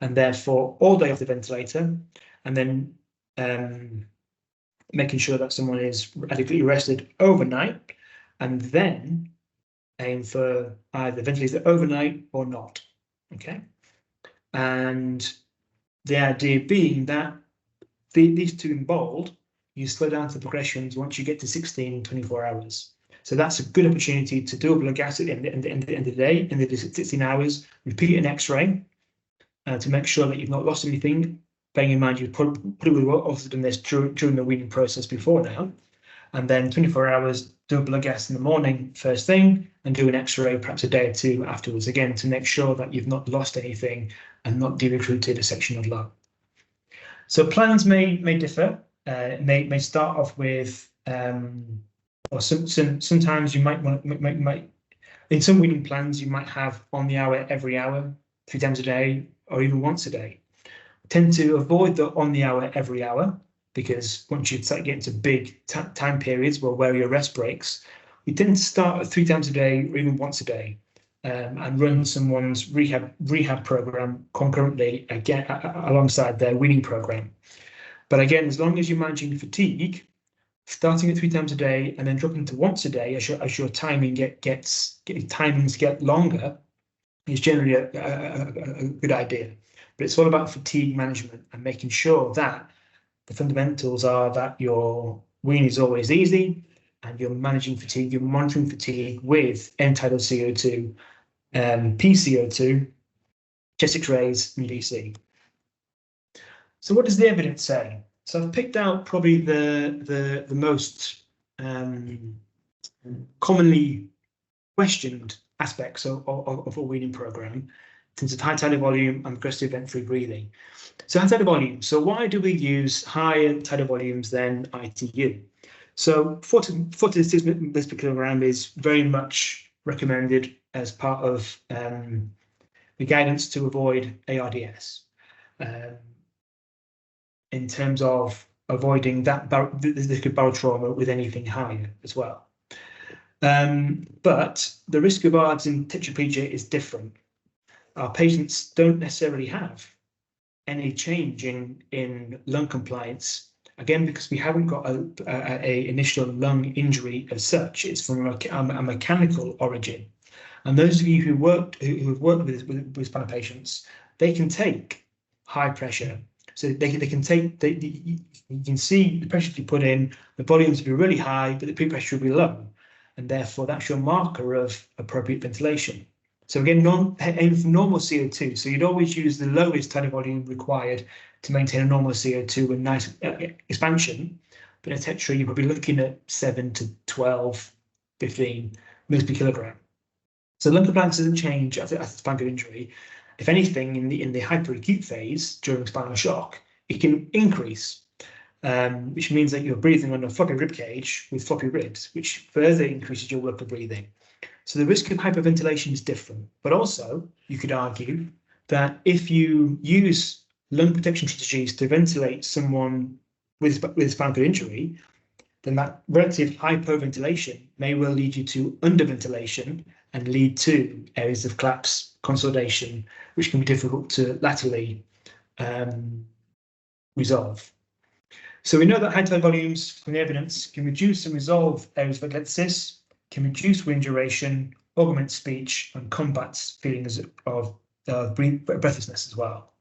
and therefore all day off the ventilator, and then making sure that someone is adequately rested overnight, and then aim for either ventilator overnight or not. Okay, and the idea being that these two in bold, you slow down to the progressions once you get to 16, 24 hours. So that's a good opportunity to do a blood gas at the end of the day, in the 16 hours, repeat an X-ray to make sure that you've not lost anything bearing in mind you probably would have also done this during the weaning process before now, and then 24 hours, do a blood gas in the morning first thing, and do an X-ray perhaps a day or two afterwards, again to make sure that you've not lost anything and not de-recruited a section of lung. So plans may differ. May start off with, or sometimes you might want in some weaning plans you might have on the hour, every hour, 3 times a day, or even once a day. Tend to avoid the on the hour, every hour, because once you start getting to big time periods where your rest breaks, we tend to start at 3 times a day or even once a day, and run someone's rehab program concurrently again alongside their weaning program. But again, as long as you're managing fatigue, starting at 3 times a day and then dropping to once a day as your timing timings get longer is generally a good idea. But it's all about fatigue management and making sure that the fundamentals are that your wean is always easy and you're managing fatigue, you're monitoring fatigue with end-tidal CO2, PCO2, chest X-rays, and DC. So what does the evidence say? So I've picked out probably the most commonly questioned aspects of a weaning program in terms of high tidal volume and progressive event-free breathing. So high tidal volume. So why do we use higher tidal volumes than ITU? So 40 liters per kilogram is very much recommended as part of the guidance to avoid ARDS. In terms of avoiding that barrel trauma with anything higher as well. But the risk of ARDS in tetraplegia is different. Our patients don't necessarily have any change in lung compliance, again, because we haven't got a initial lung injury as such. It's from a mechanical origin. And those of you who have worked with spinal patients, they can take high pressure. So they can take, you can see the pressure you put in, the volumes will be really high, but the peak pressure will be low. And therefore that's your marker of appropriate ventilation. So again, aim for normal CO2. So you'd always use the lowest tidal volume required to maintain a normal CO2 and nice expansion. But in a tetra, you're probably looking at 7 to 12, 15 mils per kilogram. So lung compliance doesn't change after spinal injury. If anything, in the hyperacute phase during spinal shock, it can increase, which means that you're breathing on a floppy rib cage with floppy ribs, which further increases your work of breathing. So the risk of hyperventilation is different, but also you could argue that if you use lung protection strategies to ventilate someone with spinal cord injury, then that relative hypoventilation may well lead you to underventilation and lead to areas of collapse, consolidation, which can be difficult to laterally resolve. So we know that high tidal volumes from the evidence can reduce and resolve areas of atelectasis, can reduce wind duration, augment speech, and combat feelings of breathlessness as well.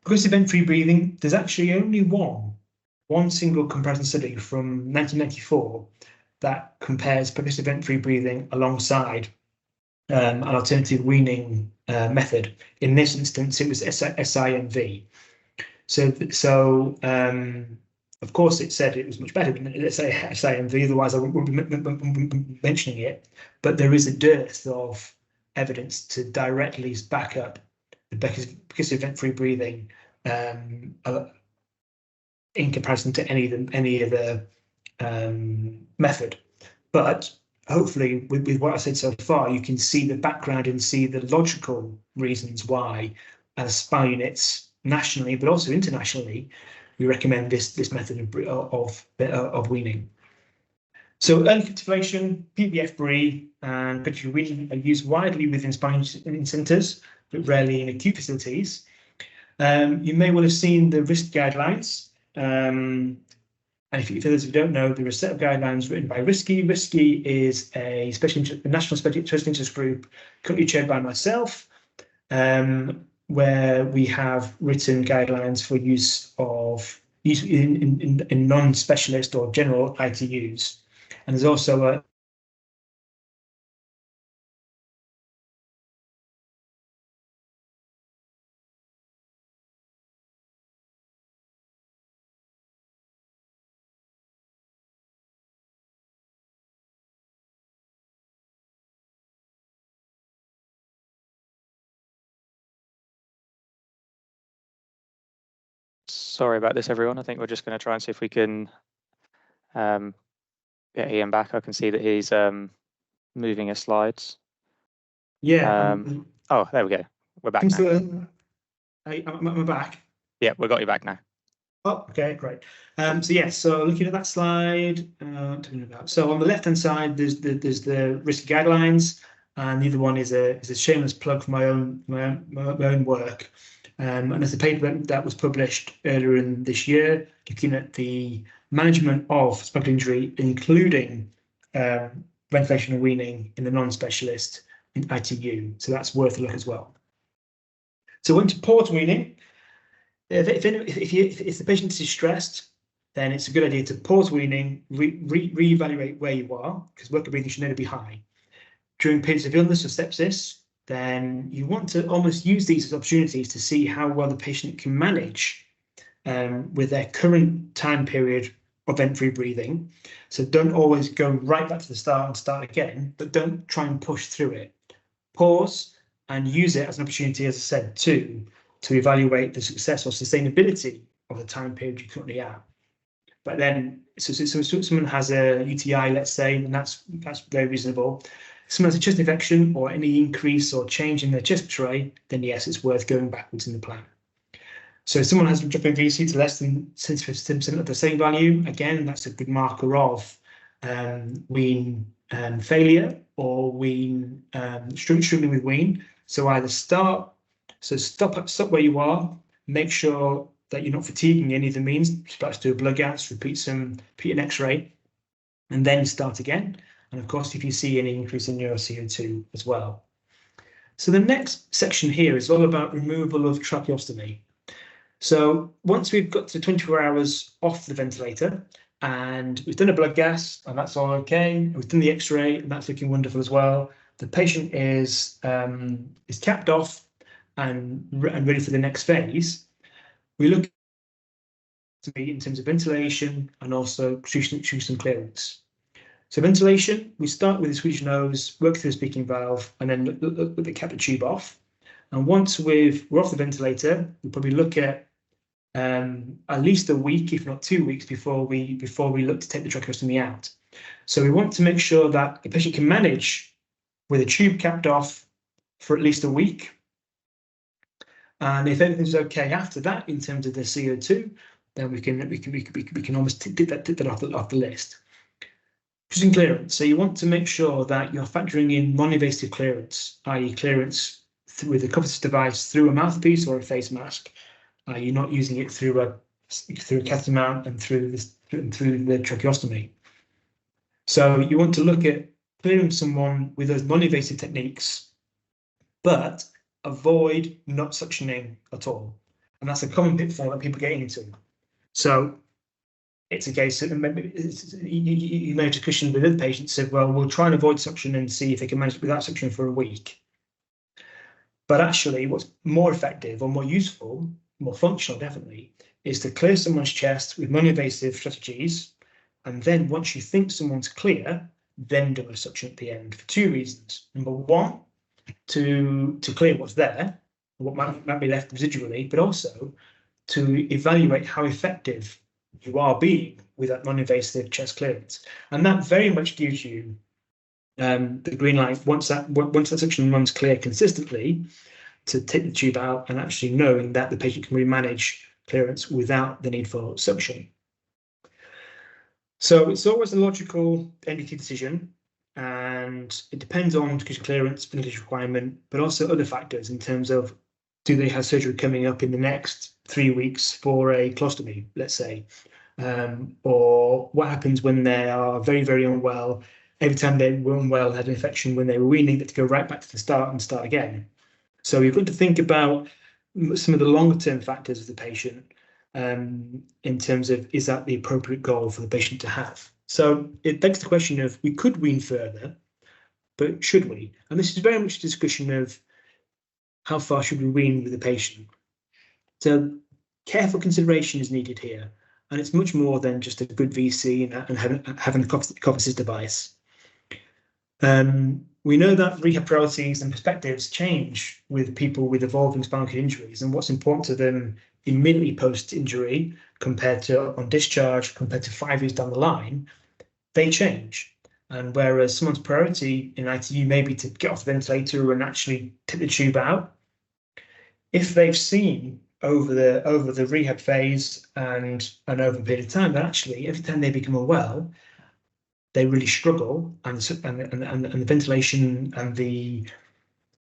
Progressive event-free breathing, there's actually only one single comparison study from 1994 that compares progressive event-free breathing alongside an alternative weaning method. In this instance, it was SIMV. So of course, it said it was much better than SIMV, otherwise I wouldn't be mentioning it. But there is a dearth of evidence to directly back up the progressive event-free breathing in comparison to any other method. But hopefully, with what I said so far, you can see the background and see the logical reasons why, as spinal units nationally, but also internationally, we recommend this method of weaning. So early capitulation, PVF-BRE, and pituitary weaning are used widely within spinal centres, but rarely in acute facilities. You may well have seen the risk guidelines. And for those who don't know, there are a set of guidelines written by RISCI. RISCI is a national special interest group currently chaired by myself, where we have written guidelines for use in non-specialist or general ITUs. And there's also a Sorry about this, everyone. I think we're just going to try and see if we can get Ian back. I can see that he's moving his slides. Yeah. Oh, there we go. We're back now. Am I back? Yeah, we got you back now. Oh, okay, great. So looking at that slide, so on the left-hand side, there's the risk guidelines, and the other one is a shameless plug for my own work. And there's a paper that was published earlier in this year, looking at the management of spinal injury, including ventilation and weaning in the non-specialist in ITU. So that's worth a look as well. So onto pause weaning. If the patient is distressed, then it's a good idea to pause weaning, reevaluate where you are, because work of breathing should never be high. During periods of illness or sepsis, then you want to almost use these as opportunities to see how well the patient can manage with their current time period of vent-free breathing. So don't always go right back to the start and start again, but don't try and push through it. Pause and use it as an opportunity, as I said, to evaluate the success or sustainability of the time period you're currently at. But then, so someone has a UTI, let's say, and that's very reasonable. If someone has a chest infection or any increase or change in their chest X-ray, then yes, it's worth going backwards in the plan. So if someone has a drop in VC to less than 10% of the same value, again, that's a good marker of wean failure or wean struggling with wean. So either stop where you are, make sure that you're not fatiguing any of the means, perhaps do a blood gas, repeat an X-ray, and then start again. And of course, if you see any increase in your CO2 as well. So the next section here is all about removal of tracheostomy. So once we've got to 24 hours off the ventilator and we've done a blood gas and that's all okay, we've done the X-ray and that's looking wonderful as well, the patient is capped off and ready for the next phase, we look in terms of ventilation and also extrusion clearance. So ventilation, we start with the Swedish nose, work through the speaking valve, and then look the cap the tube off. And once we're off the ventilator, we'll probably look at least a week, if not 2 weeks, before we look to take the tracheostomy out. So we want to make sure that the patient can manage with a tube capped off for at least a week. And if everything's okay after that in terms of the CO2, then we can almost tick that off the list. Extrusion clearance. So you want to make sure that you're factoring in non-invasive clearance, i.e. clearance with a cover device through a mouthpiece or a face mask. You're not using it through a catheter mount and through the tracheostomy. So you want to look at clearing someone with those non-invasive techniques, but avoid not suctioning at all. And that's a common pitfall that people get into. So it's a case that you may have discussion with other patients said, well, we'll try and avoid suction and see if they can manage it without suction for a week. But actually, what's more effective or more useful, more functional definitely, is to clear someone's chest with non-invasive strategies. And then once you think someone's clear, then do a suction at the end for 2 reasons. Number one, to clear what's there, what might be left residually, but also to evaluate how effective you are being with that non-invasive chest clearance. And that very much gives you the green light once that suction runs clear consistently to take the tube out and actually knowing that the patient can manage clearance without the need for suction. So it's always a logical NDT decision, and it depends on clearance, ventilation requirement, but also other factors in terms of do they have surgery coming up in the next 3 weeks for a colostomy, let's say, or what happens when they are very, very unwell. Every time they were unwell, had an infection when they were weaning, that to go right back to the start and start again. So you've got to think about some of the longer term factors of the patient in terms of, is that the appropriate goal for the patient to have? So it begs the question of, we could wean further, but should we? And this is very much a discussion of how far should we wean with the patient. So careful consideration is needed here. And it's much more than just a good VC and having a cough-assist device. We know that rehab priorities and perspectives change with people with evolving spinal cord injuries, and what's important to them immediately post-injury compared to on discharge, compared to 5 years down the line, they change. And whereas someone's priority in ITU may be to get off the ventilator and actually take the tube out, if they've seen over the rehab phase and over a period of time that actually every time they become unwell, they really struggle, and the ventilation and the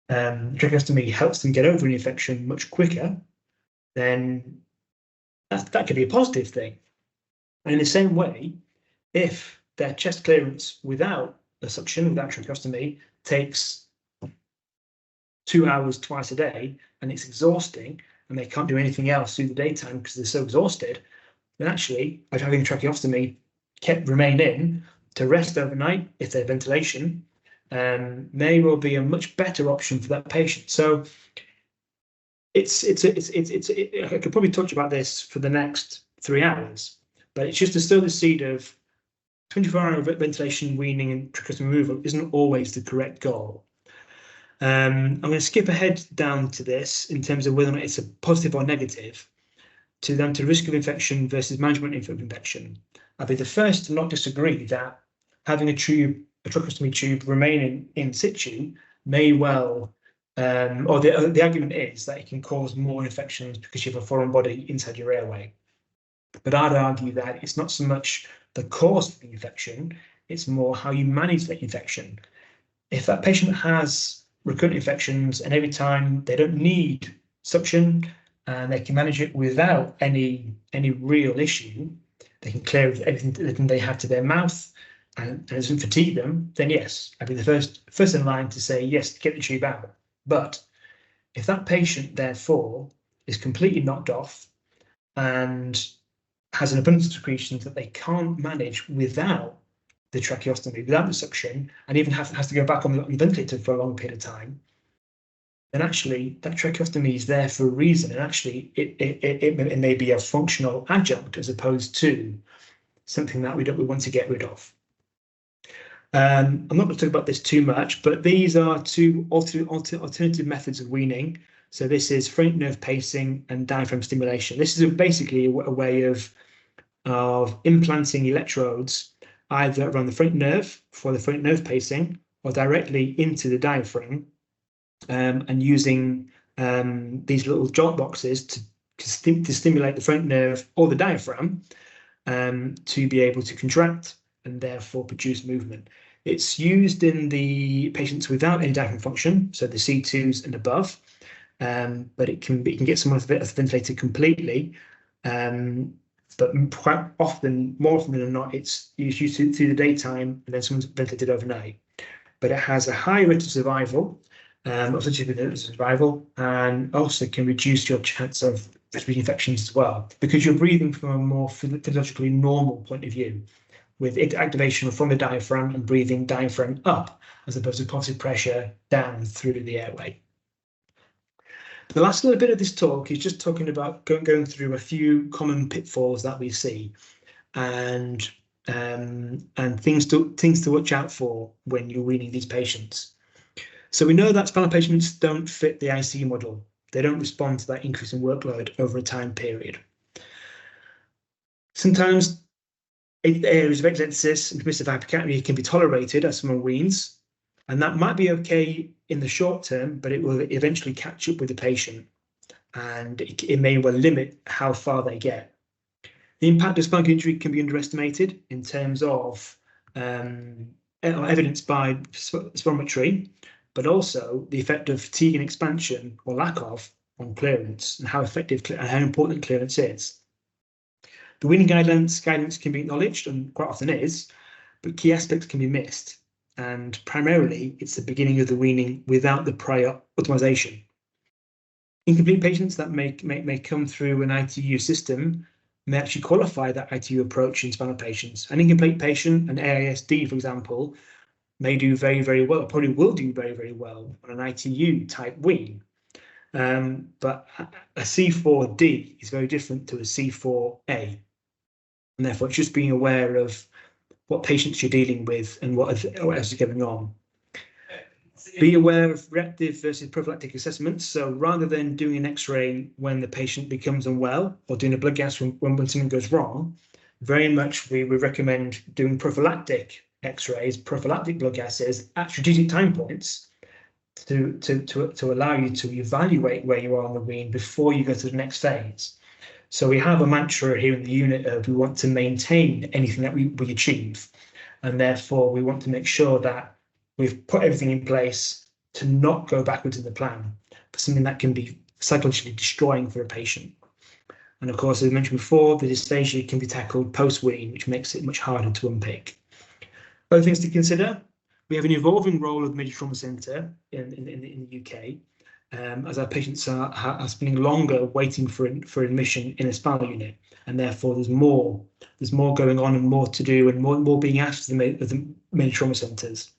tracheostomy helps them get over an infection much quicker, then that could be a positive thing. And in the same way, if their chest clearance without a suction, without tracheostomy, takes 2 hours twice a day, and it's exhausting, and they can't do anything else through the daytime because they're so exhausted, then actually, by having a tracheostomy remain in to rest overnight, if their ventilation, may well be a much better option for that patient. So I could probably talk about this for the next 3 hours, but it's just to sow the seed of 24-hour ventilation, weaning, and tracheostomy removal isn't always the correct goal. I'm going to skip ahead down to this in terms of whether or not it's a positive or negative, to risk of infection versus management of infection. I'll be the first to not disagree that having a tracheostomy tube remaining in situ may well, or the argument is that it can cause more infections because you have a foreign body inside your airway. But I'd argue that it's not so much the cause of the infection, it's more how you manage the infection. If that patient has recurrent infections and every time they don't need suction and they can manage it without any real issue, they can clear everything they have to their mouth and it doesn't fatigue them, then yes, I'd be the first in line to say yes, get the tube out. But if that patient therefore is completely knocked off and has an abundance of secretions that they can't manage without the tracheostomy, without the suction, and even has to go back on the ventilator for a long period of time, then actually that tracheostomy is there for a reason, and actually it may be a functional adjunct as opposed to something that we want to get rid of. I'm not going to talk about this too much, but these are two alternative methods of weaning. So this is phrenic nerve pacing and diaphragm stimulation. This is basically a way of implanting electrodes either around the phrenic nerve for the phrenic nerve pacing or directly into the diaphragm, and using these little jolt boxes to stimulate the phrenic nerve or the diaphragm to be able to contract and therefore produce movement. It's used in the patients without any diaphragm function, so the C2s and above, but it can get someone off the ventilator completely. But quite often, more often than not, it's used through the daytime and then someone's ventilated overnight. But it has a high rate of survival, and also can reduce your chance of respiratory infections as well, because you're breathing from a more physiologically normal point of view, with activation from the diaphragm and breathing diaphragm up, as opposed to positive pressure down through the airway. The last little bit of this talk is just talking about going through a few common pitfalls that we see, and things to watch out for when you're weaning these patients. So we know that spinal patients don't fit the ICU model. They don't respond to that increase in workload over a time period. Sometimes areas of exentesis and permissive hypercapnia can be tolerated as someone weans, and that might be okay in the short term, but it will eventually catch up with the patient, and it may well limit how far they get. The impact of spinal injury can be underestimated in terms of evidenced by spirometry, but also the effect of fatigue and expansion, or lack of, on clearance, and how effective and how important clearance is. The weaning guidance can be acknowledged, and quite often is, but key aspects can be missed. And primarily, it's the beginning of the weaning without the prior optimization. Incomplete patients that may come through an ITU system may actually qualify that ITU approach in spinal patients. An incomplete patient, an AISD, for example, may do very, very well, probably will do very, very well on an ITU type wean. But a C4D is very different to a C4A. And therefore, it's just being aware of what patients you're dealing with and what else is going on. Be aware of reactive versus prophylactic assessments. So rather than doing an X-ray when the patient becomes unwell or doing a blood gas when something goes wrong, very much we would recommend doing prophylactic X-rays, prophylactic blood gases at strategic time points to allow you to evaluate where you are on the wean before you go to the next phase. So we have a mantra here in the unit of we want to maintain anything that we achieve, and therefore we want to make sure that we've put everything in place to not go backwards in the plan for something that can be psychologically destroying for a patient. And of course, as I mentioned before, the dysphagia can be tackled post-wean, which makes it much harder to unpick. Other things to consider: we have an evolving role of the Major Trauma Centre in the UK, as our patients are spending longer waiting for admission in a spinal unit, and therefore there's more going on and more to do and more being asked of the Major Trauma Centres.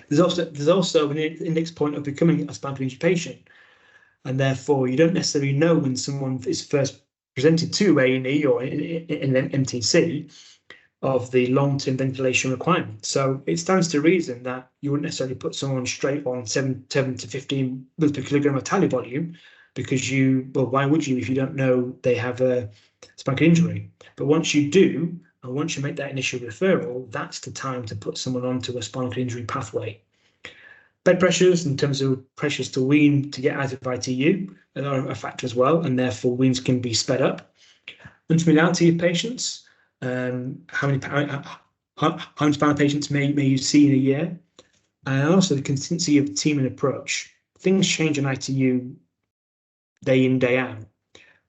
There's also an index point of becoming a spinal injury patient, and therefore you don't necessarily know when someone is first presented to A&E or in an MTC of the long-term ventilation requirement. So it stands to reason that you wouldn't necessarily put someone straight on 7 to 15 mils per kilogram of tally volume, because why would you if you don't know they have a spinal injury? But once you do, and once you make that initial referral, that's the time to put someone onto a spinal injury pathway. Bed pressures, in terms of pressures to wean to get out of ITU, are a factor as well, and therefore weans can be sped up. Unfamiliarity of patients. How many spinal patients may you see in a year, and also the consistency of the team and approach. Things change in ITU day in, day out,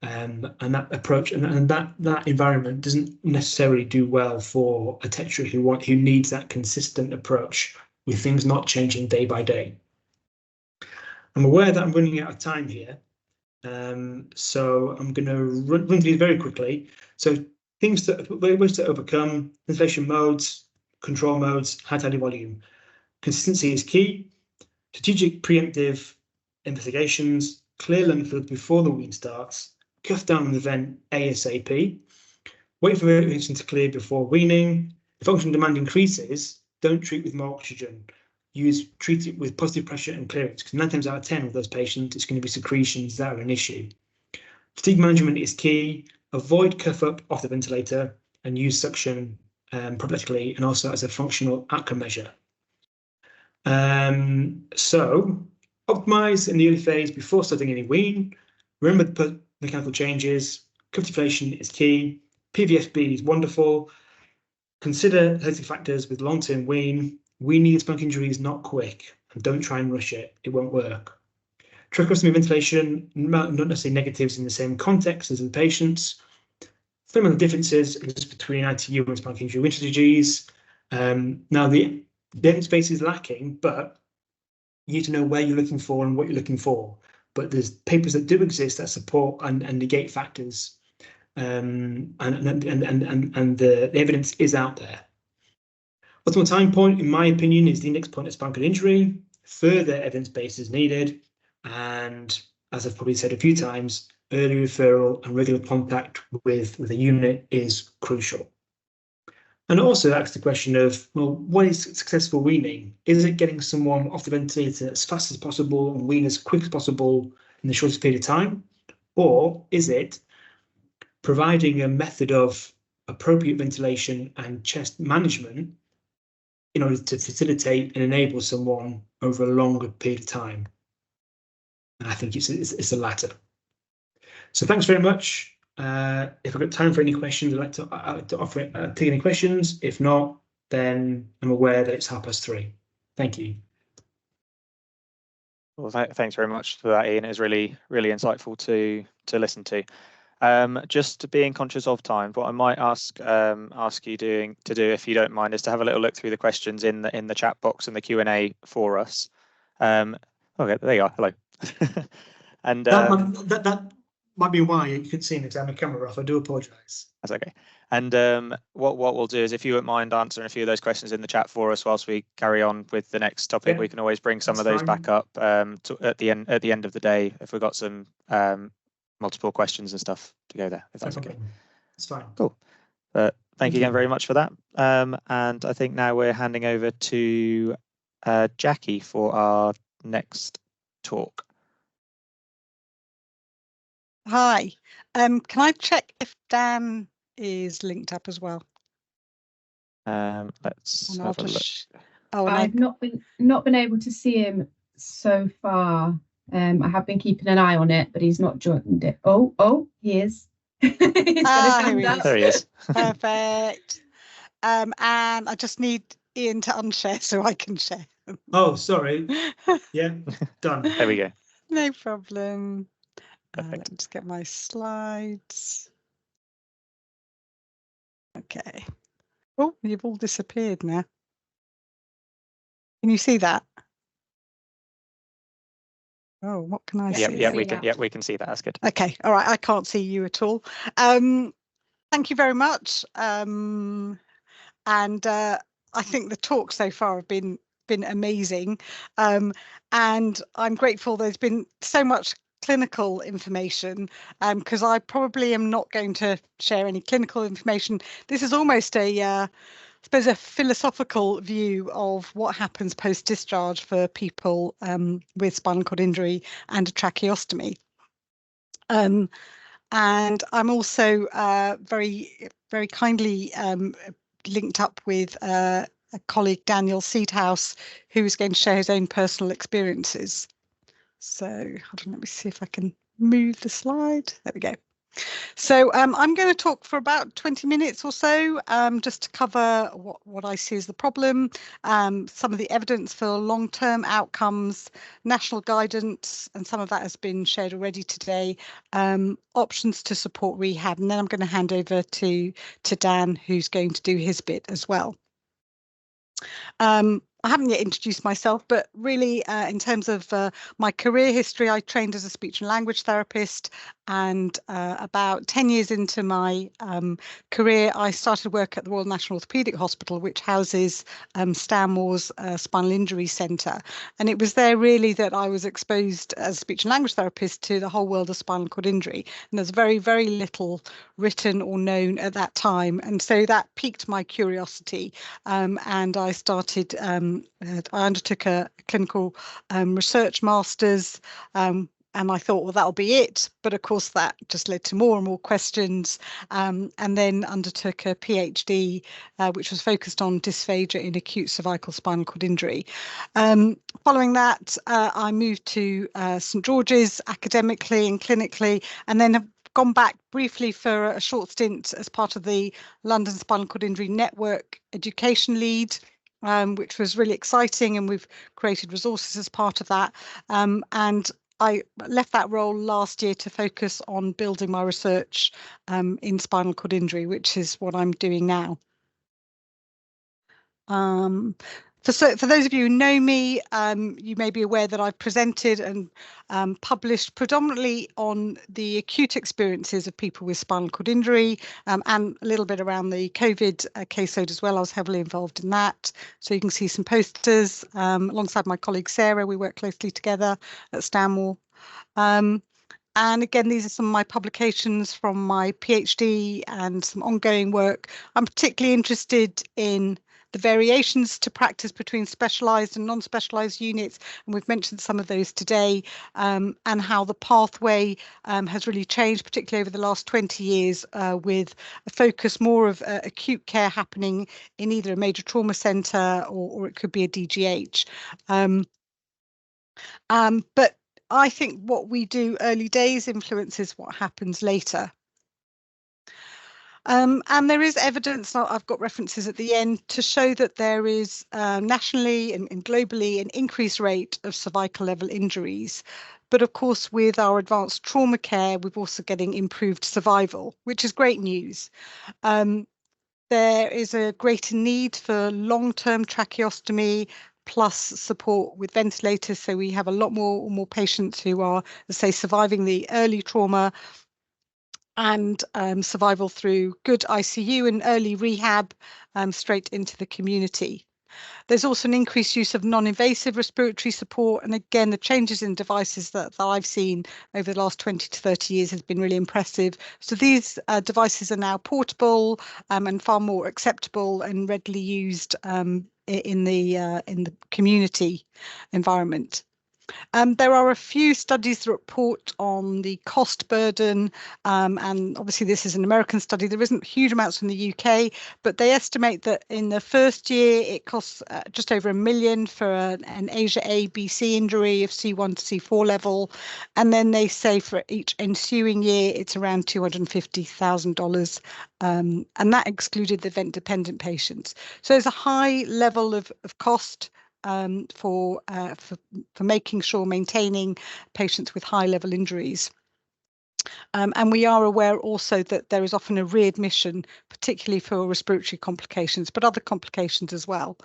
and that approach and that environment doesn't necessarily do well for a tetra who needs that consistent approach with things not changing day by day. I'm aware that I'm running out of time here, so I'm going to run through these very quickly. So ways to overcome: ventilation modes, control modes, high tally volume. Consistency is key. Strategic preemptive investigations, clear lung fluid before the wean starts, cuff down the vent ASAP, wait for ventilation to clear before weaning. If function demand increases, don't treat with more oxygen. Treat it with positive pressure and clearance, because 9 times out of 10 of those patients, it's going to be secretions that are an issue. Fatigue management is key. Avoid cuff up off the ventilator and use suction prophylactically and also as a functional outcome measure. So optimize in the early phase before starting any wean. Remember to put mechanical changes. Cuff deflation is key. PVSB is wonderful. Consider healthy factors with long-term wean. We need spinal injury is not quick, and don't try and rush it. It won't work. Tracheostomy ventilation, not necessarily negatives in the same context as the patients. Fundamental differences exist between ITU and spinal injury wean strategies. Now the evidence base is lacking, but you need to know where you're looking for and what you're looking for. But there's papers that do exist that support and negate factors, and the evidence is out there. Optimal time point, in my opinion, is the index point of spinal injury. Further evidence base is needed, and as I've probably said a few times, early referral and regular contact with a unit is crucial. And also asks the question of, well, what is successful weaning? Is it getting someone off the ventilator as fast as possible and wean as quick as possible in the shortest period of time? Or is it providing a method of appropriate ventilation and chest management in order to facilitate and enable someone over a longer period of time? And I think it's the latter. So thanks very much. If I've got time for any questions, I'd like to take any questions. If not, then I'm aware that it's 3:30. Thank you. Well, thanks very much for that, Ian. It was really insightful to listen to. Just being conscious of time, what I might ask you to do, if you don't mind, is to have a little look through the questions in the chat box and the Q&A for us. Okay, there you are. Hello. And that might be why you couldn't see me because I have my camera off. I do apologise. That's okay. And what we'll do is, if you wouldn't mind answering a few of those questions in the chat for us whilst we carry on with the next topic, we can always bring some of those back up at the end of the day if we've got some multiple questions and stuff to go there. If that's okay. It's fine. Cool. Thank you again very much for that. And I think now we're handing over to Jackie for our next talk. Hi. Can I check if Dan is linked up as well? Let's And have a look. Oh, and I've not been able to see him so far. I have been keeping an eye on it, but he's not joined it. Oh, he is. He's got his hand up. There he is. Perfect. And I just need Ian to unshare so I can share. Oh, sorry. Yeah, done. There we go. No problem. Let Perfect. me just get my slides. Okay. Oh, you've all disappeared now. Can you see that? Oh, what can I see? Yeah, we can see that. That's good. Okay, all right. I can't see you at all. Thank you very much. And I think the talks so far have been amazing. And I'm grateful there's been so much clinical information, because I probably am not going to share any clinical information. This is almost I suppose a philosophical view of what happens post-discharge for people with spinal cord injury and a tracheostomy. And I'm also very, very kindly linked up with a colleague, Daniel Seedhouse, who is going to share his own personal experiences. So hold on, let me see if I can move the slide. There we go. So I'm going to talk for about 20 minutes or so, just to cover what I see as the problem, some of the evidence for long-term outcomes, national guidance, and some of that has been shared already today, options to support rehab, and then I'm going to hand over to Dan, who's going to do his bit as well. I haven't yet introduced myself, but really in terms of my career history, I trained as a speech and language therapist, and about 10 years into my career, I started work at the Royal National Orthopaedic Hospital, which houses Stanmore's Spinal Injury Centre. And it was there really that I was exposed as a speech and language therapist to the whole world of spinal cord injury. And there's very, very little written or known at that time. And so that piqued my curiosity. And I started, I undertook a clinical research master's, and I thought, well, that'll be it. But of course, that just led to more and more questions, and then undertook a PhD, which was focused on dysphagia in acute cervical spinal cord injury. Following that, I moved to St George's academically and clinically, and then have gone back briefly for a short stint as part of the London Spinal Cord Injury Network education lead, which was really exciting, and we've created resources as part of that. And I left that role last year to focus on building my research in spinal cord injury, which is what I'm doing now. For those of you who know me, you may be aware that I've presented and published predominantly on the acute experiences of people with spinal cord injury, and a little bit around the COVID caseload as well. I was heavily involved in that. So you can see some posters alongside my colleague Sarah. We work closely together at Stanmore. And again, these are some of my publications from my PhD and some ongoing work. I'm particularly interested in the variations to practice between specialised and non-specialised units, and we've mentioned some of those today, and how the pathway has really changed, particularly over the last 20 years, with a focus more of acute care happening in either a major trauma centre or it could be a DGH. But I think what we do early days influences what happens later. And there is evidence, I've got references at the end, to show that there is nationally and globally an increased rate of cervical level injuries. But of course, with our advanced trauma care, we're also getting improved survival, which is great news. There is a greater need for long-term tracheostomy plus support with ventilators. So we have a lot more patients who are, let's say, surviving the early trauma and survival through good ICU and early rehab straight into the community. There's also an increased use of non-invasive respiratory support. And again, the changes in devices that I've seen over the last 20 to 30 years has been really impressive. So these devices are now portable and far more acceptable and readily used in the community environment. There are a few studies that report on the cost burden, and obviously this is an American study. There isn't huge amounts in the UK, but they estimate that in the first year it costs just over $1 million for an Asia A, B, C injury of C1 to C4 level, and then they say for each ensuing year it's around $250,000, and that excluded the event-dependent patients. So there's a high level of cost for making sure maintaining patients with high level injuries. And we are aware also that there is often a readmission, particularly for respiratory complications, but other complications as well.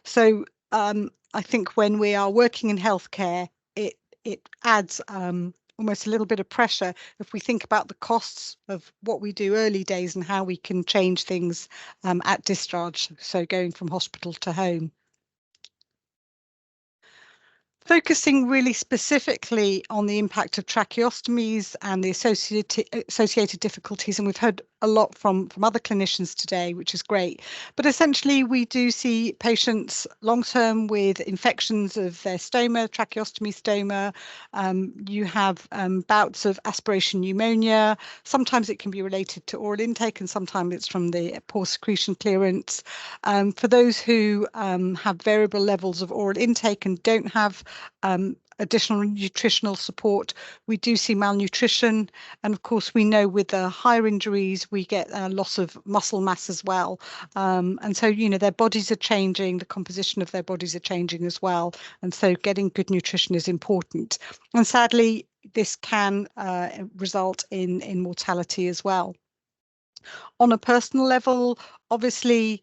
So I think when we are working in healthcare, it adds almost a little bit of pressure if we think about the costs of what we do early days and how we can change things at discharge, so going from hospital to home. Focusing really specifically on the impact of tracheostomies and the associated difficulties, and we've heard a lot from other clinicians today, which is great. But essentially, we do see patients long-term with infections of their stoma, tracheostomy stoma. You have bouts of aspiration pneumonia. Sometimes it can be related to oral intake, and sometimes it's from the poor secretion clearance. For those who have variable levels of oral intake and don't have additional nutritional support, we do see malnutrition, and of course we know with the higher injuries we get a loss of muscle mass as well, and so their bodies are changing, the composition of their bodies are changing as well, and so getting good nutrition is important, and sadly this can result in mortality as well. On a personal level, obviously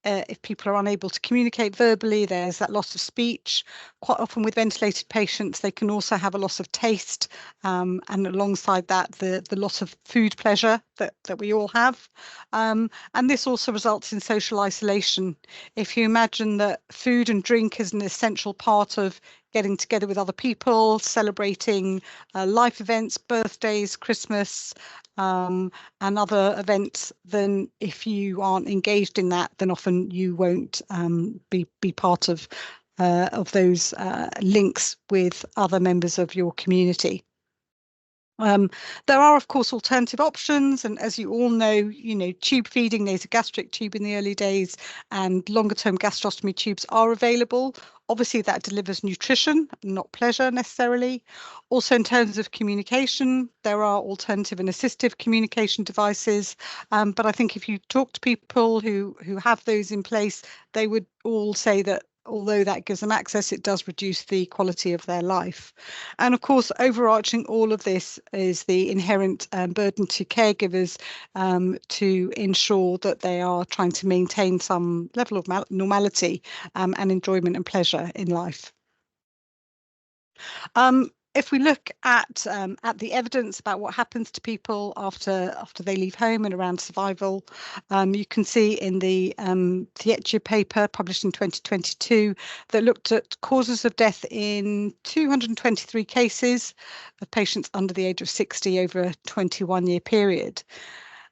if people are unable to communicate verbally, there's that loss of speech. Quite often with ventilated patients, they can also have a loss of taste, and alongside that, the loss of food pleasure that we all have. And this also results in social isolation. If you imagine that food and drink is an essential part of getting together with other people, celebrating life events, birthdays, Christmas, and other events, then if you aren't engaged in that, then often you won't be part of those links with other members of your community. There are, of course, alternative options, and as you all know, tube feeding, nasogastric tube in the early days, and longer-term gastrostomy tubes are available. Obviously, that delivers nutrition, not pleasure necessarily. Also, in terms of communication, there are alternative and assistive communication devices, but I think if you talk to people who have those in place, they would all say that although that gives them access, it does reduce the quality of their life. And of course, overarching all of this is the inherent burden to caregivers to ensure that they are trying to maintain some level of normality and enjoyment and pleasure in life. If we look at the evidence about what happens to people after they leave home and around survival, you can see in the Thieche paper published in 2022 that looked at causes of death in 223 cases of patients under the age of 60 over a 21-year period.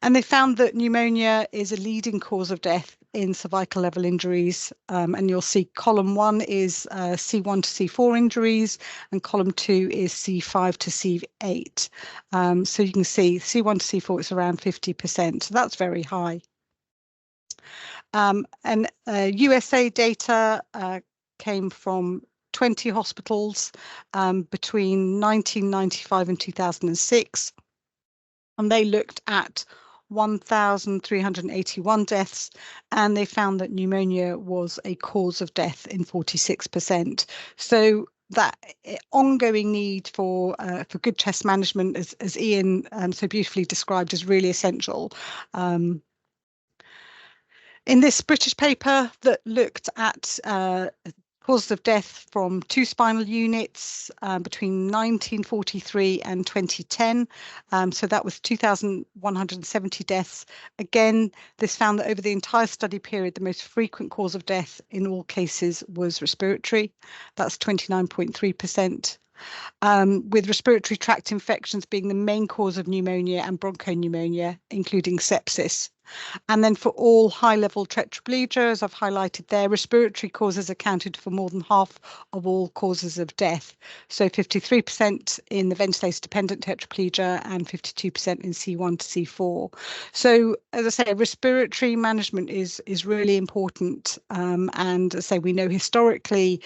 And they found that pneumonia is a leading cause of death in cervical level injuries. And you'll see column 1 is C1 to C4 injuries, and column 2 is C5 to C8. So you can see C1 to C4 is around 50%. So that's very high. And USA data came from 20 hospitals between 1995 and 2006. And they looked at 1,381 deaths, and they found that pneumonia was a cause of death in 46%. So that ongoing need for good chest management, as Ian so beautifully described, is really essential. In this British paper that looked at causes of death from 2 spinal units between 1943 and 2010. So that was 2,170 deaths. Again, this found that over the entire study period, the most frequent cause of death in all cases was respiratory. That's 29.3%. with respiratory tract infections being the main cause of pneumonia and bronchopneumonia, including sepsis. And then for all high-level tetraplegia, as I've highlighted there, respiratory causes accounted for more than half of all causes of death. So 53% in the ventilator-dependent tetraplegia and 52% in C1 to C4. So as I say, respiratory management is really important. And as I say, we know historically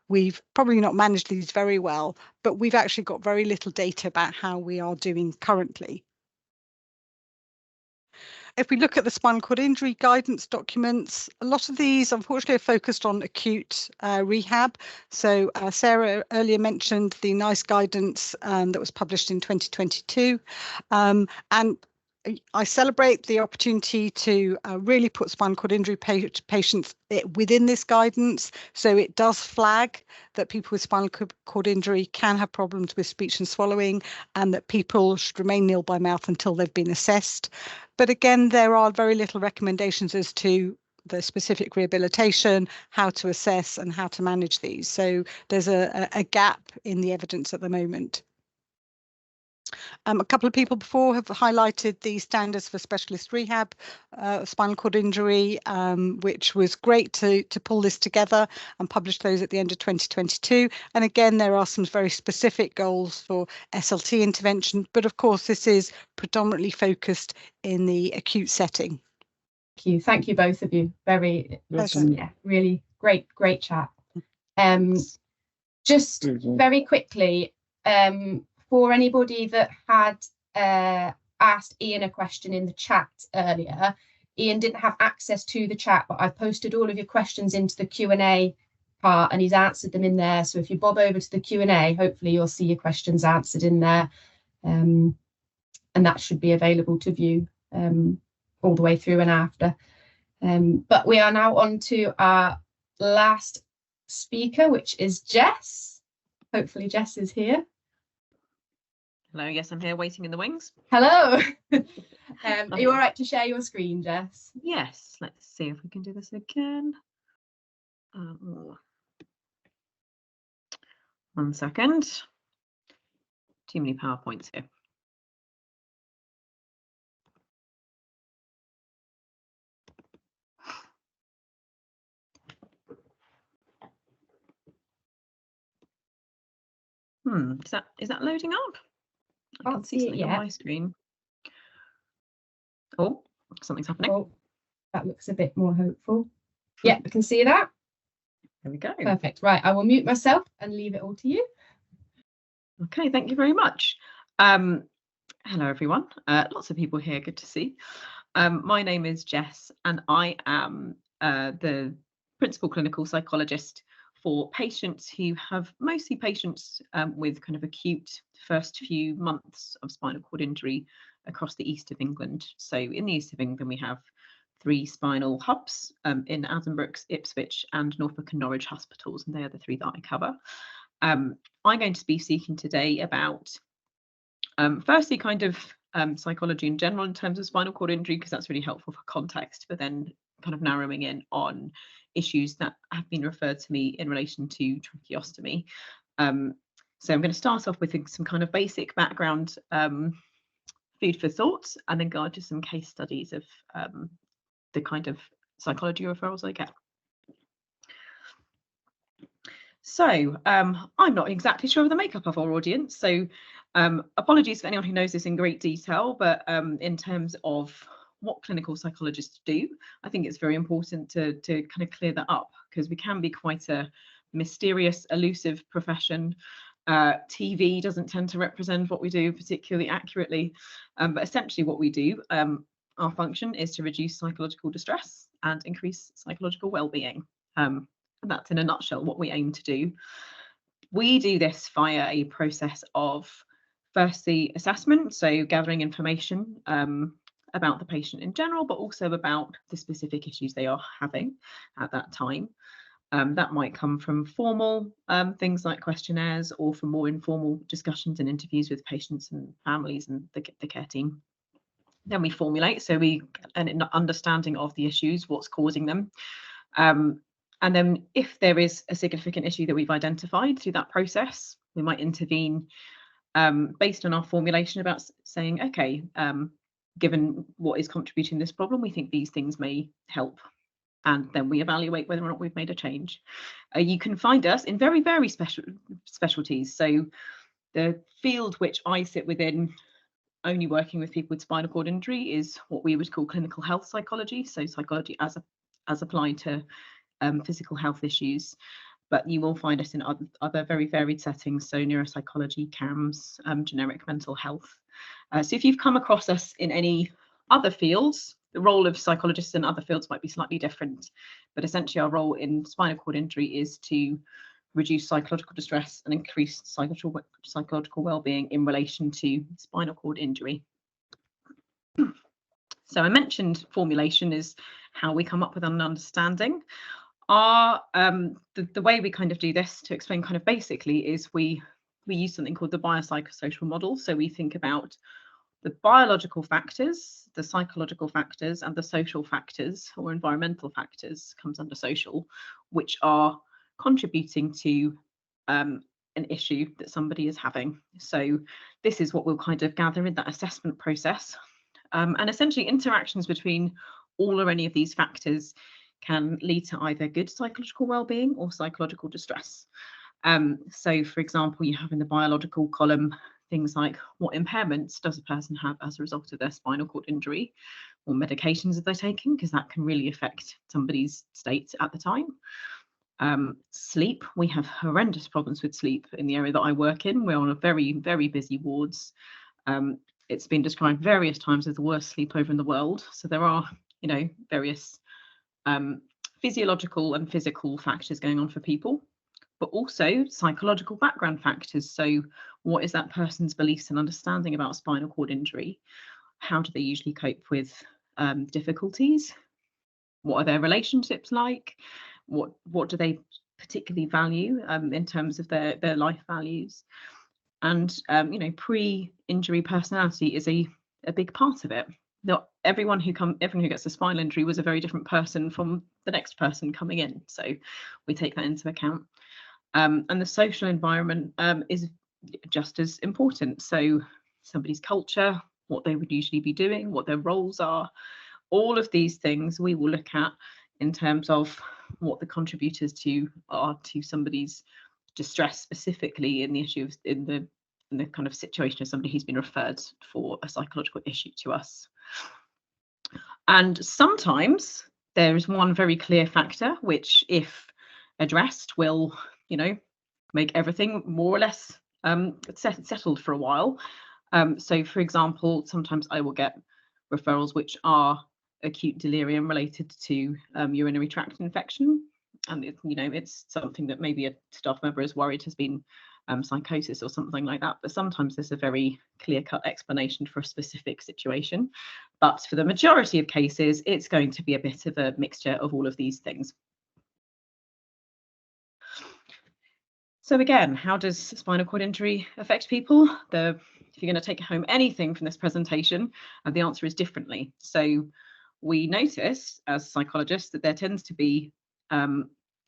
we've probably not managed these very well, but we've actually got very little data about how we are doing currently. If we look at the spinal cord injury guidance documents, a lot of these unfortunately are focused on acute rehab. So Sarah earlier mentioned the NICE guidance that was published in 2022. And I celebrate the opportunity to really put spinal cord injury patients within this guidance. So it does flag that people with spinal cord injury can have problems with speech and swallowing, and that people should remain nil by mouth until they've been assessed. But again, there are very little recommendations as to the specific rehabilitation, how to assess and how to manage these. So there's a gap in the evidence at the moment. A couple of people before have highlighted the standards for specialist rehab spinal cord injury, which was great to pull this together and publish those at the end of 2022. And again, there are some very specific goals for SLT intervention, but of course, this is predominantly focused in the acute setting. Thank you both of you. Very, yeah, really great chat. Just very quickly, for anybody that had asked Ian a question in the chat earlier, Ian didn't have access to the chat, but I've posted all of your questions into the Q&A part and he's answered them in there. So if you bob over to the Q&A, hopefully you'll see your questions answered in there. And that should be available to view all the way through and after. But we are now on to our last speaker, which is Jess. Hopefully Jess is here. Hello, yes, I'm here waiting in the wings. Hello. Are you all right to share your screen, Jess? Yes, let's see if we can do this again. 1 second. Too many PowerPoints here. Is that loading up? I can see something on my screen. Oh, something's happening. Oh, that looks a bit more hopeful. Yeah, I can see that. There we go. Perfect. Right, I will mute myself and leave it all to you. Okay, thank you very much. Hello, everyone. Lots of people here. Good to see. My name is Jess, and I am the principal clinical psychologist for patients who have mostly patients with kind of acute first few months of spinal cord injury across the east of England. So in the east of England, we have 3 spinal hubs in Addenbrooke's, Ipswich and Norfolk and Norwich hospitals, and they are the 3 that I cover. I'm going to be speaking today about firstly kind of psychology in general in terms of spinal cord injury, because that's really helpful for context, but then kind of narrowing in on issues that have been referred to me in relation to tracheostomy. So I'm going to start off with some kind of basic background food for thought, and then go into some case studies of the kind of psychology referrals I get. So I'm not exactly sure of the makeup of our audience, so apologies for anyone who knows this in great detail, but in terms of what clinical psychologists do, I think it's very important to kind of clear that up, because we can be quite a mysterious, elusive profession. TV doesn't tend to represent what we do particularly accurately, but essentially what we do, our function is to reduce psychological distress and increase psychological well-being. And that's in a nutshell what we aim to do. We do this via a process of firstly assessment, so gathering information about the patient in general, but also about the specific issues they are having at that time. That might come from formal things like questionnaires, or from more informal discussions and interviews with patients and families and the care team. Then we formulate, so we get an understanding of the issues, what's causing them. And then if there is a significant issue that we've identified through that process, we might intervene based on our formulation about saying, okay, given what is contributing this problem, we think these things may help. And then we evaluate whether or not we've made a change. You can find us in very, very specialties. So the field which I sit within, only working with people with spinal cord injury, is what we would call clinical health psychology. So psychology as applied to physical health issues. But you will find us in other very varied settings. So neuropsychology, CAMS, generic mental health. So if you've come across us in any other fields, the role of psychologists in other fields might be slightly different, but essentially our role in spinal cord injury is to reduce psychological distress and increase psychological well-being in relation to spinal cord injury. So I mentioned formulation is how we come up with an understanding. Our the way we kind of do this, to explain kind of basically, is we use something called the biopsychosocial model. So we think about the biological factors, the psychological factors, and the social factors, or environmental factors, comes under social, which are contributing to an issue that somebody is having. So this is what we'll kind of gather in that assessment process. And essentially interactions between all or any of these factors can lead to either good psychological well-being or psychological distress. So for example, you have in the biological column things like what impairments does a person have as a result of their spinal cord injury, or medications that they're taking, because that can really affect somebody's state at the time. Sleep, we have horrendous problems with sleep in the area that I work in. We're on a very, very busy wards. It's been described various times as the worst sleepover in the world. So there are, you know, various physiological and physical factors going on for people, but also psychological background factors. So what is that person's beliefs and understanding about spinal cord injury? How do they usually cope with difficulties? What are their relationships like? What do they particularly value in terms of their life values? And you know, pre-injury personality is a big part of it. Not everyone who gets a spinal injury was a very different person from the next person coming in. So we take that into account. And the social environment is just as important. So somebody's culture, what they would usually be doing, what their roles are, all of these things we will look at in terms of what the contributors are to somebody's distress, specifically in the issue of in the kind of situation of somebody who's been referred for a psychological issue to us. And sometimes there is one very clear factor which, if addressed, will, you know, make everything more or less settled for a while. So for example, sometimes I will get referrals which are acute delirium related to urinary tract infection, and it's something that maybe a staff member is worried has been psychosis or something like that, but sometimes there's a very clear-cut explanation for a specific situation. But for the majority of cases, it's going to be a bit of a mixture of all of these things. So again, how does spinal cord injury affect people? If you're going to take home anything from this presentation, the answer is differently. So we notice as psychologists that there tends to be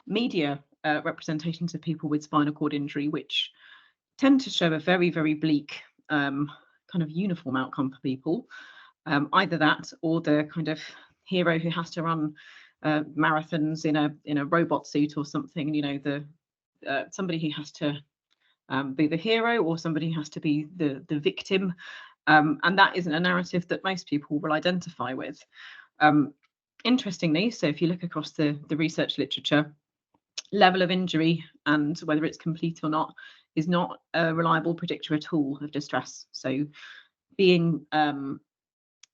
media representations of people with spinal cord injury which tend to show a very, very bleak kind of uniform outcome for people. Either that, or the kind of hero who has to run marathons in a robot suit or something. You know, somebody who has to be the hero, or somebody who has to be the victim, and that isn't a narrative that most people will identify with. Interestingly, so if you look across the research literature, level of injury and whether it's complete or not is not a reliable predictor at all of distress. So being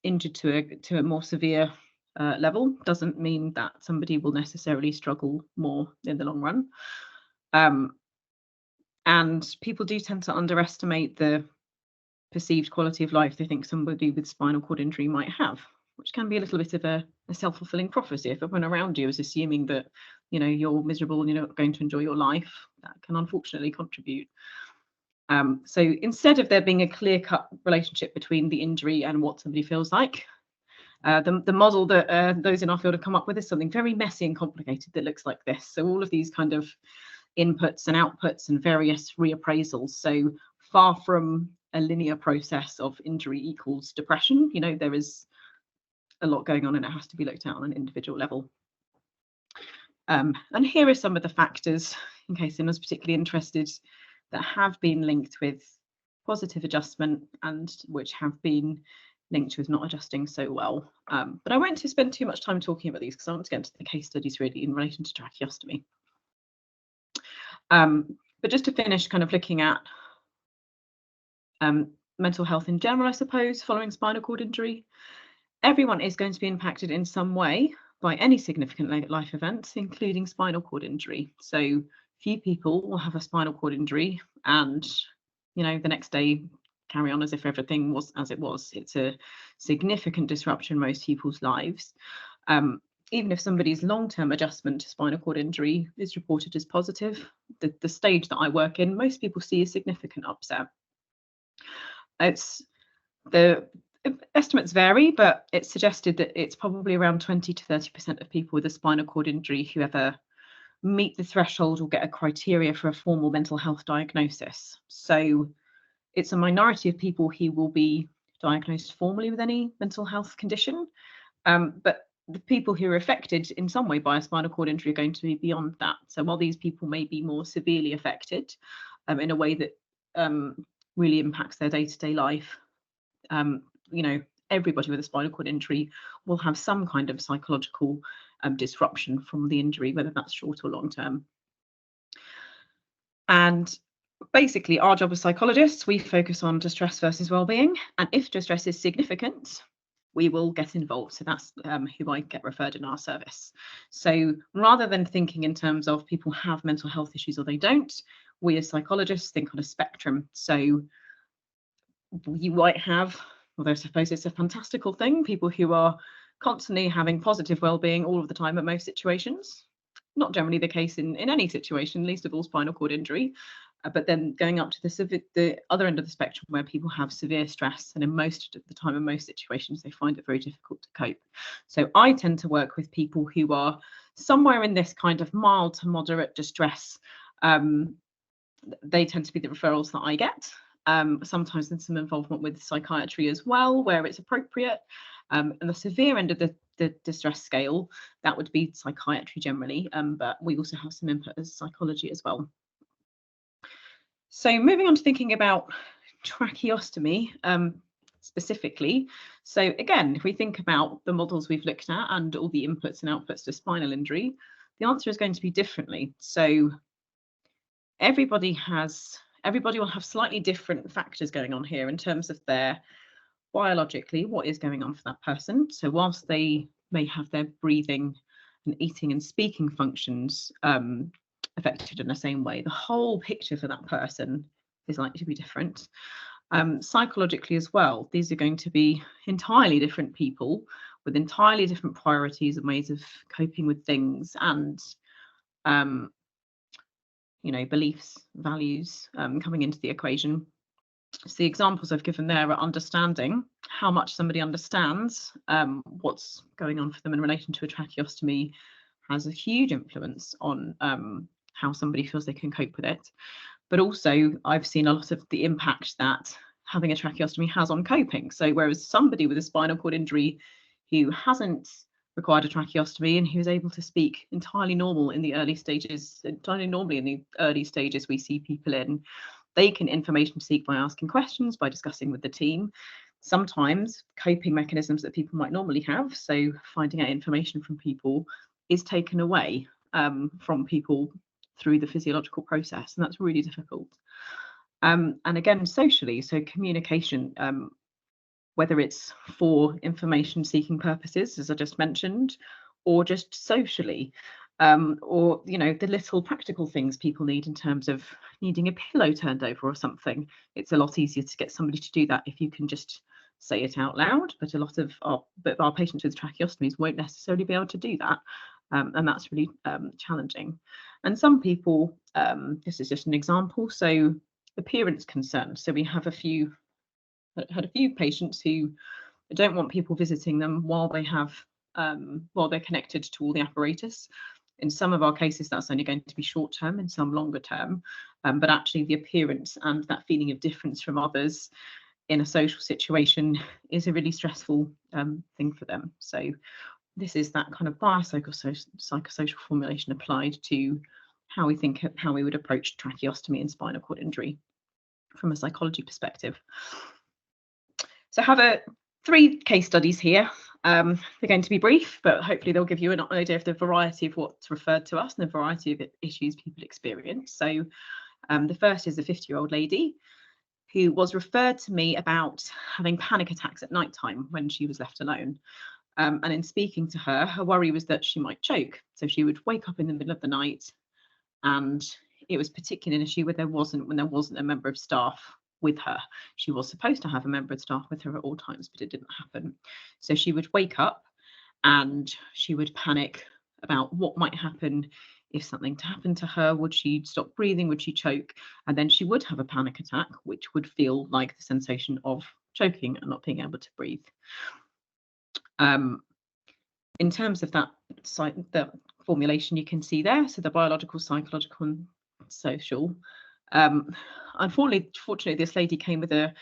injured to a more severe level doesn't mean that somebody will necessarily struggle more in the long run. And people do tend to underestimate the perceived quality of life they think somebody with spinal cord injury might have, which can be a little bit of a self-fulfilling prophecy. If everyone around you is assuming that, you know, you're miserable and you're not going to enjoy your life, that can unfortunately contribute. So instead of there being a clear-cut relationship between the injury and what somebody feels like, the model that those in our field have come up with is something very messy and complicated that looks like this. So all of these kind of inputs and outputs and various reappraisals. So far from a linear process of injury equals depression, you know, there is a lot going on and it has to be looked at on an individual level. And here are some of the factors, in case anyone's particularly interested, that have been linked with positive adjustment and which have been linked with not adjusting so well. But I won't spend too much time talking about these because I want to get into the case studies really in relation to tracheostomy. But just to finish kind of looking at mental health in general, I suppose, following spinal cord injury, everyone is going to be impacted in some way by any significant life event, including spinal cord injury. So few people will have a spinal cord injury and, you know, the next day carry on as if everything was as it was. It's a significant disruption in most people's lives. Even if somebody's long-term adjustment to spinal cord injury is reported as positive, the stage that I work in, most people see a significant upset. The estimates vary, but it's suggested that it's probably around 20 to 30% of people with a spinal cord injury who ever meet the threshold or get a criteria for a formal mental health diagnosis. So it's a minority of people who will be diagnosed formally with any mental health condition, but the people who are affected in some way by a spinal cord injury are going to be beyond that. So while these people may be more severely affected in a way that really impacts their day-to-day life, you know, everybody with a spinal cord injury will have some kind of psychological disruption from the injury, whether that's short or long term. And basically, our job as psychologists, we focus on distress versus well-being. And if distress is significant, we will get involved. So that's who I get referred in our service. So rather than thinking in terms of people have mental health issues or they don't, we as psychologists think on a spectrum. So you might have, although I suppose it's a fantastical thing, people who are constantly having positive well-being all of the time at most situations. Not generally the case in any situation, least of all spinal cord injury. But then going up to the other end of the spectrum where people have severe stress, and in most of the time in most situations they find it very difficult to cope. So I tend to work with people who are somewhere in this kind of mild to moderate distress. They tend to be the referrals that I get. Sometimes there's some involvement with psychiatry as well where it's appropriate. And the severe end of the distress scale, that would be psychiatry generally, but we also have some input as psychology as well. So moving on to thinking about tracheostomy specifically. So again, if we think about the models we've looked at and all the inputs and outputs to spinal injury, the answer is going to be differently. So everybody will have slightly different factors going on here in terms of their biologically what is going on for that person. So whilst they may have their breathing and eating and speaking functions affected in the same way, the whole picture for that person is likely to be different. Psychologically as well, these are going to be entirely different people with entirely different priorities and ways of coping with things, and you know, beliefs, values coming into the equation. So the examples I've given there are understanding how much somebody understands what's going on for them in relation to a tracheostomy has a huge influence on how somebody feels they can cope with it. But also I've seen a lot of the impact that having a tracheostomy has on coping. So whereas somebody with a spinal cord injury who hasn't required a tracheostomy and who is able to speak entirely normal in the early stages, entirely normally in the early stages we see people in, they can information seek by asking questions, by discussing with the team. Sometimes coping mechanisms that people might normally have, so finding out information from people, is taken away from people through the physiological process, and that's really difficult. And again, socially, so communication, whether it's for information seeking purposes, as I just mentioned, or just socially, or, you know, the little practical things people need in terms of needing a pillow turned over or something. It's a lot easier to get somebody to do that if you can just say it out loud, but a lot of our patients with tracheostomies won't necessarily be able to do that. And that's really challenging. And some people, this is just an example, so appearance concerns. So we have had a few patients who don't want people visiting them while they have while they're connected to all the apparatus. in some of our cases, that's only going to be short term, in some longer term, but actually the appearance and that feeling of difference from others in a social situation is a really stressful thing for them. So this is that kind of biopsychosocial formulation applied to how we would approach tracheostomy and spinal cord injury from a psychology perspective. So I have 3 case studies here. They're going to be brief, but hopefully they'll give you an idea of the variety of what's referred to us and the variety of issues people experience. So the first is a 50-year-old lady who was referred to me about having panic attacks at night time when she was left alone. And in speaking to her, her worry was that she might choke. So she would wake up in the middle of the night, and it was particularly an issue when there wasn't a member of staff with her. She was supposed to have a member of staff with her at all times, but it didn't happen. So she would wake up and she would panic about what might happen if something happened to her. Would she stop breathing? Would she choke? And then she would have a panic attack, which would feel like the sensation of choking and not being able to breathe. In terms of that the formulation you can see there, so the biological, psychological, and social. Unfortunately, this lady came with a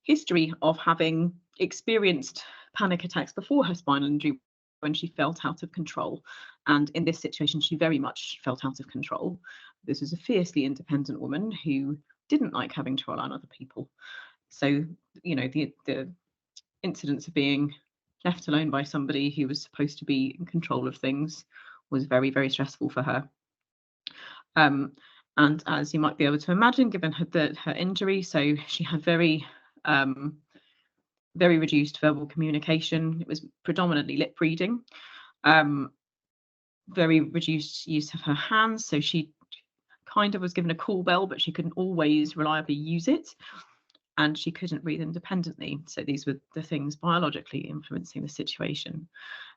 history of having experienced panic attacks before her spinal injury when she felt out of control. And in this situation, she very much felt out of control. This was a fiercely independent woman who didn't like having to rely on other people. So, you know, the incidence of being left alone by somebody who was supposed to be in control of things was very, very stressful for her. And as you might be able to imagine, given her injury, so she had very reduced verbal communication. It was predominantly lip reading, very reduced use of her hands. So she kind of was given a call bell, but she couldn't always reliably use it. And she couldn't breathe independently. So these were the things biologically influencing the situation.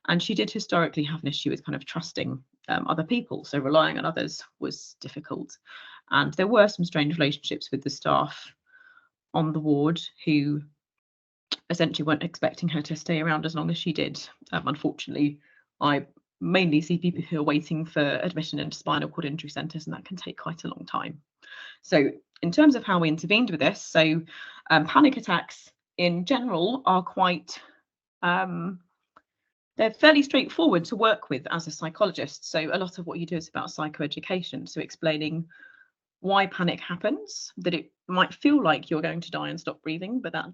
And she did historically have an issue with kind of trusting other people. So relying on others was difficult. And there were some strained relationships with the staff on the ward who essentially weren't expecting her to stay around as long as she did. Unfortunately, I mainly see people who are waiting for admission into spinal cord injury centres, and that can take quite a long time. So in terms of how we intervened with this, so panic attacks in general are quite, they're fairly straightforward to work with as a psychologist. So a lot of what you do is about psychoeducation, so explaining why panic happens, that it might feel like you're going to die and stop breathing, but that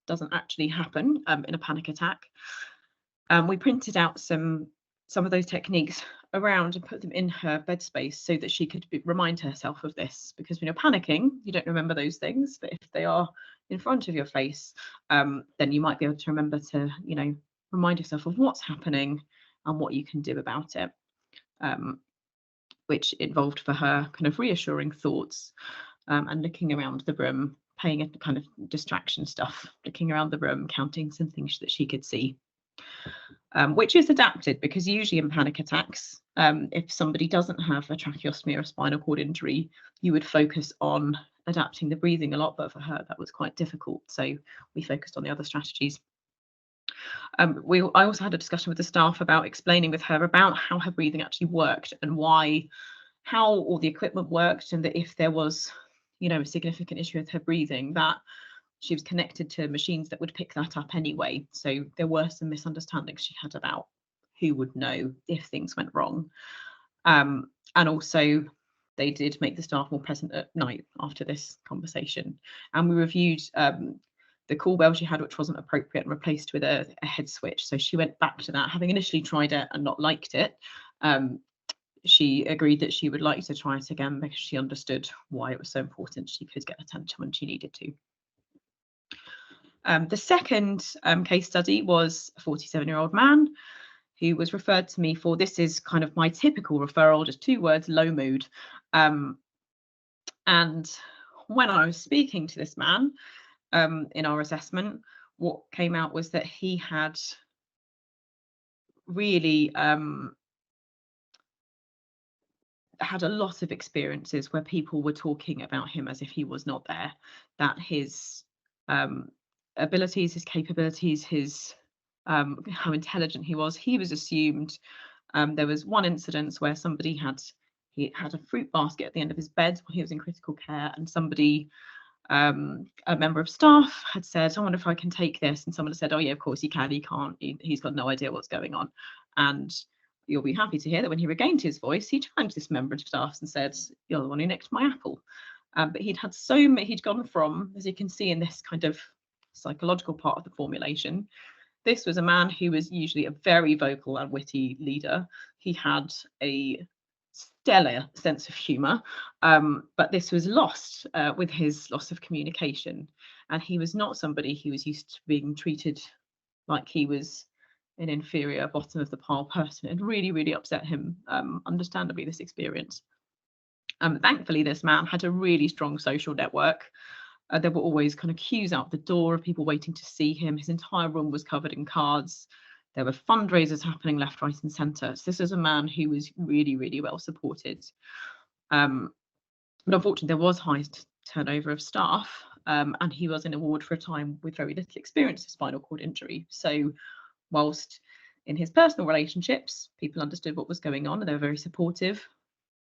doesn't actually happen in a panic attack. We printed out some of those techniques around and put them in her bed space so that she could remind herself of this, because when you're panicking, you don't remember those things, but if they are in front of your face, then you might be able to remember to, you know, remind yourself of what's happening and what you can do about it, which involved for her kind of reassuring thoughts and looking around the room, paying a kind of distraction stuff, looking around the room, counting some things that she could see. Which is adapted, because usually in panic attacks, if somebody doesn't have a tracheostomy or a spinal cord injury, you would focus on adapting the breathing a lot, but for her that was quite difficult, so we focused on the other strategies. I also had a discussion with the staff about explaining with her about how her breathing actually worked and how all the equipment worked, and that if there was, you know, a significant issue with her breathing, that she was connected to machines that would pick that up anyway. So there were some misunderstandings she had about who would know if things went wrong. And also they did make the staff more present at night after this conversation. And we reviewed the call bell she had, which wasn't appropriate, and replaced with a head switch. So she went back to that, having initially tried it and not liked it. She agreed that she would like to try it again because she understood why it was so important she could get attention when she needed to. The second case study was a 47-year-old man who was referred to me for, this is kind of my typical referral, just 2 words, low mood. And when I was speaking to this man in our assessment, what came out was that he had really had a lot of experiences where people were talking about him as if he was not there, that his abilities, his capabilities, his how intelligent he was assumed There was one incident where somebody had a fruit basket at the end of his bed while he was in critical care, and somebody, a member of staff, had said, I wonder if I can take this, and someone had said, oh yeah, of course you can. He can't, he's got no idea what's going on. And you'll be happy to hear that when he regained his voice, he challenged this member of staff and said, you're the one who nicked my apple. But he'd gone from, as you can see in this kind of psychological part of the formulation, this was a man who was usually a very vocal and witty leader. He had a stellar sense of humour, but this was lost with his loss of communication. And he was not somebody who was used to being treated like he was an inferior, bottom of the pile person. It really, really upset him, understandably, this experience. Thankfully, this man had a really strong social network. There were always kind of queues out the door of people waiting to see him. His entire room was covered in cards. There were fundraisers happening left, right, and centre. So this is a man who was really, really well supported. But unfortunately, there was high turnover of staff, and he was in a ward for a time with very little experience of spinal cord injury. So whilst in his personal relationships, people understood what was going on and they were very supportive,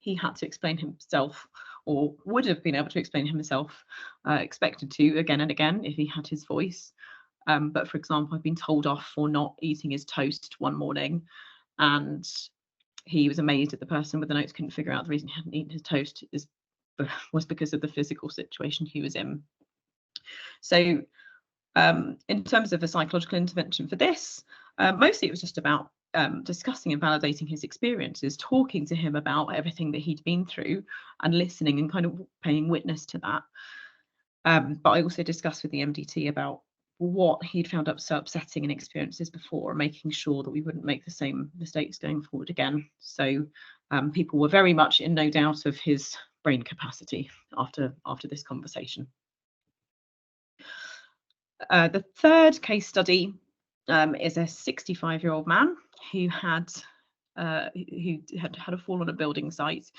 he had to explain himself, or would have been able to explain himself, expected to again and again if he had his voice. But for example, I've been told off for not eating his toast one morning, and he was amazed that the person with the notes couldn't figure out the reason he hadn't eaten his toast was because of the physical situation he was in. So in terms of a psychological intervention for this, mostly it was just about discussing and validating his experiences, talking to him about everything that he'd been through and listening and kind of paying witness to that. But I also discussed with the MDT about what he'd found so upsetting in experiences before, making sure that we wouldn't make the same mistakes going forward again. So people were very much in no doubt of his brain capacity after this conversation. The third case study is a 65-year-old man who had a fall on a building site.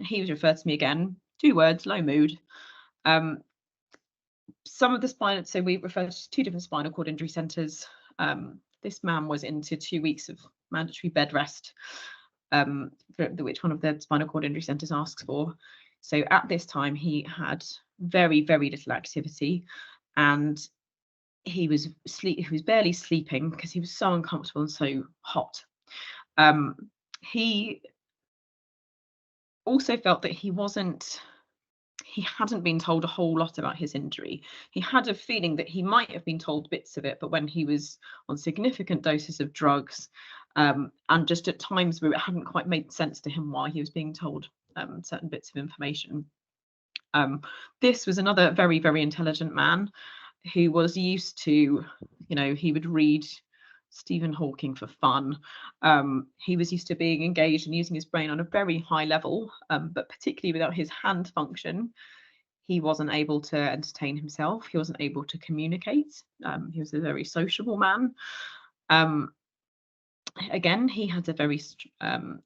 He was referred to me again, 2 words, low mood. Some of the spinal, so we referred to 2 different spinal cord injury centres. This man was into 2 weeks of mandatory bed rest, which one of the spinal cord injury centres asks for. So at this time, he had very, very little activity, and he was barely sleeping because he was so uncomfortable and so hot. He also felt that he hadn't been told a whole lot about his injury. He had a feeling that he might have been told bits of it, but when he was on significant doses of drugs, and just at times where it hadn't quite made sense to him why he was being told certain bits of information. This was another very, very intelligent man who was used to, he would read Stephen Hawking for fun. He was used to being engaged and using his brain on a very high level, but particularly without his hand function, he wasn't able to entertain himself. He wasn't able to communicate. He was a very sociable man. Again, he had a very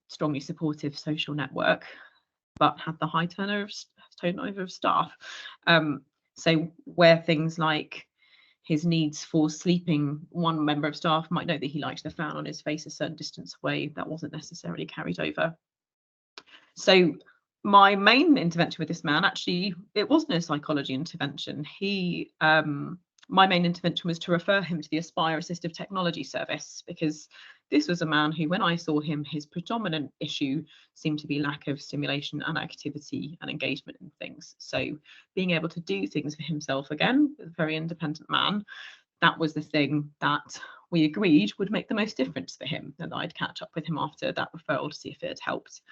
strongly supportive social network, but had the high turnover of staff. So where things like his needs for sleeping, one member of staff might note that he liked the fan on his face a certain distance away, that wasn't necessarily carried over. So my main intervention with this man, actually, it wasn't a psychology intervention. My main intervention was to refer him to the Aspire Assistive Technology Service, because this was a man who, when I saw him, his predominant issue seemed to be lack of stimulation and activity and engagement in things. So being able to do things for himself again, a very independent man, that was the thing that we agreed would make the most difference for him, and I'd catch up with him after that referral to see if it had helped.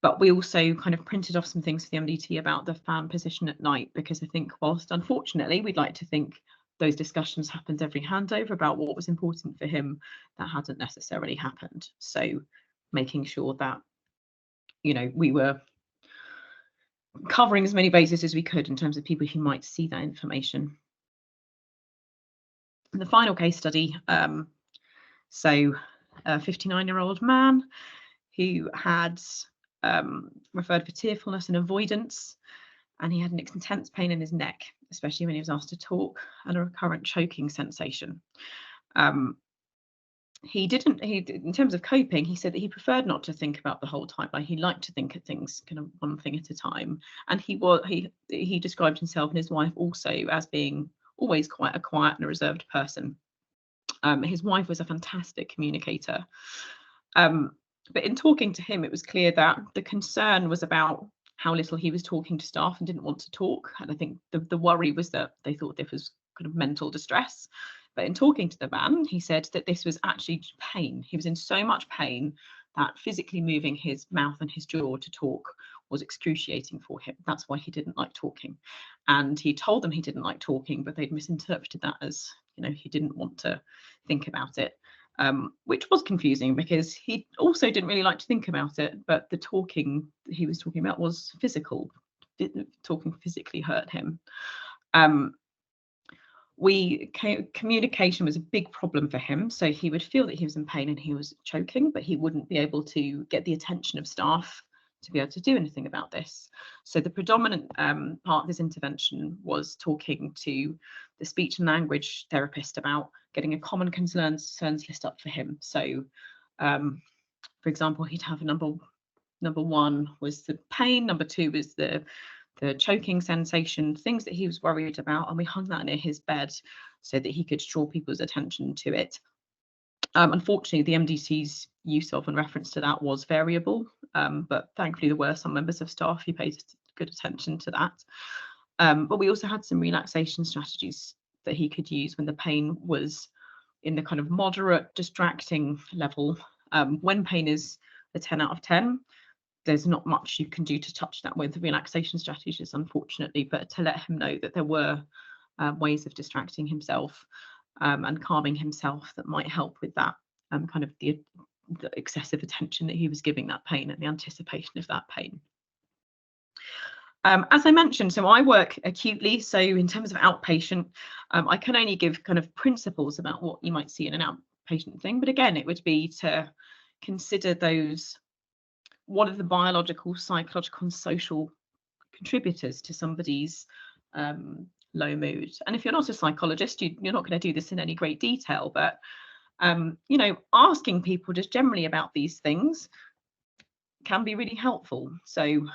But we also kind of printed off some things for the MDT about the fan position at night, because I think whilst unfortunately we'd like to think those discussions happened every handover about what was important for him, that hadn't necessarily happened. So making sure that, we were covering as many bases as we could in terms of people who might see that information. And the final case study, so a 59-year-old man who had referred for tearfulness and avoidance, and he had an intense pain in his neck, especially when he was asked to talk, and a recurrent choking sensation. in terms of coping, he said that he preferred not to think about the whole time. Like, he liked to think of things kind of one thing at a time. And he described himself and his wife also as being always quite a quiet and a reserved person. His wife was a fantastic communicator. But in talking to him, it was clear that the concern was about how little he was talking to staff and didn't want to talk. And I think the worry was that they thought this was kind of mental distress. But in talking to the man, he said that this was actually pain. He was in so much pain that physically moving his mouth and his jaw to talk was excruciating for him. That's why he didn't like talking. And he told them he didn't like talking, but they'd misinterpreted that as, you know, he didn't want to think about it, which was confusing because he also didn't really like to think about it. But the talking he was talking about was physical. Talking physically hurt him. Communication was a big problem for him. So he would feel that he was in pain and he was choking, but he wouldn't be able to get the attention of staff to be able to do anything about this. So the predominant part of this intervention was talking to the speech and language therapist about getting a common concerns list up for him. So, for example, he'd have number one was the pain, number two was the choking sensation, things that he was worried about, and we hung that near his bed so that he could draw people's attention to it. Unfortunately, the MDC's use of and reference to that was variable, but thankfully there were some members of staff who paid good attention to that. But we also had some relaxation strategies that he could use when the pain was in the kind of moderate distracting level. When pain is a 10 out of 10, there's not much you can do to touch that with relaxation strategies, unfortunately, but to let him know that there were ways of distracting himself and calming himself that might help with that kind of the excessive attention that he was giving that pain and the anticipation of that pain. As I mentioned, so I work acutely, so in terms of outpatient, I can only give kind of principles about what you might see in an outpatient thing, but again, it would be to consider those, what are the biological, psychological and social contributors to somebody's low mood. And if you're not a psychologist, you're not going to do this in any great detail, but you know, asking people just generally about these things can be really helpful. So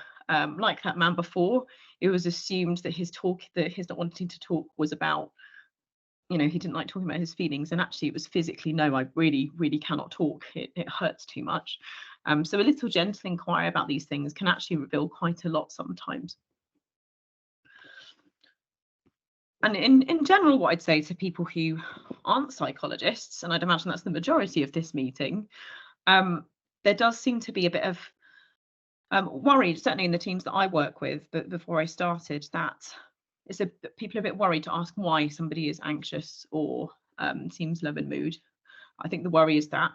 like that man before, it was assumed that his not wanting to talk was about, you know, he didn't like talking about his feelings, and actually it was physically, no, I really cannot talk, it hurts too much. So a little gentle inquiry about these things can actually reveal quite a lot sometimes. And in general, what I'd say to people who aren't psychologists, and I'd imagine that's the majority of this meeting, there does seem to be a bit of worry, certainly in the teams that I work with, but before I started, that people are a bit worried to ask why somebody is anxious or seems low in mood. I think the worry is that,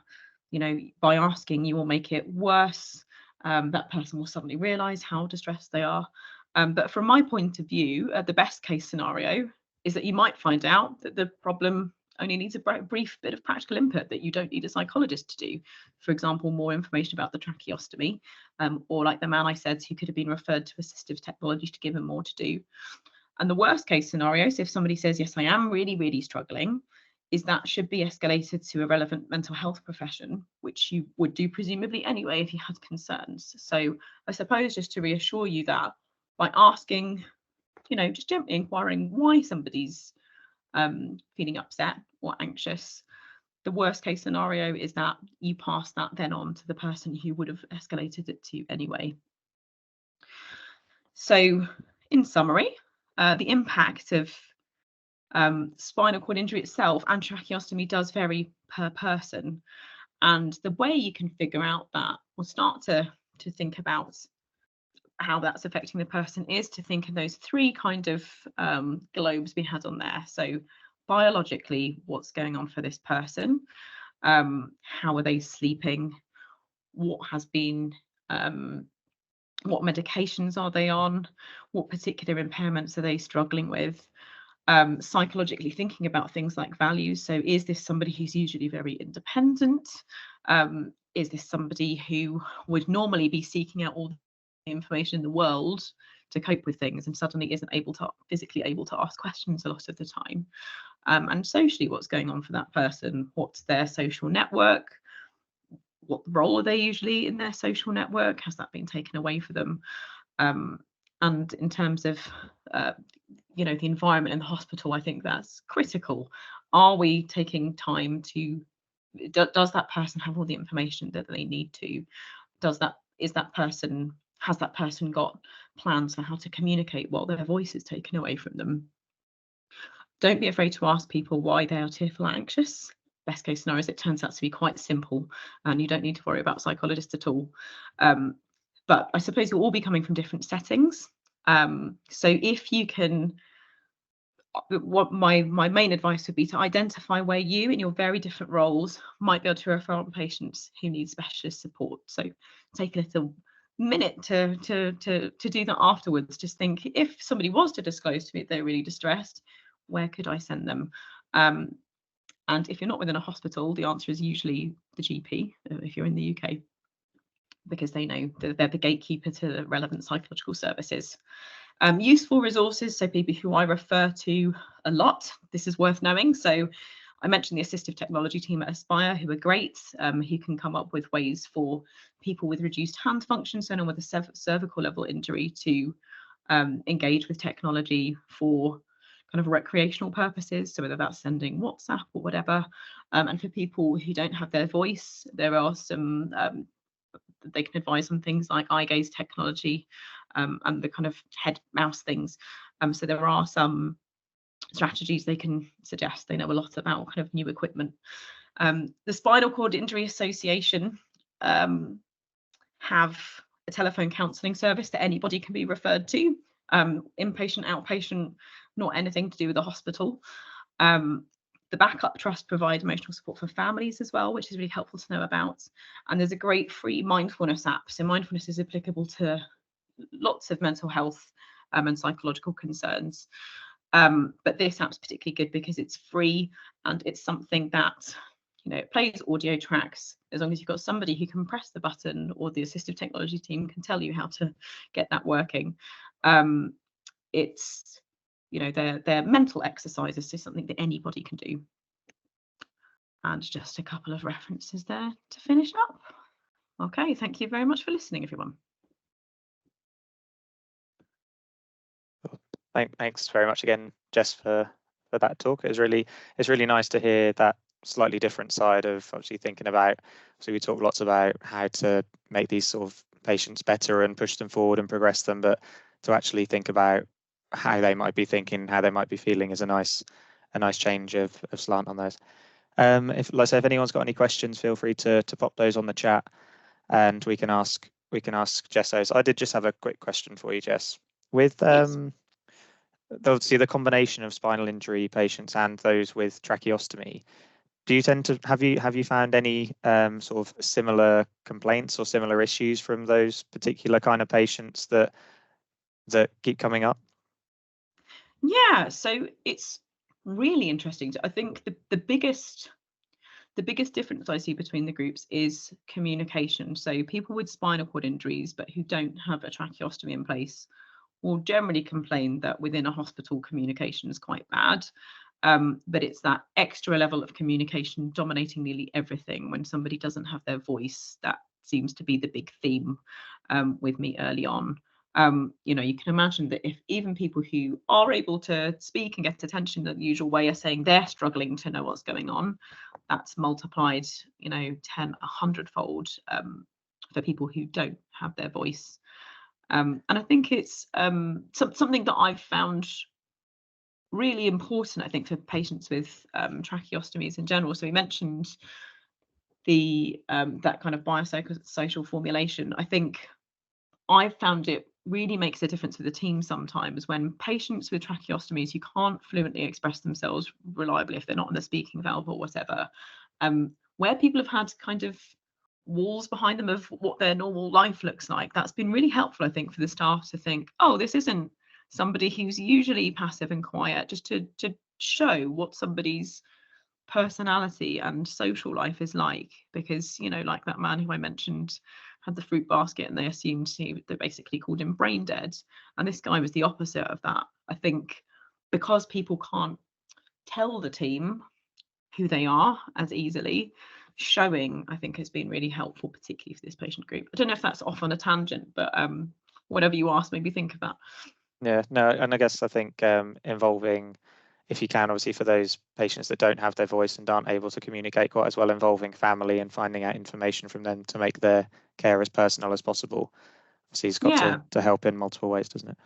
you know, by asking, you will make it worse. That person will suddenly realise how distressed they are. But from my point of view, the best case scenario is that you might find out that the problem only needs a brief bit of practical input that you don't need a psychologist to do. For example, more information about the tracheostomy, or like the man I said, who could have been referred to assistive technology to give him more to do. And the worst case scenario, so if somebody says, yes, I am really struggling, is that should be escalated to a relevant mental health profession, which you would do presumably anyway if you had concerns. So I suppose just to reassure you that by asking, you know, just gently inquiring why somebody's feeling upset or anxious, the worst case scenario is that you pass that then on to the person who would have escalated it to anyway. So in summary, the impact of spinal cord injury itself and tracheostomy does vary per person, and the way you can figure out that, or start to think about how that's affecting the person, is to think of those three kind of globes we had on there. So biologically, what's going on for this person, how are they sleeping, what has been what medications are they on, what particular impairments are they struggling with, psychologically thinking about things like values. So is this somebody who's usually very independent? Is this somebody who would normally be seeking out all the information in the world to cope with things and suddenly isn't physically able to ask questions a lot of the time? and socially what's going on for that person, what's their social network, what role are they usually in their social network, has that been taken away from them, and in terms of you know, the environment in the hospital, I think that's critical. Are we taking time to, does that person have all the information that they need to? Has that person got plans for how to communicate while their voice is taken away from them? Don't be afraid to ask people why they are tearful or anxious. Best case scenario is it turns out to be quite simple and you don't need to worry about psychologists at all. But I suppose you'll all be coming from different settings. So if you can, what my main advice would be to identify where you in your very different roles might be able to refer on patients who need specialist support. So take a little minute to do that afterwards. Just think, if somebody was to disclose to me that they're really distressed, where could I send them? And if you're not within a hospital, the answer is usually the GP, if you're in the UK, because they know that they're the gatekeeper to the relevant psychological services. Useful resources, so people who I refer to a lot, this is worth knowing. So I mentioned the assistive technology team at Aspire, who are great, who can come up with ways for people with reduced hand function, so with a cervical level injury, to engage with technology for kind of recreational purposes, so whether that's sending WhatsApp or whatever. And for people who don't have their voice, there are some, they can advise on things like eye gaze technology, and the kind of head mouse things. So there are some strategies they can suggest. They know a lot about kind of new equipment. The Spinal Cord Injury Association have a telephone counselling service that anybody can be referred to, inpatient, outpatient, not anything to do with the hospital. The Backup Trust provide emotional support for families as well, which is really helpful to know about. And there's a great free mindfulness app. So mindfulness is applicable to lots of mental health and psychological concerns. But this app's particularly good because it's free and it's something that, you know, it plays audio tracks. As long as you've got somebody who can press the button, or the assistive technology team can tell you how to get that working. It's, you know, they're mental exercises, so something that anybody can do. And just a couple of references there to finish up. Okay, thank you very much for listening, everyone. Thanks very much again, Jess, for that talk. It's really nice to hear that slightly different side of obviously thinking about. So we talk lots about how to make these sort of patients better and push them forward and progress them, but to actually think about how they might be thinking, how they might be feeling, is a nice change of slant on those. If anyone's got any questions, feel free to pop those on the chat, and we can ask Jess those. I did just have a quick question for you, Jess. With obviously the combination of spinal injury patients and those with tracheostomy, do you tend to have you found any sort of similar complaints or similar issues from those particular kind of patients that keep coming up? Yeah, so it's really interesting. I think the biggest difference I see between the groups is communication. So people with spinal cord injuries but who don't have a tracheostomy in place will generally complain that within a hospital communication is quite bad. But it's that extra level of communication dominating nearly everything. When somebody doesn't have their voice, that seems to be the big theme with me early on. You know, you can imagine that if even people who are able to speak and get attention in the usual way are saying they're struggling to know what's going on, that's multiplied, you know, 10, 100-fold for people who don't have their voice. And I think it's something that I've found really important, I think, for patients with tracheostomies in general. So we mentioned the that kind of biopsychosocial formulation. I think I've found it really makes a difference with the team sometimes when patients with tracheostomies who can't fluently express themselves reliably if they're not on the speaking valve or whatever, where people have had kind of walls behind them of what their normal life looks like, that's been really helpful, I think, for the staff to think, oh, this isn't somebody who's usually passive and quiet, just to show what somebody's personality and social life is like. Because, you know, like that man who I mentioned had the fruit basket and they assumed they basically called him brain dead, and this guy was the opposite of that. I think because people can't tell the team who they are as easily. Showing, I think, has been really helpful, particularly for this patient group. I don't know if that's off on a tangent, but whatever you ask, maybe think of that. Yeah, no, and I guess I think involving, if you can, obviously for those patients that don't have their voice and aren't able to communicate quite as well, involving family and finding out information from them to make their care as personal as possible. Obviously, it's got to help in multiple ways, doesn't it?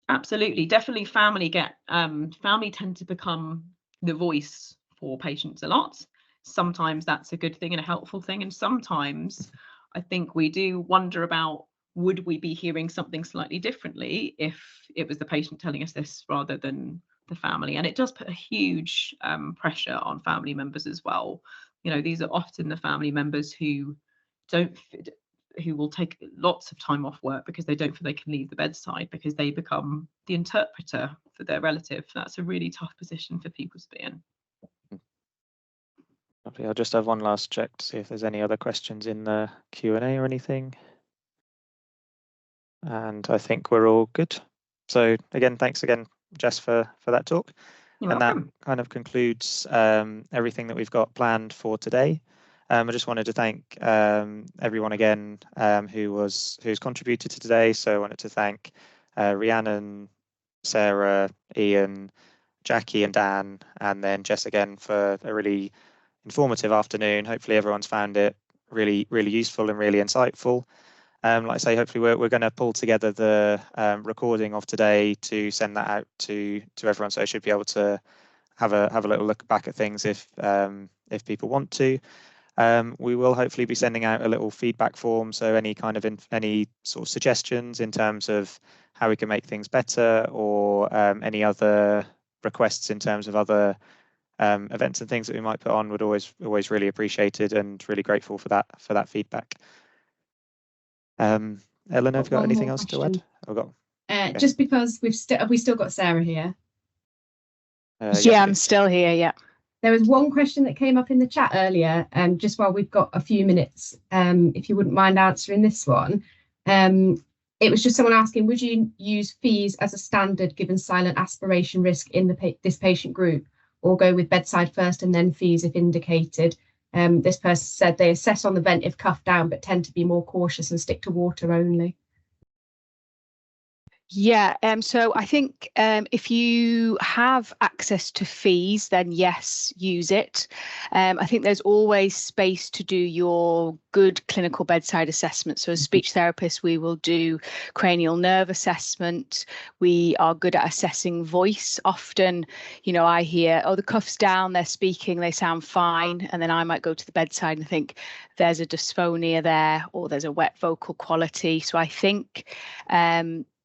Absolutely, definitely. Family tend to become the voice for patients a lot. Sometimes that's a good thing and a helpful thing, and sometimes I think we do wonder about, would we be hearing something slightly differently if it was the patient telling us this rather than the family? And it does put a huge pressure on family members as well. You know, these are often the family members who will take lots of time off work because they don't feel they can leave the bedside, because they become the interpreter for their relative. That's a really tough position for people to be in. Lovely. I'll just have one last check to see if there's any other questions in the Q&A or anything. And I think we're all good. So again, thanks again, Jess, for that talk. You're and welcome. That kind of concludes everything that we've got planned for today. I just wanted to thank everyone again who's contributed to today. So I wanted to thank Rhiannon, Sarah, Ian, Jackie and Dan, and then Jess again for a really informative afternoon. Hopefully everyone's found it really, really useful and really insightful. Like I say, hopefully we're going to pull together the recording of today to send that out to everyone, so I should be able to have a little look back at things if people want to. We will hopefully be sending out a little feedback form, so any sort of suggestions in terms of how we can make things better, or any other requests in terms of other events and things that we might put on, would always really appreciated, and really grateful for that feedback. Eleanor, have you got anything else to add? Okay. Just because have we still got Sarah here? Yeah, I'm still here. Yeah. There was one question that came up in the chat earlier, just while we've got a few minutes, if you wouldn't mind answering this one. It was just someone asking, would you use fees as a standard given silent aspiration risk in this patient group, or go with bedside first and then fees if indicated? This person said they assess on the vent if cuffed down, but tend to be more cautious and stick to water only. Yeah, so I think if you have access to fees, then yes, use it. I think there's always space to do your good clinical bedside assessment. So as speech therapists, we will do cranial nerve assessment. We are good at assessing voice. Often, you know, I hear, oh, the cuff's down, they're speaking, they sound fine. And then I might go to the bedside and think there's a dysphonia there, or there's a wet vocal quality. So I think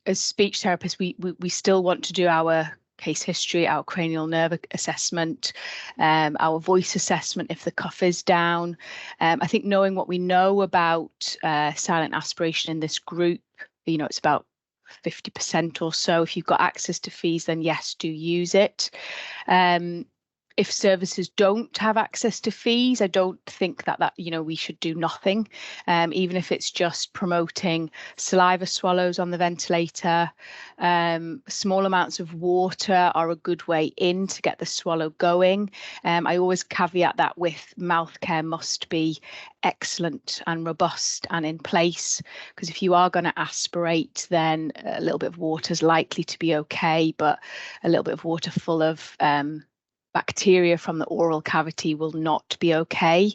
as speech therapists, we still want to do our case history, our cranial nerve assessment, our voice assessment if the cuff is down. I think knowing what we know about silent aspiration in this group, you know, it's about 50% or so. If you've got access to fees, then yes, do use it. If services don't have access to fees, I don't think that you know, we should do nothing, even if it's just promoting saliva swallows on the ventilator. Small amounts of water are a good way in to get the swallow going. I always caveat that with mouth care must be excellent and robust and in place, because if you are going to aspirate, then a little bit of water is likely to be okay, but a little bit of water full of bacteria from the oral cavity will not be okay.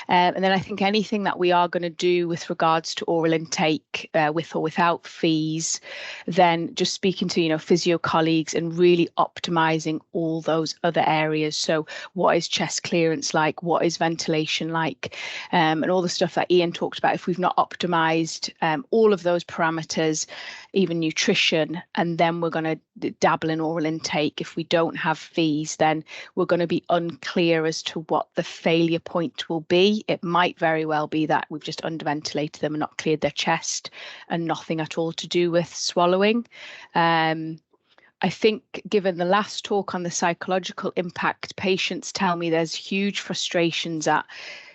And then I think anything that we are going to do with regards to oral intake, with or without fees, then just speaking to, you know, physio colleagues and really optimizing all those other areas. So what is chest clearance like? What is ventilation like? And all the stuff that Ian talked about. If we've not optimized all of those parameters, even nutrition, and then we're going to dabble in oral intake, if we don't have fees, then we're going to be unclear as to what the failure point will be. It might very well be that we've just underventilated them and not cleared their chest, and nothing at all to do with swallowing. I think given the last talk on the psychological impact, patients tell me there's huge frustrations at,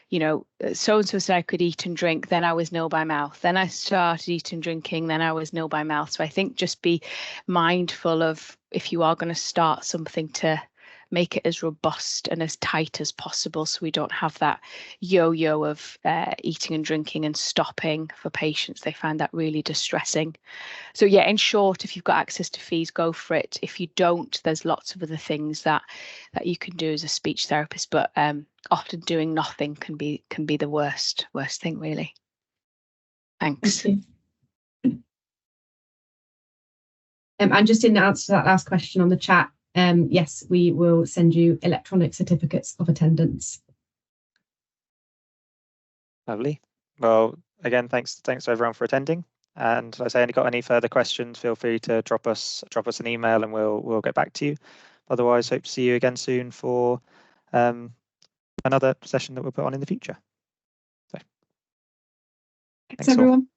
you know, so-and-so said I could eat and drink, then I was nil by mouth. Then I started eating and drinking, then I was nil by mouth. So I think just be mindful of, if you are going to start something, to make it as robust and as tight as possible, so we don't have that yo-yo of eating and drinking and stopping for patients. They find that really distressing. So yeah, in short, if you've got access to fees, go for it. If you don't, there's lots of other things that you can do as a speech therapist, but often doing nothing can be the worst thing, really. Thanks. Thank you. And just in answer to that last question on the chat, yes, we will send you electronic certificates of attendance. Lovely. Well, again, thanks everyone for attending. And as I say, if you've got any further questions, feel free to drop us an email, and we'll get back to you. Otherwise, hope to see you again soon for another session that we'll put on in the future. So, Thanks everyone.